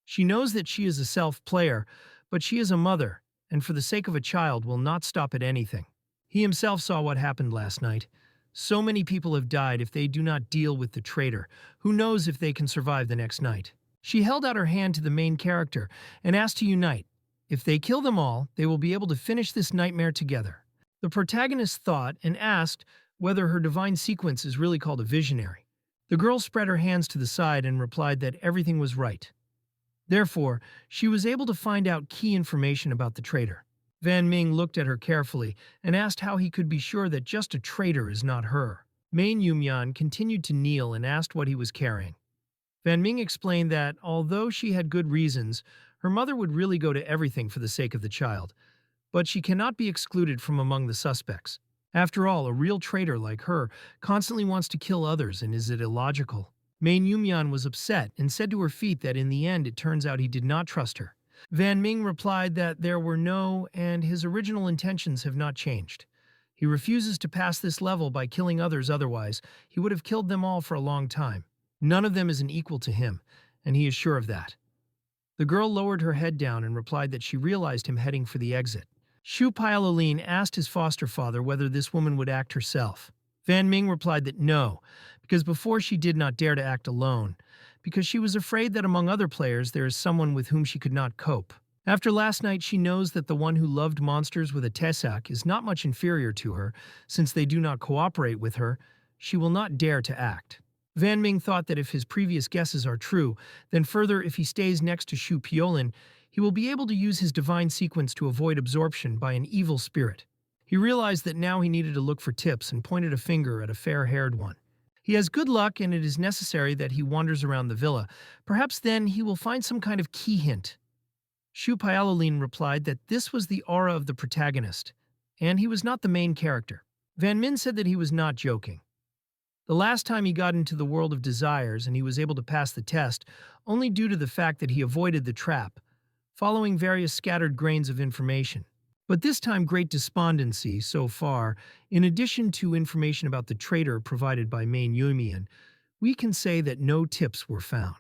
She knows that she is a self-player, but she is a mother, and for the sake of a child will not stop at anything. He himself saw what happened last night. So many people have died if they do not deal with the traitor. Who knows if they can survive the next night? She held out her hand to the main character and asked to unite. If they kill them all, they will be able to finish this nightmare together. The protagonist thought and asked whether her divine sequence is really called a visionary. The girl spread her hands to the side and replied that everything was right. Therefore, she was able to find out key information about the traitor. Van Ming looked at her carefully and asked how he could be sure that just a traitor is not her. Main Yumyan continued to kneel and asked what he was carrying. Van Ming explained that, although she had good reasons, her mother would really go to everything for the sake of the child, but she cannot be excluded from among the suspects. After all, a real traitor like her constantly wants to kill others, and is it illogical? Main Yumyan was upset and said to her feet that in the end it turns out he did not trust her. Van Ming replied that there were no, and his original intentions have not changed. He refuses to pass this level by killing others, otherwise he would have killed them all for a long time. None of them is an equal to him, and he is sure of that. The girl lowered her head down and replied that she realized him heading for the exit. Shu Pyolin asked his foster father whether this woman would act herself. Van Ming replied that no, because before she did not dare to act alone, because she was afraid that among other players there is someone with whom she could not cope. After last night, she knows that the one who loved monsters with a Tesak is not much inferior to her. Since they do not cooperate with her, she will not dare to act. Van Ming thought that if his previous guesses are true, then further if he stays next to Shu Pyolin, he will be able to use his divine sequence to avoid absorption by an evil spirit. He realized that now he needed to look for tips and pointed a finger at a fair-haired one. He has good luck and it is necessary that he wanders around the villa. Perhaps then he will find some kind of key hint. Shu Pyalolin replied that this was the aura of the protagonist, and he was not the main character. Van Min said that he was not joking. The last time he got into the world of desires and he was able to pass the test only due to the fact that he avoided the trap, following various scattered grains of information. But this time great despondency so far, in addition to information about the traitor provided by Main Yumian, we can say that no tips were found.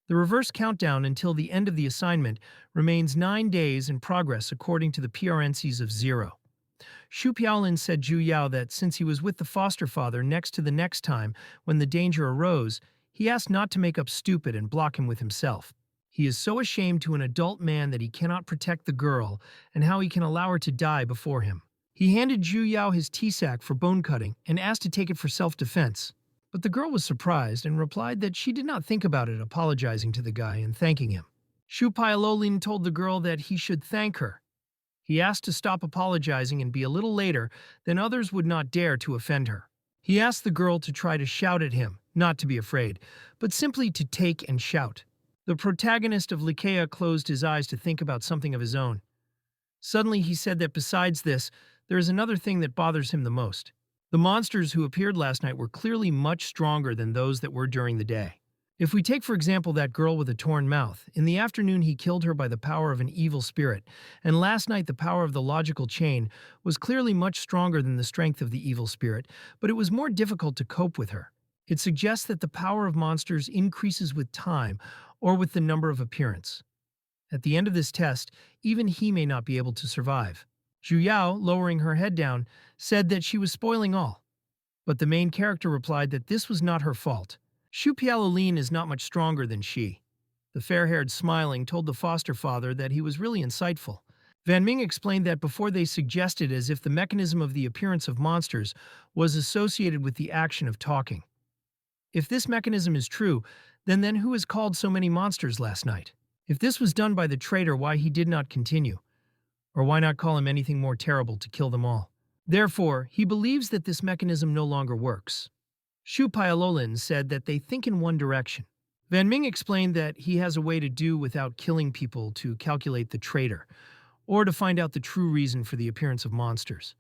The reverse countdown until the end of the assignment remains 9 days in progress according to the PRNCs of 0. Shu Piaolin said Zhu Yao that since he was with the foster father next to the next time when the danger arose, he asked not to make up stupid and block him with himself. He is so ashamed to an adult man that he cannot protect the girl and how he can allow her to die before him. He handed Zhu Yao his tea sack for bone cutting and asked to take it for self-defense. But the girl was surprised and replied that she did not think about it, apologizing to the guy and thanking him. Shu Pialolin told the girl that he should thank her. He asked to stop apologizing and be a little later, then others would not dare to offend her. He asked the girl to try to shout at him, not to be afraid, but simply to take and shout. The protagonist of Likea closed his eyes to think about something of his own. Suddenly he said that besides this, there is another thing that bothers him the most. The monsters who appeared last night were clearly much stronger than those that were during the day. If we take for example that girl with a torn mouth, in the afternoon he killed her by the power of an evil spirit, and last night the power of the logical chain was clearly much stronger than the strength of the evil spirit, but it was more difficult to cope with her. It suggests that the power of monsters increases with time or with the number of appearance. At the end of this test, even he may not be able to survive. Zhu Yao, lowering her head down, said that she was spoiling all. But the main character replied that this was not her fault. Shu Pialolin is not much stronger than she. The fair-haired smiling told the foster father that he was really insightful. Van Ming explained that before they suggested as if the mechanism of the appearance of monsters was associated with the action of talking. If this mechanism is true, then who has called so many monsters last night? If this was done by the traitor, why he did not continue? Or why not call him anything more terrible to kill them all? Therefore, he believes that this mechanism no longer works. Shu Pialolin said that they think in one direction. Van Ming explained that he has a way to do without killing people to calculate the traitor, or to find out the true reason for the appearance of monsters.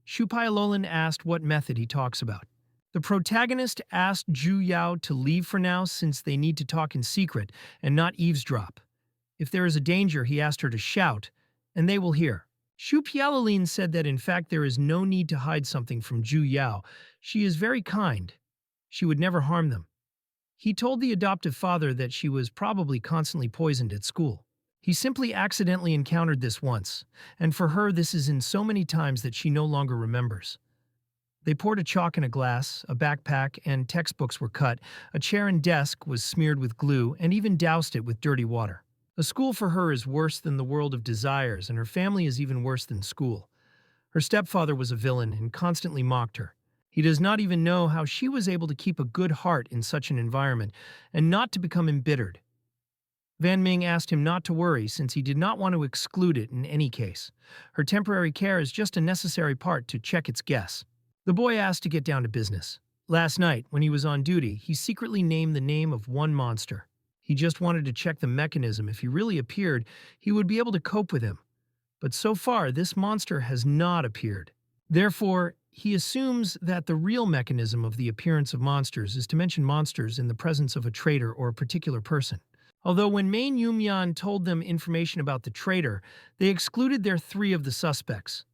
Shu Pialolin asked what method he talks about. The protagonist asked Zhu Yao to leave for now since they need to talk in secret and not eavesdrop. If there is a danger, he asked her to shout, and they will hear. Shu Pialolin said that in fact there is no need to hide something from Zhu Yao. She is very kind. She would never harm them. He told the adoptive father that she was probably constantly poisoned at school. He simply accidentally encountered this once, and for her this is in so many times that she no longer remembers. They poured a chalk in a glass, a backpack, and textbooks were cut, a chair and desk was smeared with glue, and even doused it with dirty water. A school for her is worse than the world of desires, and her family is even worse than school. Her stepfather was a villain and constantly mocked her. He does not even know how she was able to keep a good heart in such an environment and not to become embittered. Van Ming asked him not to worry since he did not want to exclude it in any case. Her temporary care is just a necessary part to check its guess. The boy asked to get down to business. Last night, when he was on duty, he secretly named the name of one monster. He just wanted to check the mechanism. If he really appeared, he would be able to cope with him. But so far, this monster has not appeared. Therefore, he assumes that the real mechanism of the appearance of monsters is to mention monsters in the presence of a traitor or a particular person. Although when Main Yumyan told them information about the traitor, they excluded their 3 of the suspects.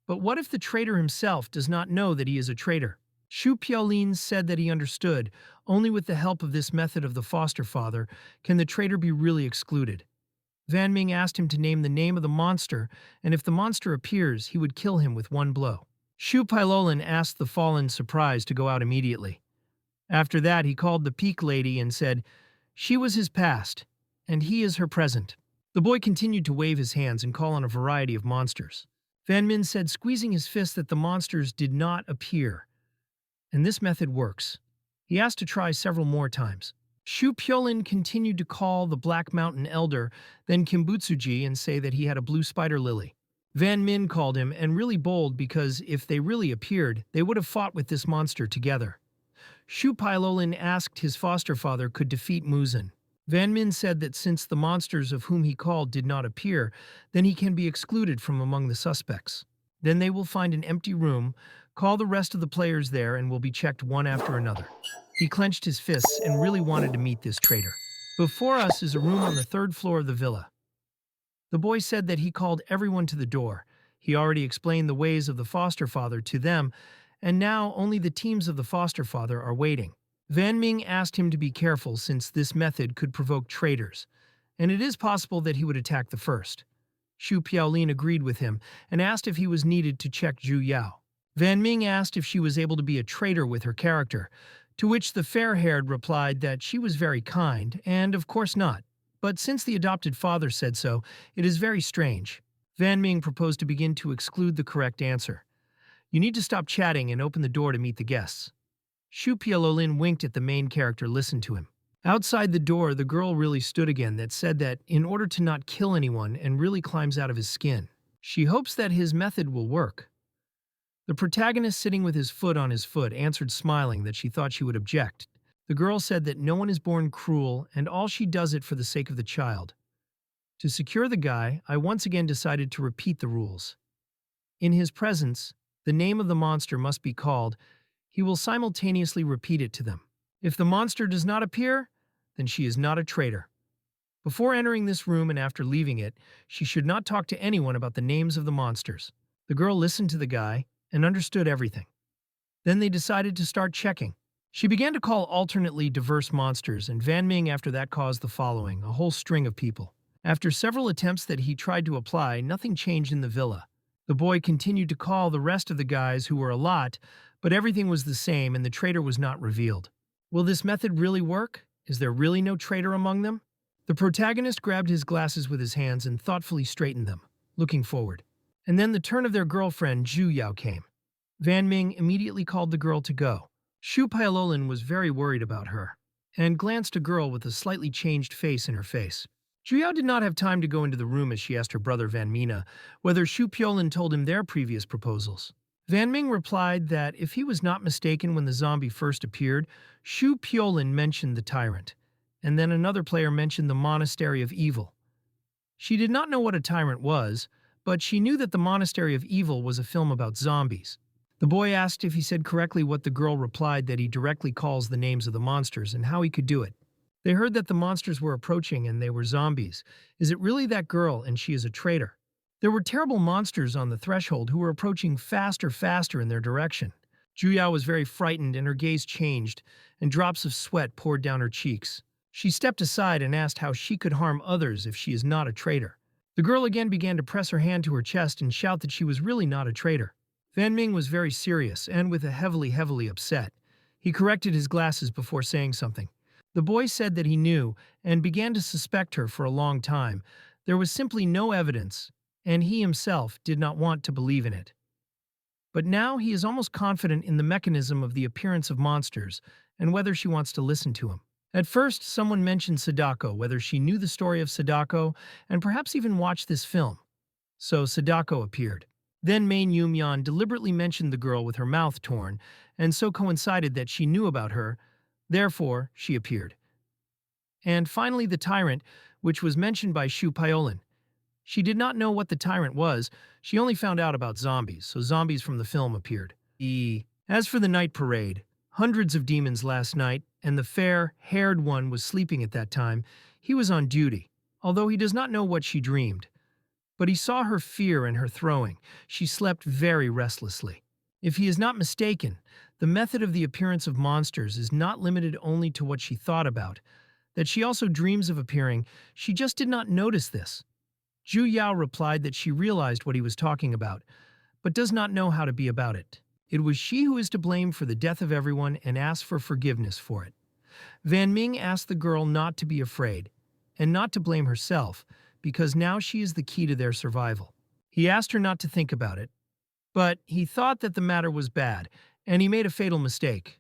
But what if the traitor himself does not know that he is a traitor? Shu Piaolin said that he understood, only with the help of this method of the foster father can the traitor be really excluded. Van Ming asked him to name the name of the monster, and if the monster appears, he would kill him with one blow. Shu Pialolin asked the fallen surprise to go out immediately. After that, he called the peak lady and said, she was his past, and he is her present. The boy continued to wave his hands and call on a variety of monsters. Van Min said, squeezing his fist, that the monsters did not appear. And this method works. He asked to try several more times. Shu Piolin continued to call the Black Mountain Elder, then Kimbutsuji, and say that he had a blue spider lily. Van Min called him, and really bold because if they really appeared, they would have fought with this monster together. Shu Pialolin asked his foster father could defeat Muzan. Van Min said that since the monsters of whom he called did not appear, then he can be excluded from among the suspects. Then they will find an empty room, call the rest of the players there, and will be checked one after another. He clenched his fists and really wanted to meet this traitor. Before us is a room on the third floor of the villa. The boy said that he called everyone to the door. He already explained the ways of the foster father to them, and now only the teams of the foster father are waiting. Van Ming asked him to be careful since this method could provoke traitors, and it is possible that he would attack the first. Shu Piaolin agreed with him and asked if he was needed to check Zhu Yao. Van Ming asked if she was able to be a traitor with her character, to which the fair-haired replied that she was very kind, and of course not. But since the adopted father said so, it is very strange. Van Ming proposed to begin to exclude the correct answer. You need to stop chatting and open the door to meet the guests. Shu Pialolin winked at the main character, listened to him. Outside the door, the girl really stood again that said that in order to not kill anyone and really climbs out of his skin. She hopes that his method will work. The protagonist, sitting with his foot on his foot, answered smiling that she thought she would object. The girl said that no one is born cruel and all she does it for the sake of the child. To secure the guy, I once again decided to repeat the rules. In his presence, the name of the monster must be called. He will simultaneously repeat it to them. If the monster does not appear, then she is not a traitor. Before entering this room and after leaving it, she should not talk to anyone about the names of the monsters. The girl listened to the guy and understood everything. Then they decided to start checking. She began to call alternately diverse monsters, and Van Ming after that caused the following, a whole string of people. After several attempts that he tried to apply, nothing changed in the villa. The boy continued to call the rest of the guys, who were a lot, but everything was the same and the traitor was not revealed. Will this method really work? Is there really no traitor among them? The protagonist grabbed his glasses with his hands and thoughtfully straightened them, looking forward. And then the turn of their girlfriend, Zhu Yao, came. Van Ming immediately called the girl to go. Shu Pialolin was very worried about her, and glanced a girl with a slightly changed face in her face. Zhu Yao did not have time to go into the room as she asked her brother Van Mina whether Shu Piolin told him their previous proposals. Van Ming replied that if he was not mistaken when the zombie first appeared, Shu Piolin mentioned the tyrant, and then another player mentioned the Monastery of Evil. She did not know what a tyrant was, but she knew that the Monastery of Evil was a film about zombies. The boy asked if he said correctly what the girl replied that he directly calls the names of the monsters and how he could do it. They heard that the monsters were approaching and they were zombies. Is it really that girl and she is a traitor? There were terrible monsters on the threshold who were approaching faster in their direction. Zhu Yao was very frightened and her gaze changed, and drops of sweat poured down her cheeks. She stepped aside and asked how she could harm others if she is not a traitor. The girl again began to press her hand to her chest and shout that she was really not a traitor. Van Ming was very serious and with a heavily upset. He corrected his glasses before saying something. The boy said that he knew and began to suspect her for a long time. There was simply no evidence, and he himself did not want to believe in it. But now he is almost confident in the mechanism of the appearance of monsters and whether she wants to listen to him. At first, someone mentioned Sadako, whether she knew the story of Sadako and perhaps even watched this film. So Sadako appeared. Then Main Yumyan deliberately mentioned the girl with her mouth torn, and so coincided that she knew about her. Therefore, she appeared. And finally the tyrant, which was mentioned by Shu Piolin. She did not know what the tyrant was, she only found out about zombies, so zombies from the film appeared. As for the night parade, hundreds of demons last night, and the fair-haired one was sleeping at that time. He was on duty, although he does not know what she dreamed. But he saw her fear and her throwing. She slept very restlessly. If he is not mistaken, the method of the appearance of monsters is not limited only to what she thought about, that she also dreams of appearing. She just did not notice this. Zhu Yao replied that she realized what he was talking about, but does not know how to be about it. It was she who is to blame for the death of everyone and asked for forgiveness for it. Van Ming asked the girl not to be afraid, and not to blame herself, because now she is the key to their survival. He asked her not to think about it, but he thought that the matter was bad, and he made a fatal mistake.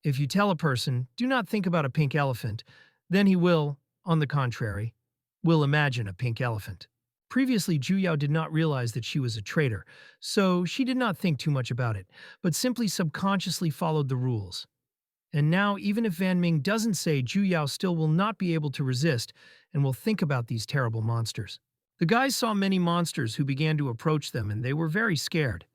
If you tell a person, do not think about a pink elephant, then he will, on the contrary, will imagine a pink elephant. Previously, Zhu Yao did not realize that she was a traitor, so she did not think too much about it, but simply subconsciously followed the rules. And now, even if Van Ming doesn't say, Ju Yao still will not be able to resist and will think about these terrible monsters. The guys saw many monsters who began to approach them, and they were very scared.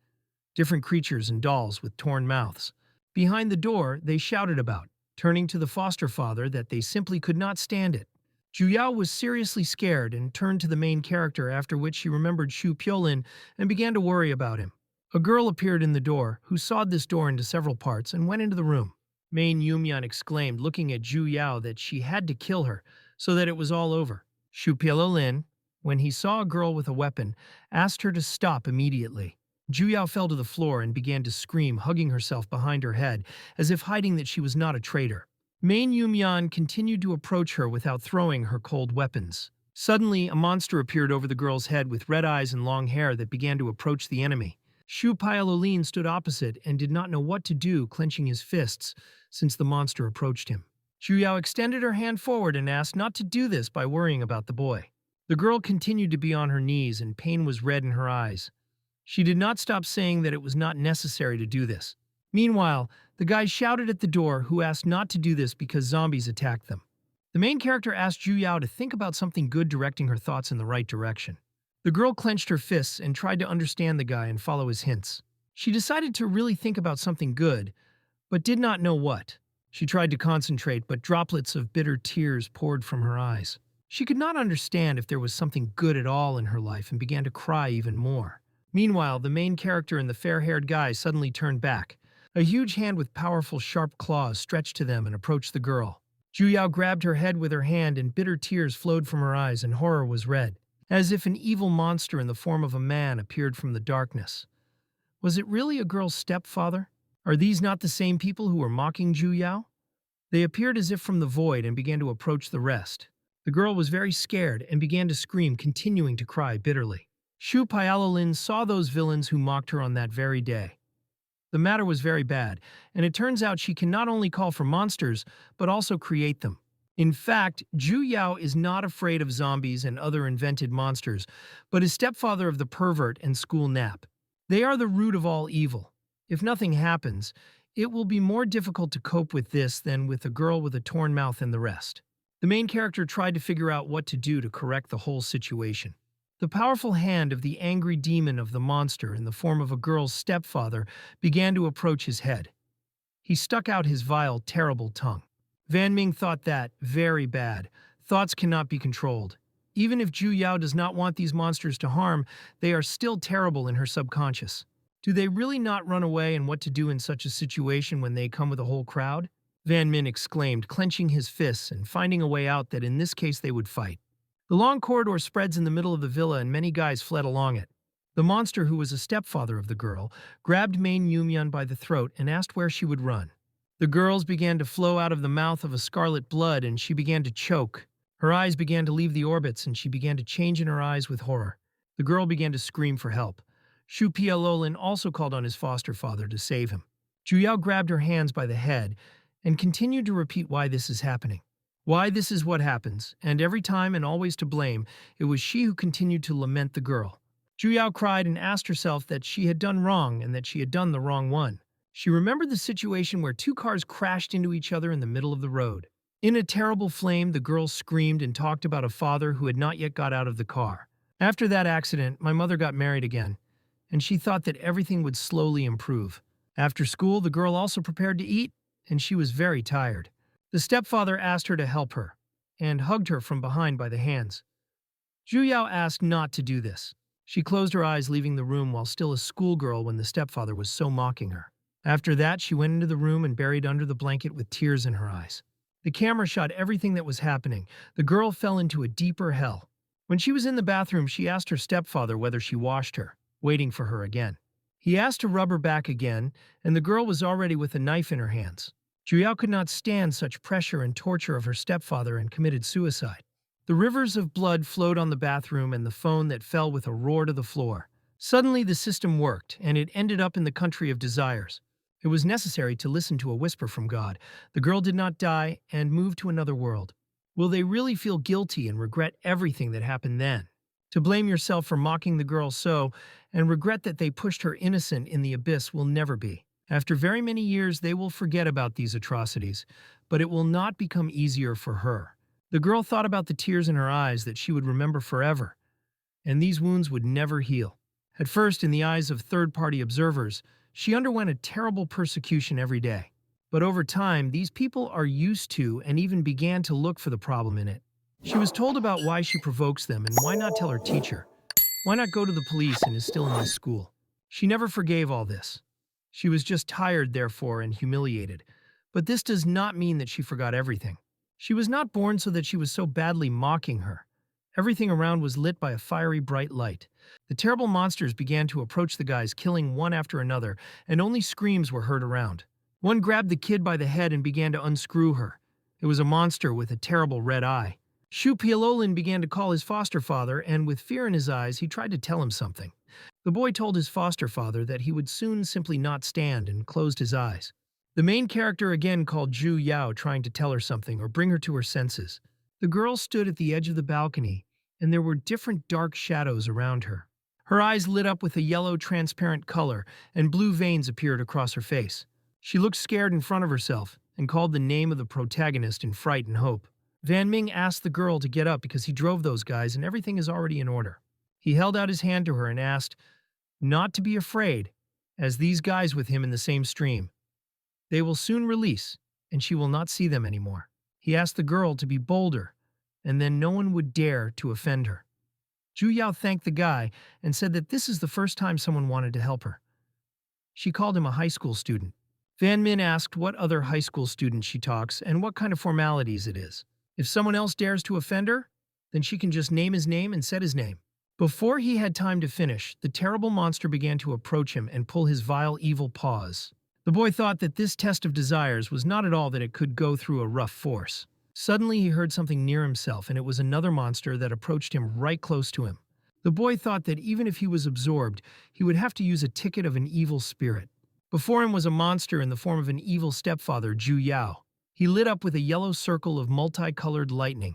Different creatures and dolls with torn mouths. Behind the door, they shouted about, turning to the foster father, that they simply could not stand it. Ju Yao was seriously scared and turned to the main character, after which she remembered Shu Pyolin and began to worry about him. A girl appeared in the door, who sawed this door into several parts and went into the room. Main Yumyan exclaimed, looking at Ju Yao, that she had to kill her, so that it was all over. Shu Pyolin, when he saw a girl with a weapon, asked her to stop immediately. Ju Yao fell to the floor and began to scream, hugging herself behind her head, as if hiding that she was not a traitor. Main Yumyan continued to approach her without throwing her cold weapons. Suddenly, a monster appeared over the girl's head with red eyes and long hair that began to approach the enemy. Shu Pyolin stood opposite and did not know what to do, clenching his fists, since the monster approached him. Ju Yao extended her hand forward and asked not to do this by worrying about the boy. The girl continued to be on her knees, and pain was red in her eyes. She did not stop saying that it was not necessary to do this. Meanwhile, the guy shouted at the door, who asked not to do this because zombies attacked them. The main character asked Ju Yao to think about something good, directing her thoughts in the right direction. The girl clenched her fists and tried to understand the guy and follow his hints. She decided to really think about something good, but did not know what. She tried to concentrate, but droplets of bitter tears poured from her eyes. She could not understand if there was something good at all in her life and began to cry even more. Meanwhile, the main character and the fair-haired guy suddenly turned back. A huge hand with powerful, sharp claws stretched to them and approached the girl. Ju Yao grabbed her head with her hand, and bitter tears flowed from her eyes, and horror was red, as if an evil monster in the form of a man appeared from the darkness. Was it really a girl's stepfather? Are these not the same people who were mocking Ju Yao? They appeared as if from the void and began to approach the rest. The girl was very scared and began to scream, continuing to cry bitterly. Shu Pyolin saw those villains who mocked her on that very day. The matter was very bad, and it turns out she can not only call for monsters, but also create them. In fact, Ju Yao is not afraid of zombies and other invented monsters, but is stepfather of the pervert and school nap. They are the root of all evil. If nothing happens, it will be more difficult to cope with this than with a girl with a torn mouth and the rest. The main character tried to figure out what to do to correct the whole situation. The powerful hand of the angry demon of the monster in the form of a girl's stepfather began to approach his head. He stuck out his vile, terrible tongue. Van Ming thought that, very bad. Thoughts cannot be controlled. Even if Ju Yao does not want these monsters to harm, they are still terrible in her subconscious. Do they really not run away, and what to do in such a situation when they come with a whole crowd? Van Min exclaimed, clenching his fists and finding a way out that in this case they would fight. The long corridor spreads in the middle of the villa, and many guys fled along it. The monster, who was a stepfather of the girl, grabbed Main Yumyan by the throat and asked where she would run. The girls began to flow out of the mouth of a scarlet blood, and she began to choke. Her eyes began to leave the orbits, and she began to change in her eyes with horror. The girl began to scream for help. Shu Pyolin also called on his foster father to save him. Ju Yao grabbed her hands by the head and continued to repeat why this is happening. Why this is what happens, and every time and always to blame, it was she who continued to lament the girl. Ju Yao cried and asked herself that she had done wrong and that she had done the wrong one. She remembered the situation where two cars crashed into each other in the middle of the road. In a terrible flame, the girl screamed and talked about a father who had not yet got out of the car. After that accident, my mother got married again, and she thought that everything would slowly improve. After school, the girl also prepared to eat, and she was very tired. The stepfather asked her to help her, and hugged her from behind by the hands. Ju Yao asked not to do this. She closed her eyes, leaving the room while still a schoolgirl when the stepfather was so mocking her. After that, she went into the room and buried under the blanket with tears in her eyes. The camera shot everything that was happening. The girl fell into a deeper hell. When she was in the bathroom, she asked her stepfather whether she washed her, waiting for her again. He asked to rub her back again, and the girl was already with a knife in her hands. Ju Yao could not stand such pressure and torture of her stepfather and committed suicide. The rivers of blood flowed on the bathroom and the phone that fell with a roar to the floor. Suddenly the system worked, and it ended up in the country of desires. It was necessary to listen to a whisper from God. The girl did not die and moved to another world. Will they really feel guilty and regret everything that happened then? To blame yourself for mocking the girl so, and regret that they pushed her innocent in the abyss will never be. After very many years, they will forget about these atrocities, but it will not become easier for her. The girl thought about the tears in her eyes that she would remember forever, and these wounds would never heal. At first, in the eyes of third-party observers, she underwent a terrible persecution every day. But over time, these people are used to and even began to look for the problem in it. She was told about why she provokes them and why not tell her teacher. Why not go to the police and is still in this school? She never forgave all this. She was just tired, therefore, and humiliated. But this does not mean that she forgot everything. She was not born so that she was so badly mocking her. Everything around was lit by a fiery, bright light. The terrible monsters began to approach the guys, killing one after another, and only screams were heard around. One grabbed the kid by the head and began to unscrew her. It was a monster with a terrible red eye. Shu Pialolin began to call his foster father, and with fear in his eyes, he tried to tell him something. The boy told his foster father that he would soon simply not stand and closed his eyes. The main character again called Zhu Yao, trying to tell her something or bring her to her senses. The girl stood at the edge of the balcony, and there were different dark shadows around her. Her eyes lit up with a yellow, transparent color, and blue veins appeared across her face. She looked scared in front of herself and called the name of the protagonist in fright and hope. Van Ming asked the girl to get up because he drove those guys and everything is already in order. He held out his hand to her and asked not to be afraid, as these guys with him in the same stream. They will soon release, and she will not see them anymore. He asked the girl to be bolder, and then no one would dare to offend her. Zhu Yao thanked the guy and said that this is the first time someone wanted to help her. She called him a high school student. Van Min asked what other high school student she talks and what kind of formalities it is. If someone else dares to offend her, then she can just name his name and set his name. Before he had time to finish, the terrible monster began to approach him and pull his vile, evil paws. The boy thought that this test of desires was not at all that it could go through a rough force. Suddenly he heard something near himself, and it was another monster that approached him right close to him. The boy thought that even if he was absorbed, he would have to use a ticket of an evil spirit. Before him was a monster in the form of an evil stepfather, Zhu Yao. He lit up with a yellow circle of multicolored lightning.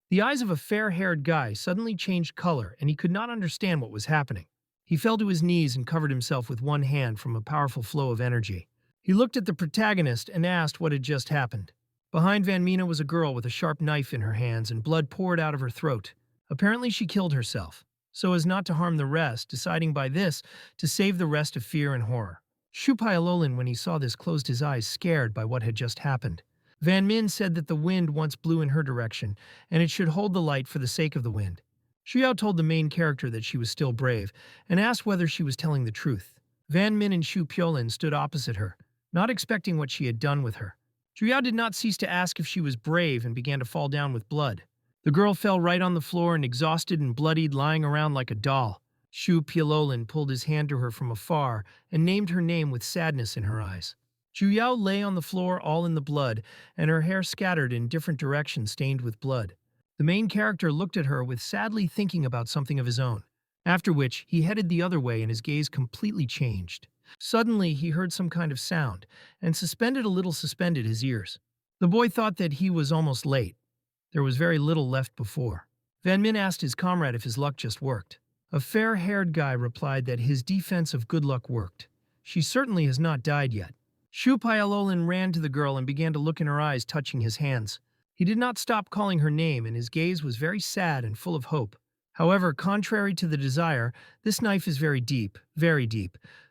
The eyes of a fair-haired guy suddenly changed color, and he could not understand what was happening. He fell to his knees and covered himself with one hand from a powerful flow of energy. He looked at the protagonist and asked what had just happened. Behind Van Mina was a girl with a sharp knife in her hands, and blood poured out of her throat. Apparently she killed herself, so as not to harm the rest, deciding by this to save the rest of fear and horror. Shu Pialolin, when he saw this, closed his eyes, scared by what had just happened. Van Min said that the wind once blew in her direction, and it should hold the light for the sake of the wind. Xiao told the main character that she was still brave, and asked whether she was telling the truth. Van Min and Shu Piolin stood opposite her, not expecting what she had done with her. Xiao did not cease to ask if she was brave and began to fall down with blood. The girl fell right on the floor and exhausted and bloodied, lying around like a doll. Shu Piolin pulled his hand to her from afar and named her name with sadness in her eyes. Zhu Yao lay on the floor all in the blood, and her hair scattered in different directions stained with blood. The main character looked at her with sadly thinking about something of his own, after which he headed the other way and his gaze completely changed. Suddenly he heard some kind of sound, and suspended his ears. The boy thought that he was almost late. There was very little left before. Van Min asked his comrade if his luck just worked. A fair-haired guy replied that his defense of good luck worked. She certainly has not died yet. Shu Pialolin ran to the girl and began to look in her eyes, touching his hands. He did not stop calling her name, and his gaze was very sad and full of hope. However, contrary to the desire, this knife is very deep,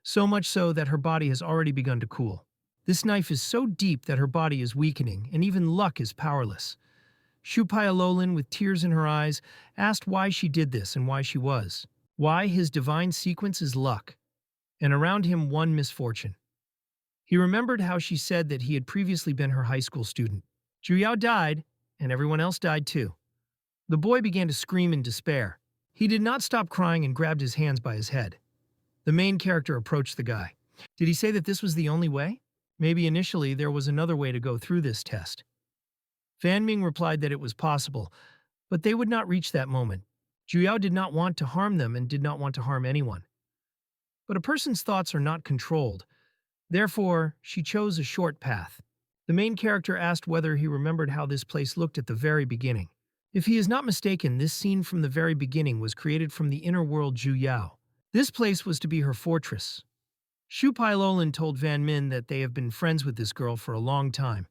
so much so that her body has already begun to cool. This knife is so deep that her body is weakening, and even luck is powerless. Shu Pialolin, with tears in her eyes, asked why she did this and why she was. Why his divine sequence is luck, and around him one misfortune. He remembered how she said that he had previously been her high school student. Zhu Yao died, and everyone else died too. The boy began to scream in despair. He did not stop crying and grabbed his hands by his head. The main character approached the guy. Did he say that this was the only way? Maybe initially there was another way to go through this test. Van Ming replied that it was possible, but they would not reach that moment. Zhu Yao did not want to harm them and did not want to harm anyone. But a person's thoughts are not controlled. Therefore, she chose a short path. The main character asked whether he remembered how this place looked at the very beginning. If he is not mistaken, this scene from the very beginning was created from the inner world Zhu Yao. This place was to be her fortress. Shu Lolan told Van Min that they have been friends with this girl for a long time.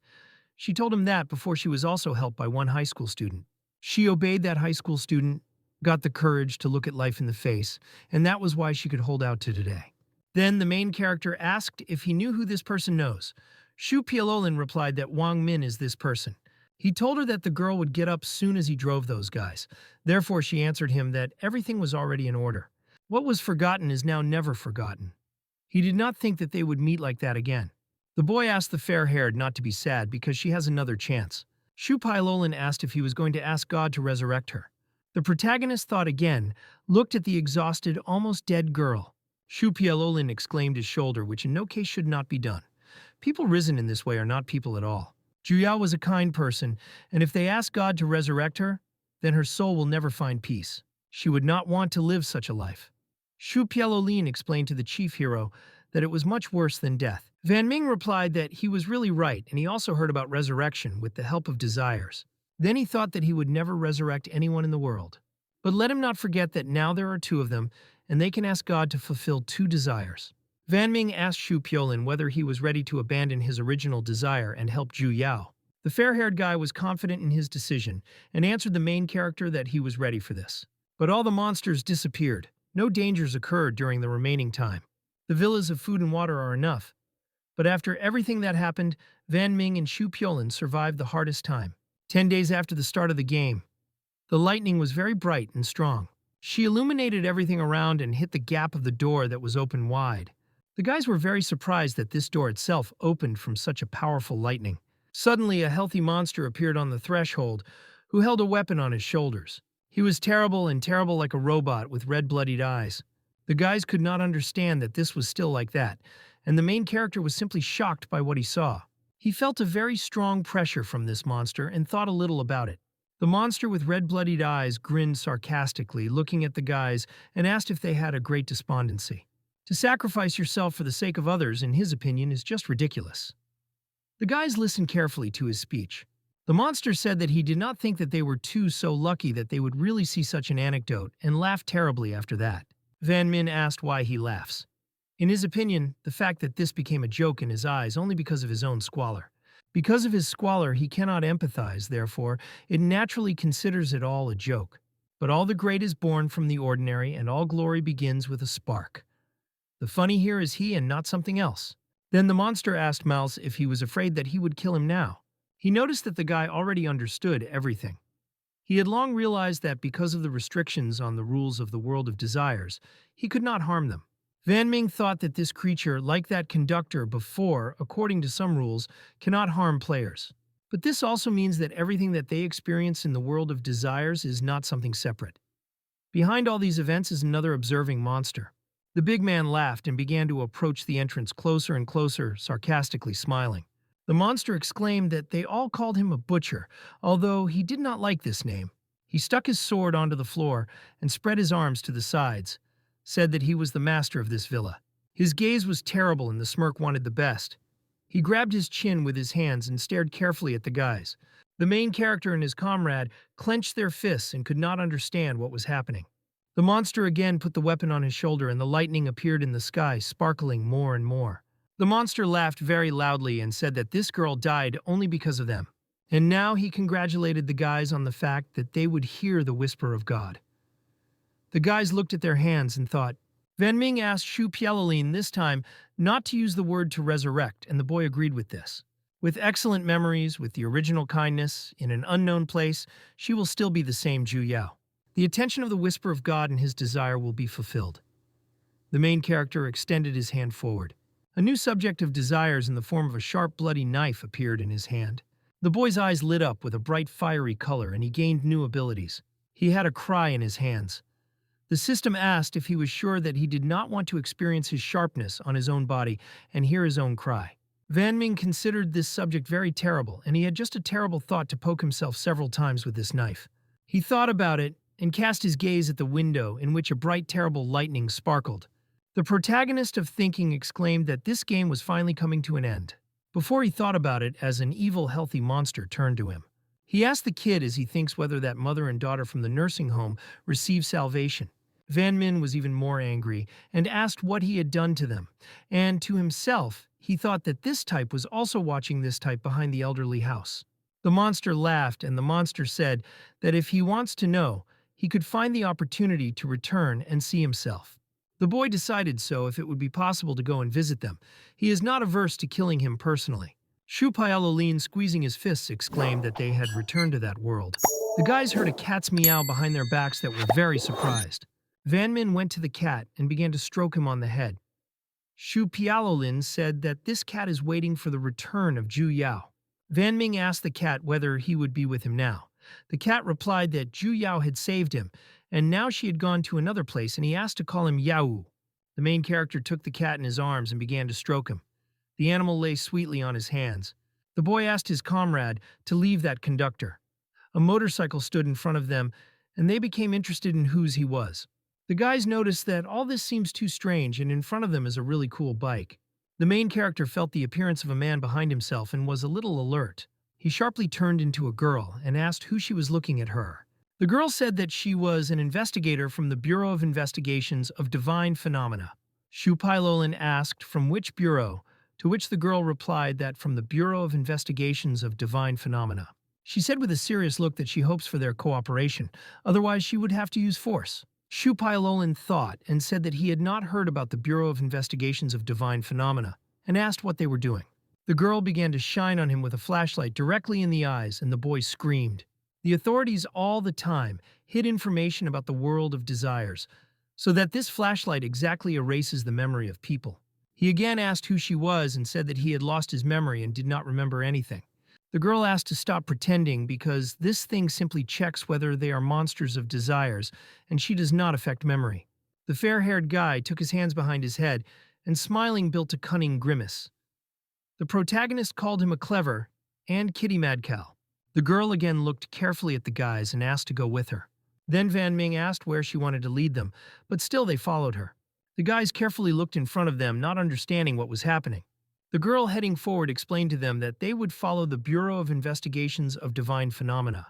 She told him that before she was also helped by one high school student. She obeyed that high school student, got the courage to look at life in the face, and that was why she could hold out to today. Then the main character asked if he knew who this person knows. Shu Pialolin replied that Wang Min is this person. He told her that the girl would get up soon as he drove those guys. Therefore, she answered him that everything was already in order. What was forgotten is now never forgotten. He did not think that they would meet like that again. The boy asked the fair-haired not to be sad because she has another chance. Shu Pialolin asked if he was going to ask God to resurrect her. The protagonist thought again, looked at the exhausted, almost dead girl. Shu Pialolin exclaimed his shoulder, which in no case should not be done. People risen in this way are not people at all. Juyao was a kind person, and if they ask God to resurrect her, then her soul will never find peace. She would not want to live such a life. Shu Pialolin explained to the chief hero that it was much worse than death. Van Ming replied that he was really right, and he also heard about resurrection with the help of desires. Then he thought that he would never resurrect anyone in the world. But let him not forget that now there are two of them, and they can ask God to fulfill two desires. Van Ming asked Shu Piolin whether he was ready to abandon his original desire and help Ju Yao. The fair-haired guy was confident in his decision and answered the main character that he was ready for this. But all the monsters disappeared. No dangers occurred during the remaining time. The villas of food and water are enough. But after everything that happened, Van Ming and Shu Piolin survived the hardest time. 10 days after the start of the game, the lightning was very bright and strong. She illuminated everything around and hit the gap of the door that was open wide. The guys were very surprised that this door itself opened from such a powerful lightning. Suddenly, a healthy monster appeared on the threshold, who held a weapon on his shoulders. He was terrible and terrible like a robot with red bloodied eyes. The guys could not understand that this was still like that, and the main character was simply shocked by what he saw. He felt a very strong pressure from this monster and thought a little about it. The monster with red bloodied eyes grinned sarcastically, looking at the guys, and asked if they had a great despondency. To sacrifice yourself for the sake of others, in his opinion, is just ridiculous. The guys listened carefully to his speech. The monster said that he did not think that they were two so lucky that they would really see such an anecdote, and laughed terribly after that. Van Min asked why he laughs. In his opinion, the fact that this became a joke in his eyes only because of his own squalor. Because of his squalor, he cannot empathize, therefore, it naturally considers it all a joke. But all the great is born from the ordinary, and all glory begins with a spark. The funny here is he and not something else. Then the monster asked Mouse if he was afraid that he would kill him now. He noticed that the guy already understood everything. He had long realized that because of the restrictions on the rules of the world of desires, he could not harm them. Van Ming thought that this creature, like that conductor before, according to some rules, cannot harm players. But this also means that everything that they experience in the world of desires is not something separate. Behind all these events is another observing monster. The big man laughed and began to approach the entrance closer and closer, sarcastically smiling. The monster exclaimed that they all called him a butcher, although he did not like this name. He stuck his sword onto the floor and spread his arms to the sides, said that he was the master of this villa. His gaze was terrible and the smirk wanted the best. He grabbed his chin with his hands and stared carefully at the guys. The main character and his comrade clenched their fists and could not understand what was happening. The monster again put the weapon on his shoulder and the lightning appeared in the sky, sparkling more and more. The monster laughed very loudly and said that this girl died only because of them. And now he congratulated the guys on the fact that they would hear the whisper of God. The guys looked at their hands and thought. Van Ming asked Shu Pialolin this time not to use the word to resurrect, and the boy agreed with this. With excellent memories, with the original kindness, in an unknown place, she will still be the same Ju Yao. The attention of the whisper of God and his desire will be fulfilled. The main character extended his hand forward. A new subject of desires in the form of a sharp, bloody knife appeared in his hand. The boy's eyes lit up with a bright, fiery color, and he gained new abilities. He had a cry in his hands. The system asked if he was sure that he did not want to experience his sharpness on his own body and hear his own cry. Van Ming considered this subject very terrible, and he had just a terrible thought to poke himself several times with this knife. He thought about it and cast his gaze at the window in which a bright, terrible lightning sparkled. The protagonist of Thinking exclaimed that this game was finally coming to an end. Before he thought about it, as an evil, healthy monster turned to him. He asked the kid as he thinks whether that mother and daughter from the nursing home received salvation. Van Min was even more angry and asked what he had done to them. And to himself, he thought that this type was also watching this type behind the elderly house. The monster laughed, and the monster said that if he wants to know, he could find the opportunity to return and see himself. The boy decided so if it would be possible to go and visit them. He is not averse to killing him personally. Shu Pyalolin, squeezing his fists, exclaimed that they had returned to that world. The guys heard a cat's meow behind their backs that were very surprised. Van Min went to the cat and began to stroke him on the head. Shu Pialolin said that this cat is waiting for the return of Ju Yao. Van Ming asked the cat whether he would be with him now. The cat replied that Ju Yao had saved him, and now she had gone to another place, and he asked to call him Yao. The main character took the cat in his arms and began to stroke him. The animal lay sweetly on his hands. The boy asked his comrade to leave that conductor. A motorcycle stood in front of them, and they became interested in whose he was. The guys noticed that all this seems too strange, and in front of them is a really cool bike. The main character felt the appearance of a man behind himself and was a little alert. He sharply turned into a girl and asked who she was looking at her. The girl said that she was an investigator from the Bureau of Investigations of Divine Phenomena. Shu Pailolin asked from which bureau, to which the girl replied that from the Bureau of Investigations of Divine Phenomena. She said with a serious look that she hopes for their cooperation, otherwise she would have to use force. Shu Pailolin thought and said that he had not heard about the Bureau of Investigations of Divine Phenomena and asked what they were doing. The girl began to shine on him with a flashlight directly in the eyes, and the boy screamed. The authorities all the time hid information about the world of desires, so that this flashlight exactly erases the memory of people. He again asked who she was and said that he had lost his memory and did not remember anything. The girl asked to stop pretending because this thing simply checks whether they are monsters of desires, and she does not affect memory. The fair-haired guy took his hands behind his head and smiling built a cunning grimace. The protagonist called him a clever and kitty madcal. The girl again looked carefully at the guys and asked to go with her. Then Van Ming asked where she wanted to lead them, but still they followed her. The guys carefully looked in front of them, not understanding what was happening. The girl heading forward explained to them that they would follow the Bureau of Investigations of Divine Phenomena.